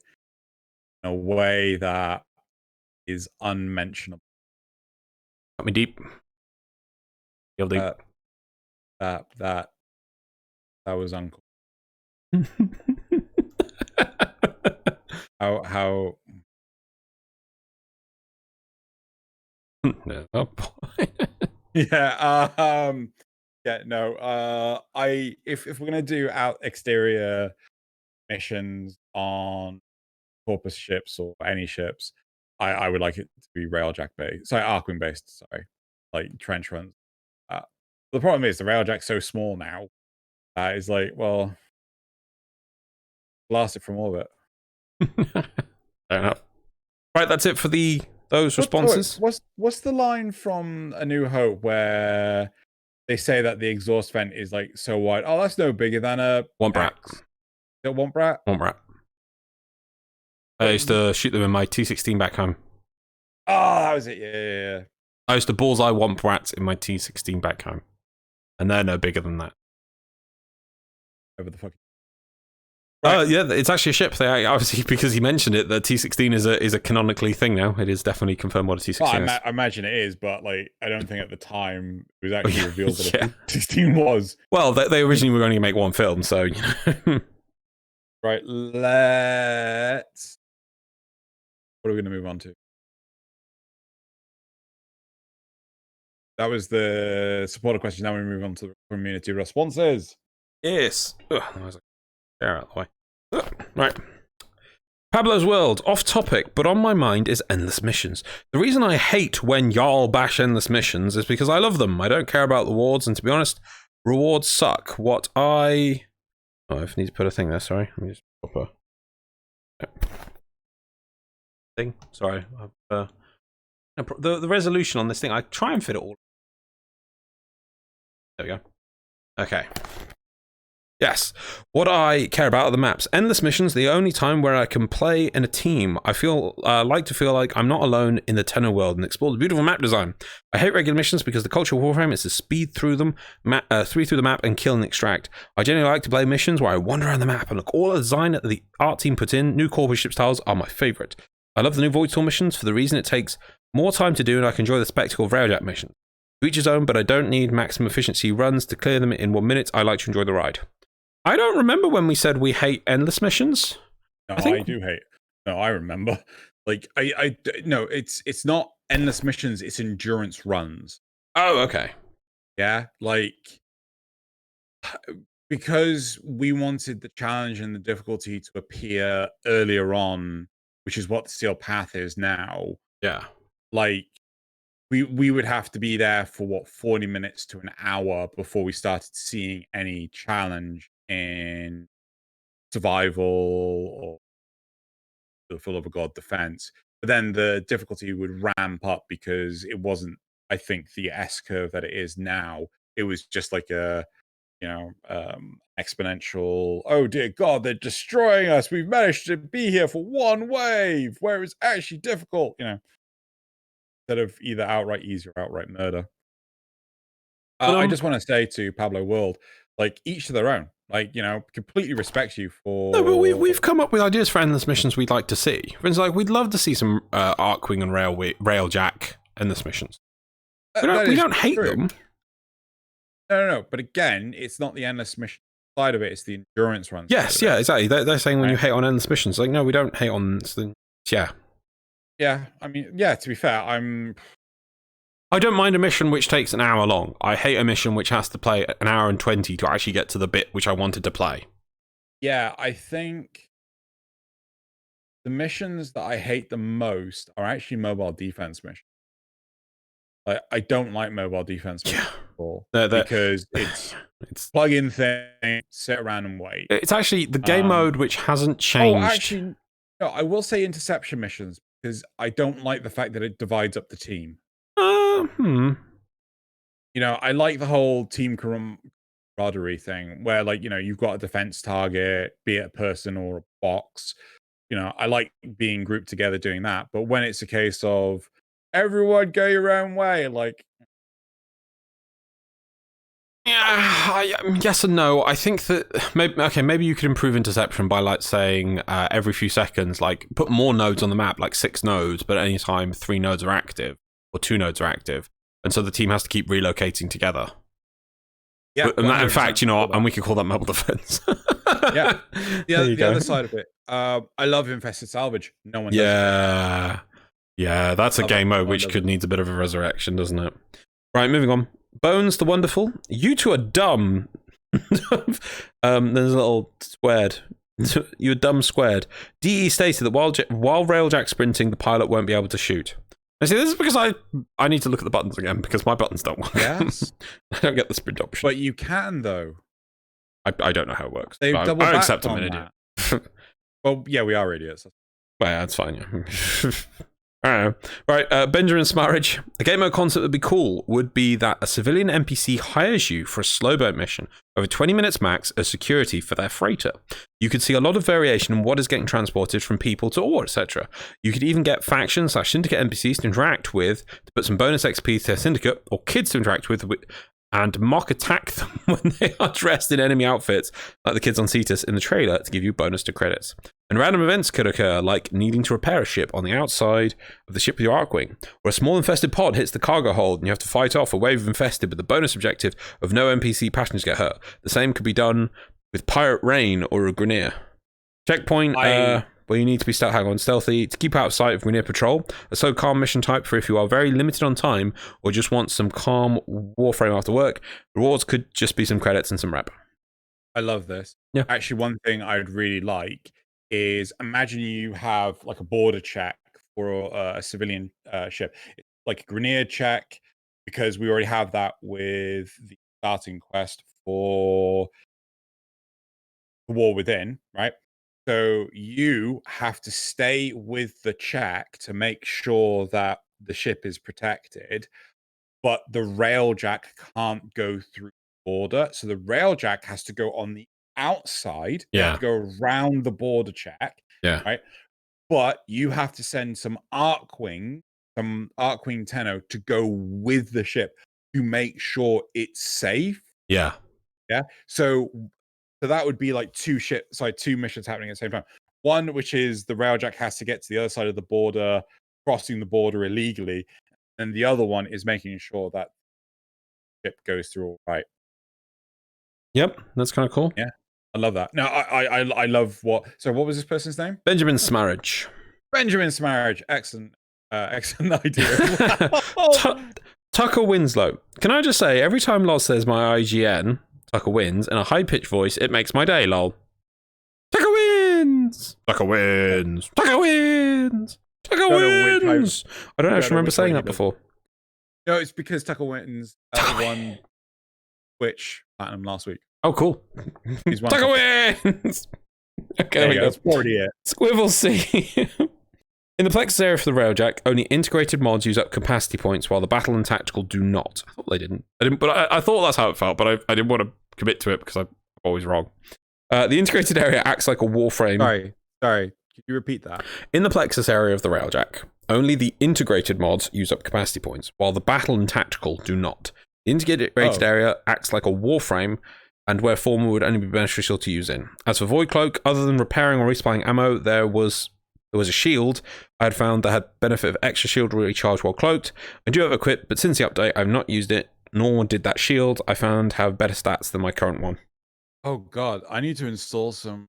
in a way that is unmentionable. Got me deep. Real deep. That was uncool. how No, oh boy. Yeah, no. If we're gonna do out exterior missions on Corpus ships or any ships, I would like it to be railjack based. Sorry, Arcwing based. Sorry, like trench runs. The problem is the railjack's so small now. It's like, well, blast it from orbit. Fair enough. Right, that's it for those responses. What's the line from A New Hope where they say that the exhaust vent is like so wide? Oh, that's no bigger than a Wombrat. Is it Wombrat? Wombrat. I used to shoot them in my T16 back home. Oh, that was it. Yeah. I used to bullseye Womprats in my T16 back home. And they're no bigger than that. Over the fuck. Right. Yeah, it's actually a ship. They obviously, because he mentioned it, the T16 is a canonically thing now. It is definitely confirmed what a T16 is. I imagine it is, but like I don't think at the time it was actually revealed that a T16 was. Well, they originally were going to make one film, so Right, let's. What are we going to move on to? That was the supporter question. Now we move on to the community responses. Yes. Ugh, that was out of the way. Ugh, right. Pablo's World, off topic, but on my mind is endless missions. The reason I hate when y'all bash endless missions is because I love them. I don't care about the rewards, and to be honest, rewards suck. Oh, I need to put a thing there, sorry. Let me just pop a thing. Sorry. The resolution on this thing, I try and fit it all. There we go. Okay. Yes. What I care about are the maps. Endless missions, the only time where I can play in a team. I feel like to feel like I'm not alone in the Tenno world and explore the beautiful map design. I hate regular missions because the culture of Warframe is to speed through them, through the map and kill and extract. I generally like to play missions where I wander around the map and look all the design that the art team put in. New corporate ship styles are my favorite. I love the new Void Tour missions for the reason it takes more time to do and I can enjoy the spectacle of railjack missions. To each his own, but I don't need maximum efficiency runs to clear them in 1 minute. I like to enjoy the ride. I don't remember when we said we hate endless missions. No, I do hate. No, I remember. Like, no, it's not endless missions. It's endurance runs. Oh, okay. Yeah, like because we wanted the challenge and the difficulty to appear earlier on, which is what the Steel Path is now. Yeah. Like we would have to be there for 40 minutes to an hour before we started seeing any challenge in survival or the full of a god defense. But then the difficulty would ramp up because it wasn't, I think, the S curve that it is now. It was just like a exponential, oh dear god, they're destroying us, we've managed to be here for one wave where it's actually difficult, instead of either outright easy or outright murder. I just want to say to Pablo World, like, each to their own. Like, completely respect you for. No, but we've come up with ideas for endless missions we'd like to see. For instance, like, we'd love to see some Arcwing and Railjack endless missions. We don't hate them. No. But again, it's not the endless mission side of it; it's the endurance runs. Yes, yeah, exactly. They're saying when you hate on endless missions, like, no, we don't hate on. Yeah. Yeah, I mean, yeah. To be fair, I don't mind a mission which takes an hour long. I hate a mission which has to play an hour and 20 to actually get to the bit which I wanted to play. Yeah, I think the missions that I hate the most are actually mobile defense missions. I don't like mobile defense missions at all because it's plug in thing, sit around and wait. It's actually the game mode which hasn't changed. Oh, actually, no, I will say interception missions because I don't like the fact that it divides up the team. You know, I like the whole team camaraderie thing where, like, you know, you've got a defense target, be it a person or a box. You know, I like being grouped together doing that. But when it's a case of everyone go your own way, like, yeah, yes and no. I think that maybe you could improve interception by like saying every few seconds, like put more nodes on the map, like 6 nodes, but at any time 3 nodes are active or 2 nodes are active, and so the team has to keep relocating together. Yeah, and that, in fact, you know, and we could call that mobile defense. Yeah, the other side of it. I love infested salvage. No one does it. Yeah, that's a game mode which could need a bit of a resurrection, doesn't it? Right, moving on. Bones the Wonderful. You two are dumb. There's a little squared. You're dumb squared. DE stated that while railjack sprinting, the pilot won't be able to shoot. I see, this is because I need to look at the buttons again because my buttons don't work. Yes. I don't get the sprint option. But you can, though. I don't know how it works. They've double I backed accept I'm on an idiot. Well, yeah, we are idiots. Well, yeah, that's fine. Yeah. Right, Benjamin's marriage. A game mode concept that would be cool would be that a civilian NPC hires you for a slow boat mission over 20 minutes max as security for their freighter. You could see a lot of variation in what is getting transported from people to ore, etc. You could even get faction/syndicate NPCs to interact with, to put some bonus XP to their syndicate, or kids to interact with and mock attack them when they are dressed in enemy outfits, like the kids on Cetus in the trailer, to give you bonus to credits. And random events could occur, like needing to repair a ship on the outside of the ship with your Archwing, or a small infested pod hits the cargo hold and you have to fight off a wave of infested with the bonus objective of no NPC passengers get hurt. The same could be done with Pirate Rain or a Grenier. Checkpoint, where you need to be stealthy to keep out of sight of Grenier Patrol, a so calm mission type for if you are very limited on time or just want some calm warframe after work. Rewards could just be some credits and some rep. I love this. Yeah. Actually, one thing I'd really like is imagine you have like a border check for a civilian ship, like a Grenier check, because we already have that with the starting quest for the War Within, right? So you have to stay with the check to make sure that the ship is protected, but the railjack can't go through the border. So the railjack has to go on the outside. Yeah. You have to go around the border check. Yeah. Right. But you have to send some Archwing Tenno to go with the ship to make sure it's safe. Yeah. Yeah. So that would be like two missions happening at the same time. One, which is the railjack has to get to the other side of the border, crossing the border illegally. And the other one is making sure that the ship goes through all right. Yep, that's kind of cool. Yeah, I love that. Now, I love so what was this person's name? Benjamin Smarridge. Benjamin Smarridge. Excellent idea. Tucker Winslow. Can I just say, every time Loz says my IGN, Tucker wins, in a high-pitched voice, it makes my day, lol. Tucker wins! Tucker wins! Tucker wins! Tucker wins! I don't actually remember saying that before. No, it's because Tucker wins won Twitch Platinum last week. Oh, cool. Tucker wins! Okay, that's already it. Squivel C. In the Plexus area for the railjack, only integrated mods use up capacity points, while the battle and tactical do not. I thought they didn't. But I thought that's how it felt, but I didn't want to commit to it because I'm always wrong. The integrated area acts like a warframe. Sorry. Could you repeat that? In the Plexus area of the railjack, only the integrated mods use up capacity points, while the battle and tactical do not. The integrated area acts like a warframe, and where former would only be beneficial to use in. As for Void Cloak, other than repairing or respawning ammo, there was a shield I had found that had benefit of extra shield recharge while cloaked. I do have it equipped, but since the update, I've not used it, nor did that shield I found have better stats than my current one. Oh god, I need to install some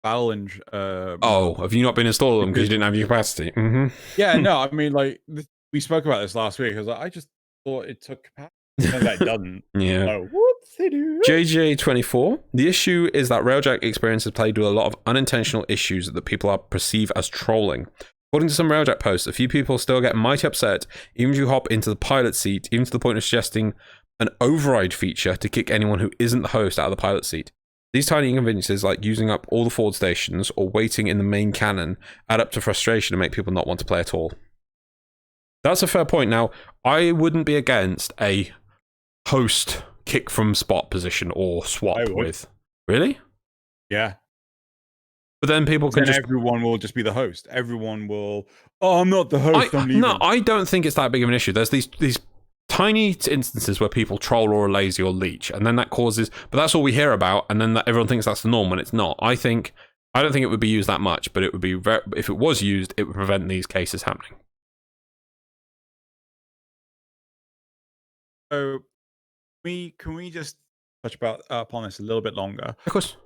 battle and have you not been installing them because you didn't have your capacity? Mm-hmm. Yeah, no, I mean, like, we spoke about this last week. I was like, I just thought it took capacity. That doesn't. Yeah. Oh, whoopsie-doo. JJ24. The issue is that Railjack experience is played with a lot of unintentional issues that people are perceive as trolling. According to some Railjack posts, a few people still get mighty upset even if you hop into the pilot seat, even to the point of suggesting an override feature to kick anyone who isn't the host out of the pilot seat. These tiny inconveniences, like using up all the forward stations or waiting in the main cannon, add up to frustration and make people not want to play at all. That's a fair point. Now, I wouldn't be against a host kick from spot position or swap with. Really? Yeah. But then people can everyone will just be the host. Everyone will. Oh, I'm not the host. I'm leaving. No, I don't think it's that big of an issue. There's these tiny instances where people troll or are lazy or leech, and then that causes. But that's all we hear about, and then everyone thinks that's the norm when it's not. I don't think it would be used that much, but it would be if it was used, it would prevent these cases happening. So, can we just touch upon this a little bit longer? Of course.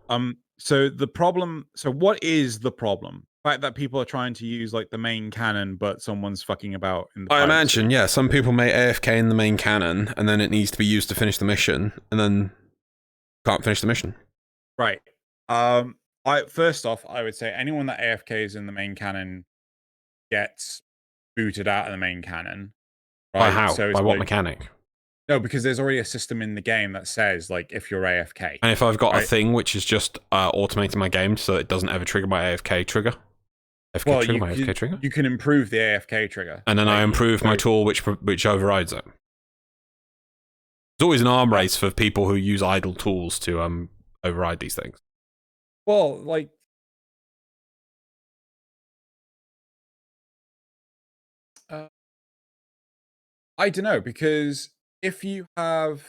So the problem. So what is the problem? The fact that people are trying to use like the main cannon, but someone's fucking about in the. I imagine, yeah. Some people may AFK in the main cannon, and then it needs to be used to finish the mission, and then can't finish the mission. Right. First off, I would say anyone that AFKs in the main cannon gets booted out of the main cannon. Right? By how? So by what mechanic? No, because there's already a system in the game that says, like, if you're AFK. And if I've got a thing which is just automating my game so it doesn't ever trigger my AFK trigger? AFK trigger? You can improve the AFK trigger. And then I improve my tool which overrides it. There's always an arm race for people who use idle tools to override these things. Well, like... I don't know, because... If you have,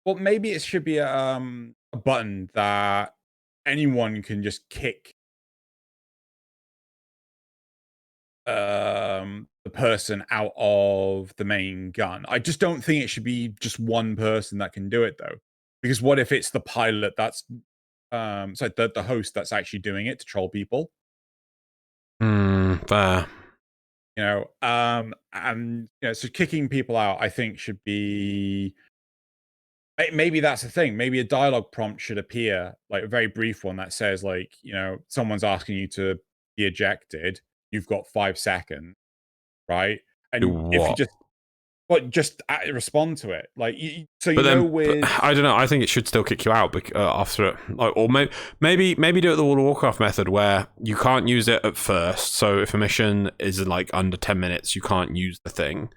well, maybe it should be a button that anyone can just kick the person out of the main gun. I just don't think it should be just one person that can do it, though, because what if it's the pilot that's so the host that's actually doing it to troll people? Fair. You know, and you know, so kicking people out, I think, should be. Maybe that's the thing. Maybe a dialogue prompt should appear, like a very brief one that says, like, you know, someone's asking you to be ejected. You've got 5 seconds, right? And if you just respond to it, like, so you know, with I don't know. I think it should still kick you out after it, or maybe do it the World of Warcraft method where you can't use it at first. So if a mission is like under 10 minutes, you can't use the thing,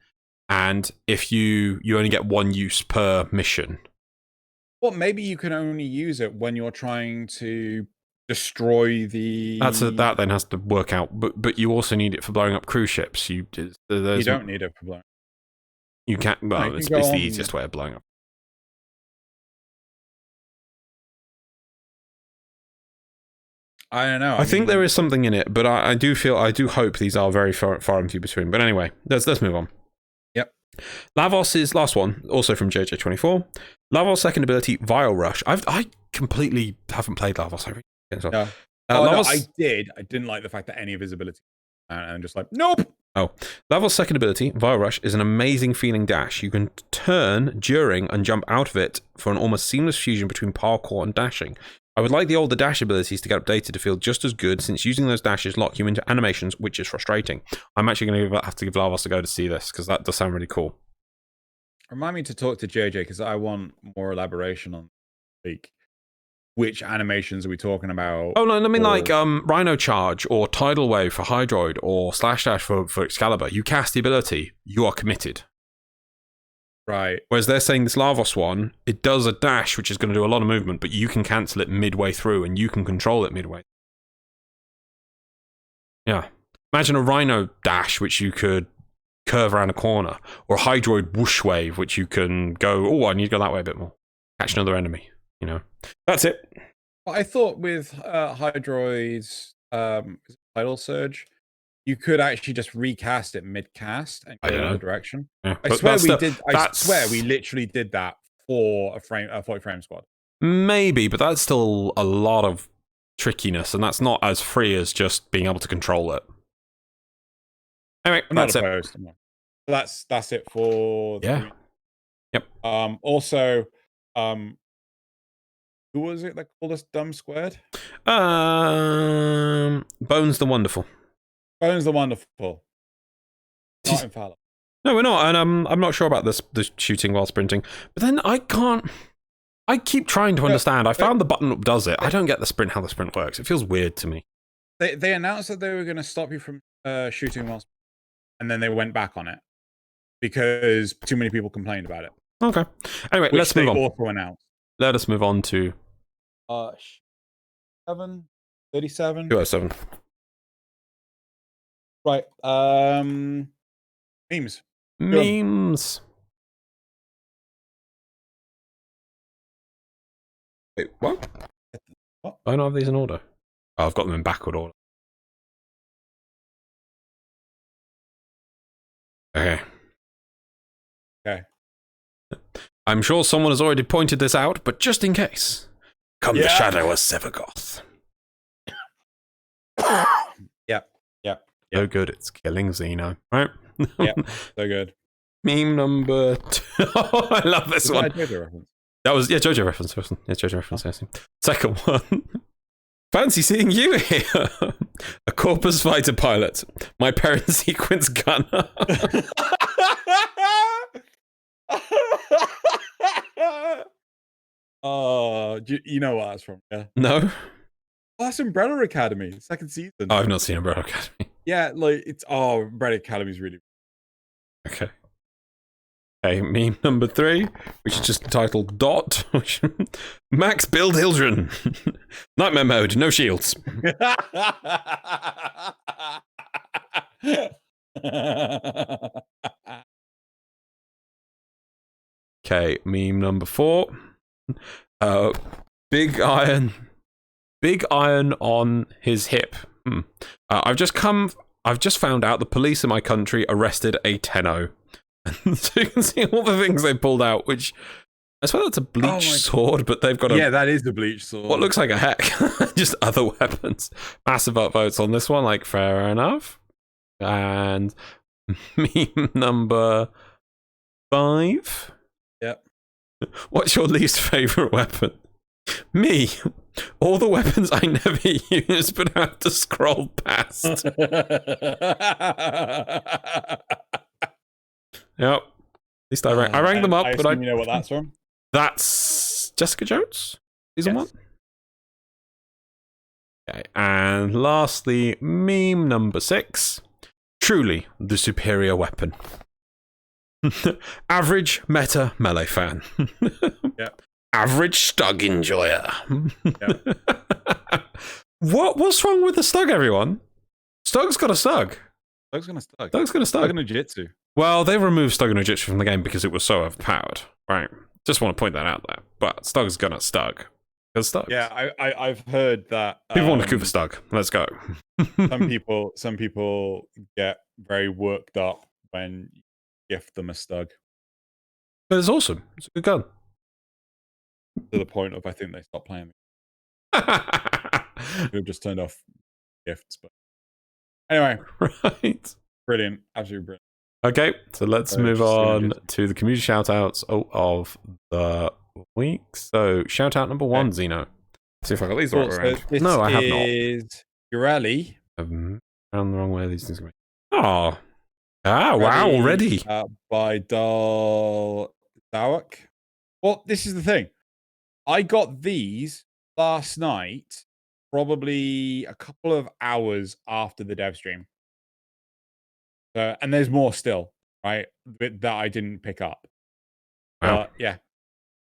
and if you only get 1 use per mission. Well, maybe you can only use it when you're trying to destroy the. That then has to work out, but you also need it for blowing up cruise ships. You don't need it for blowing. You can't. Well, it's the easiest way of blowing up. I don't know. I think there is something in it, but I do hope these are very far and few between. But anyway, let's move on. Yep. Lavos' last one, also from JJ24. Lavos' second ability, Vile Rush. I completely haven't played Lavos. No. No, I did. I didn't like the fact that any of his abilities, and I'm just like, nope. Oh, Lavos' second ability, Vile Rush, is an amazing feeling dash. You can turn during and jump out of it for an almost seamless fusion between parkour and dashing. I would like the older dash abilities to get updated to feel just as good, since using those dashes lock you into animations, which is frustrating. I'm actually going to have to give Lavos a go to see this, because that does sound really cool. Remind me to talk to JJ, because I want more elaboration on, like, which animations are we talking about? Oh, no, I mean, like Rhino Charge or Tidal Wave for Hydroid or Slash Dash for Excalibur. You cast the ability, you are committed. Right. Whereas they're saying this Lavos one, it does a dash, which is going to do a lot of movement, but you can cancel it midway through and you can control it midway. Yeah. Imagine a Rhino Dash, which you could curve around a corner, or a Hydroid Whoosh Wave, which you can go, oh, I need to go that way a bit more. Catch another enemy, you know. That's it. Well, I thought with Hydroid's Tidal Surge, you could actually just recast it mid-cast and go in another direction. Yeah, I swear we literally did that for a 40-frame squad. Maybe, but that's still a lot of trickiness, and that's not as free as just being able to control it. Anyway, that's it. That's it for the Yeah. Yep. Also, who was it that called us dumb squared? Bones the Wonderful. Bones the Wonderful. Not infallible. No, we're not, and I'm not sure about the shooting while sprinting. But then I can't. I keep trying to understand. I found the button that does it. I don't get how the sprint works. It feels weird to me. They announced that they were going to stop you from shooting while, and then they went back on it because too many people complained about it. Okay. Anyway, let's move on. Also announced. Let us move on to 37. 207. Right. Memes. Memes. Wait, what? What? I don't have these in order. Oh, I've got them in backward order. Okay. Okay. I'm sure someone has already pointed this out, but just in case, come the shadow of Sevagoth. Yep. So good, it's killing Xeno, right? Yep. So good. Meme number 2. Oh, I love this one. That was JoJo reference. Yeah, JoJo reference. Oh. Second one. Fancy seeing you here. A Corpus fighter pilot. My parent sequence gunner. Oh, you know what that's from? Yeah. No. Oh, that's Umbrella Academy, second season. Oh, I've not seen Umbrella Academy. Yeah, like Umbrella Academy is really. Okay. Okay, meme number 3, which is just titled Dot. Max build Hildren. Nightmare mode, no shields. Okay, meme number 4. Big iron on his hip. I've just found out the police in my country arrested a Tenno. So you can see all the things they pulled out, which I swear that's a bleach sword, but they've got yeah, that is the bleach sword. What looks like a heck. Just other weapons. Massive upvotes on this one, like fair enough. And meme number 5. Yep. What's your least favorite weapon? Me. All the weapons I never use but have to scroll past. Yep. At least I rang them up, but you know what that's from? That's Jessica Jones, season 1. Okay, and lastly, meme number 6. Truly the superior weapon. Average meta melee fan. Yep. Average stug enjoyer. Yep. What's wrong with the stug, everyone? Stug's got a stug. Stug's gonna stug. Stug's gonna stug. Stug no Jitsu. Well, they removed Stug and Jitsu from the game because it was so overpowered, right? Just want to point that out there. But Stug's gonna Stug. Because Stug. Yeah, I've heard that people want to coup for Stug. Let's go. some people get very worked up when you gift them a Stug. But it's awesome. It's a good gun. To the point of I think they stopped playing. They've just turned off gifts. But anyway, right. Brilliant, absolutely brilliant. Okay, so let's move on to the community shoutouts of the week. So, shoutout number 1, Xeno. See if I got these the right way around. No, I have not. This is Urali. Found the wrong way these things are. Oh. Ah, wow, already. By Dal Dawak. Well, this is the thing. I got these last night, probably a couple of hours after the dev stream. And there's more still, right? That I didn't pick up. Wow. Yeah.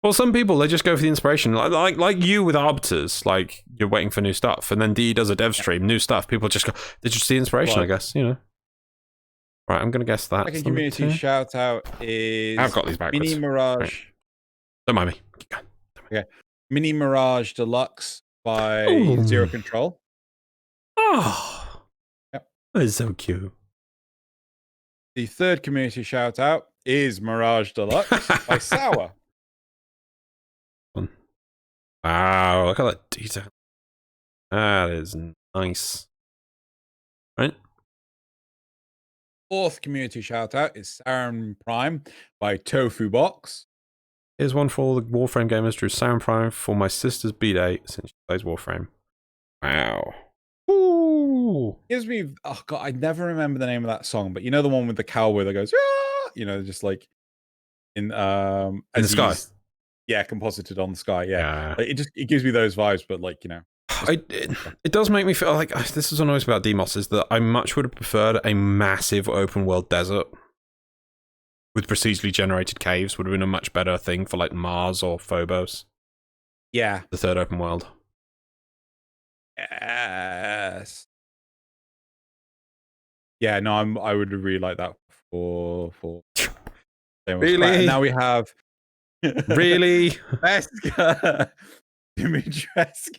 Well, some people, they just go for the inspiration. Like you with Arbiters, like you're waiting for new stuff. And then D does a dev stream, new stuff. People just go, they just see inspiration, I guess, you know. Right, I'm going to guess that. Second community shout out is I've got these backwards. Mini Mirage. Right. Don't mind me. Keep going. Okay. Mini Mirage Deluxe by Zero Control. Oh. Yep. That is so cute. The third community shout out is Mirage Deluxe by Sour. Wow, look at that detail. That is nice. Right? fourth community shout out is Sarum Prime by Tofu Box. Here's one for all the Warframe gamers. Drew Sarum Prime for my sister's B-Day since she plays Warframe. Wow. Ooh. Gives me, oh god, I never remember the name of that song, but you know the one with the cowboy that goes, ah! You know, just like in the sky. Yeah, composited on the sky. Yeah, like, it gives me those vibes, but like, you know, it does make me feel like this is what annoys me about DMOS is that I much would have preferred a massive open world desert with procedurally generated caves. Would have been a much better thing for like Mars or Phobos. Yeah, the third open world. Yes. Yeah, no, I would really like that for really. Now we have really Dimitrescu.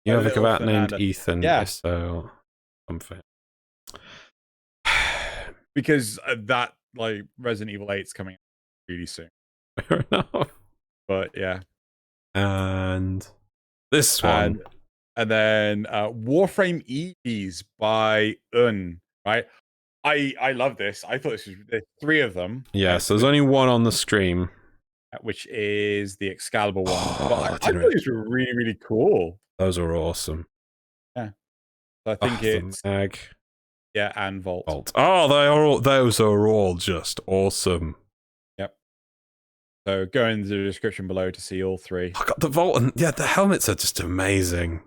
You have a cavat named Ethan. Yeah. So something. Because that like Resident Evil 8's coming really soon. Fair enough. But yeah. And this one. And then Warframe EVs by right? I love this. I thought there's 3 of them. Yeah, so there's only one on the stream. Which is the Excalibur one. But I thought these were really, really cool. Those are awesome. Yeah. So I think it's Mag. Yeah, and Volt. Oh, those are all just awesome. Yep. So go in the description below to see all 3. I got the Volt, and yeah, the helmets are just amazing.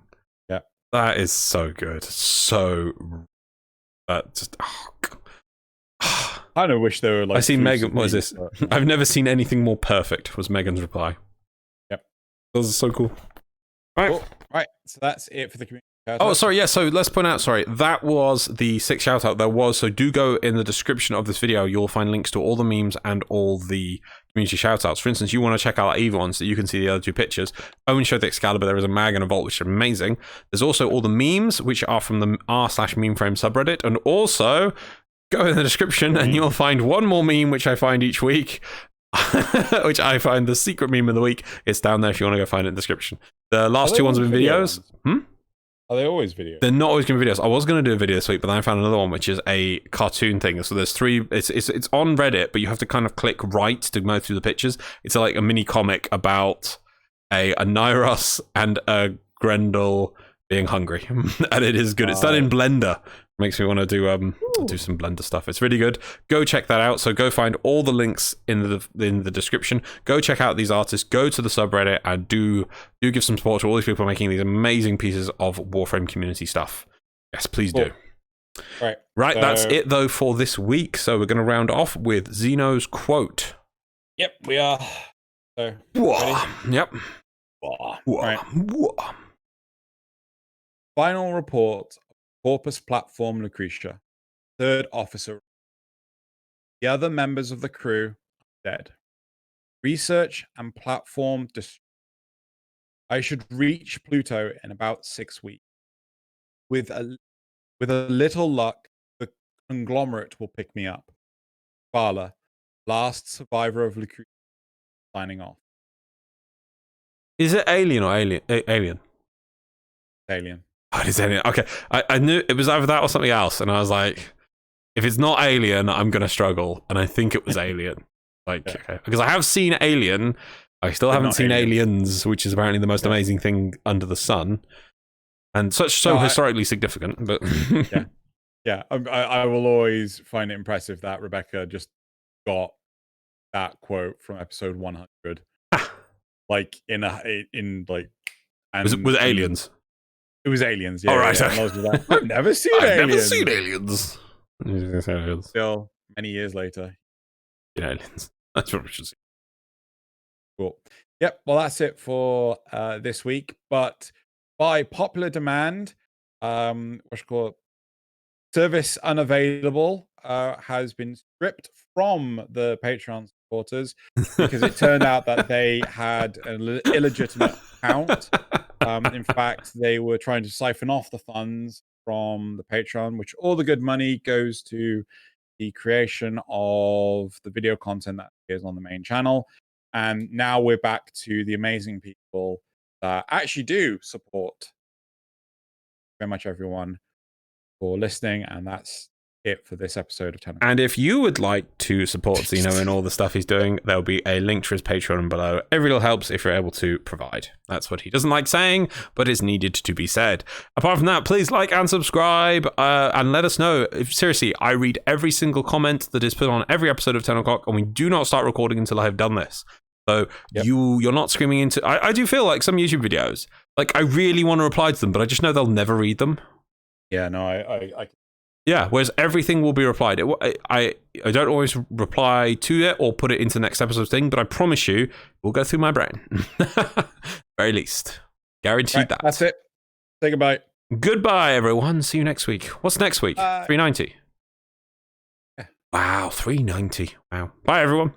Yeah. That is so good. So just I kind of wish they were like. I see Megan. What is this? But... I've never seen anything more perfect. Was Megan's reply. Yep. Those are so cool. Right. Cool. Right. So that's it for the community. Oh, sorry. Yeah. So let's point out. Sorry, that was the 6th shout out. There was. So do go in the description of this video. You'll find links to all the memes and all the community shout outs. For instance, you want to check out Eva one so you can see the other 2 pictures. Owen showed the Excalibur. There is a mag and a Volt, which are amazing. There's also all the memes, which are from the r/memeframe subreddit, and also. Go in the description and you'll find one more meme, which I find each week, which I find the secret meme of the week. It's down there if you want to go find it in the description. The last 2 ones have been videos. Are they always videos? They're not always going to be videos. I was going to do a video this week, but then I found another one, which is a cartoon thing. So there's 3. It's on Reddit, but you have to kind of click right to go through the pictures. It's like a mini comic about a Nyros and a Grendel being hungry, and it is good. It's done in Blender. Makes me want to do some Blender stuff. It's really good. Go check that out. So go find all the links in the description. Go check out these artists. Go to the subreddit and do give some support to all these people making these amazing pieces of Warframe community stuff. Yes, please do. Right. So... That's it though for this week. So we're going to round off with Xeno's quote. Yep, we are. So. Yep. Right. Final report. Corpus Platform Lucretia, 3rd officer. The other members of the crew are dead. Research and platform I should reach Pluto in about 6 weeks. With a little luck, the conglomerate will pick me up. Bala, last survivor of Lucretia, signing off. Is it Alien or Alien? Alien. Alien. Oh, it is Alien. Okay, I knew it was either that or something else, and I was like, if it's not Alien, I'm gonna struggle. And I think it was Alien. Okay, because I have seen Alien, I still haven't seen Aliens, which is apparently the most amazing thing under the sun, and so historically significant. But I will always find it impressive that Rebecca just got that quote from episode 100, like in like. And, was it Aliens? It was Aliens, yeah. All right. Yeah. I've never seen Aliens. Never seen Aliens. Still, many years later. Aliens. That's what we should see. Cool. Yep, well, that's it for this week. But by popular demand, service unavailable has been stripped from the Patreon supporters because it turned out that they had an illegitimate account. In fact, they were trying to siphon off the funds from the Patreon, which all the good money goes to the creation of the video content that appears on the main channel. And now we're back to the amazing people that actually do support. Very much everyone for listening, and that's it for this episode of Tenno. And if you would like to support Xeno and all the stuff he's doing, there'll be a link to his Patreon below. Every little helps if you're able to provide. That's what he doesn't like saying, but is needed to be said. Apart from that, please like and subscribe, and let us know. Seriously, I read every single comment that is put on every episode of 10 o'clock, and we do not start recording until I have done this. So you're not screaming into... I do feel like some YouTube videos, like I really want to reply to them, but I just know they'll never read them. Yeah, no, I Yeah, whereas everything will be replied. I don't always reply to it or put it into the next episode thing, but I promise you, it will go through my brain. Very least. Guaranteed that. That's it. Say goodbye. Goodbye, everyone. See you next week. What's next week? 390. Yeah. Wow, 390. Wow. Bye, everyone.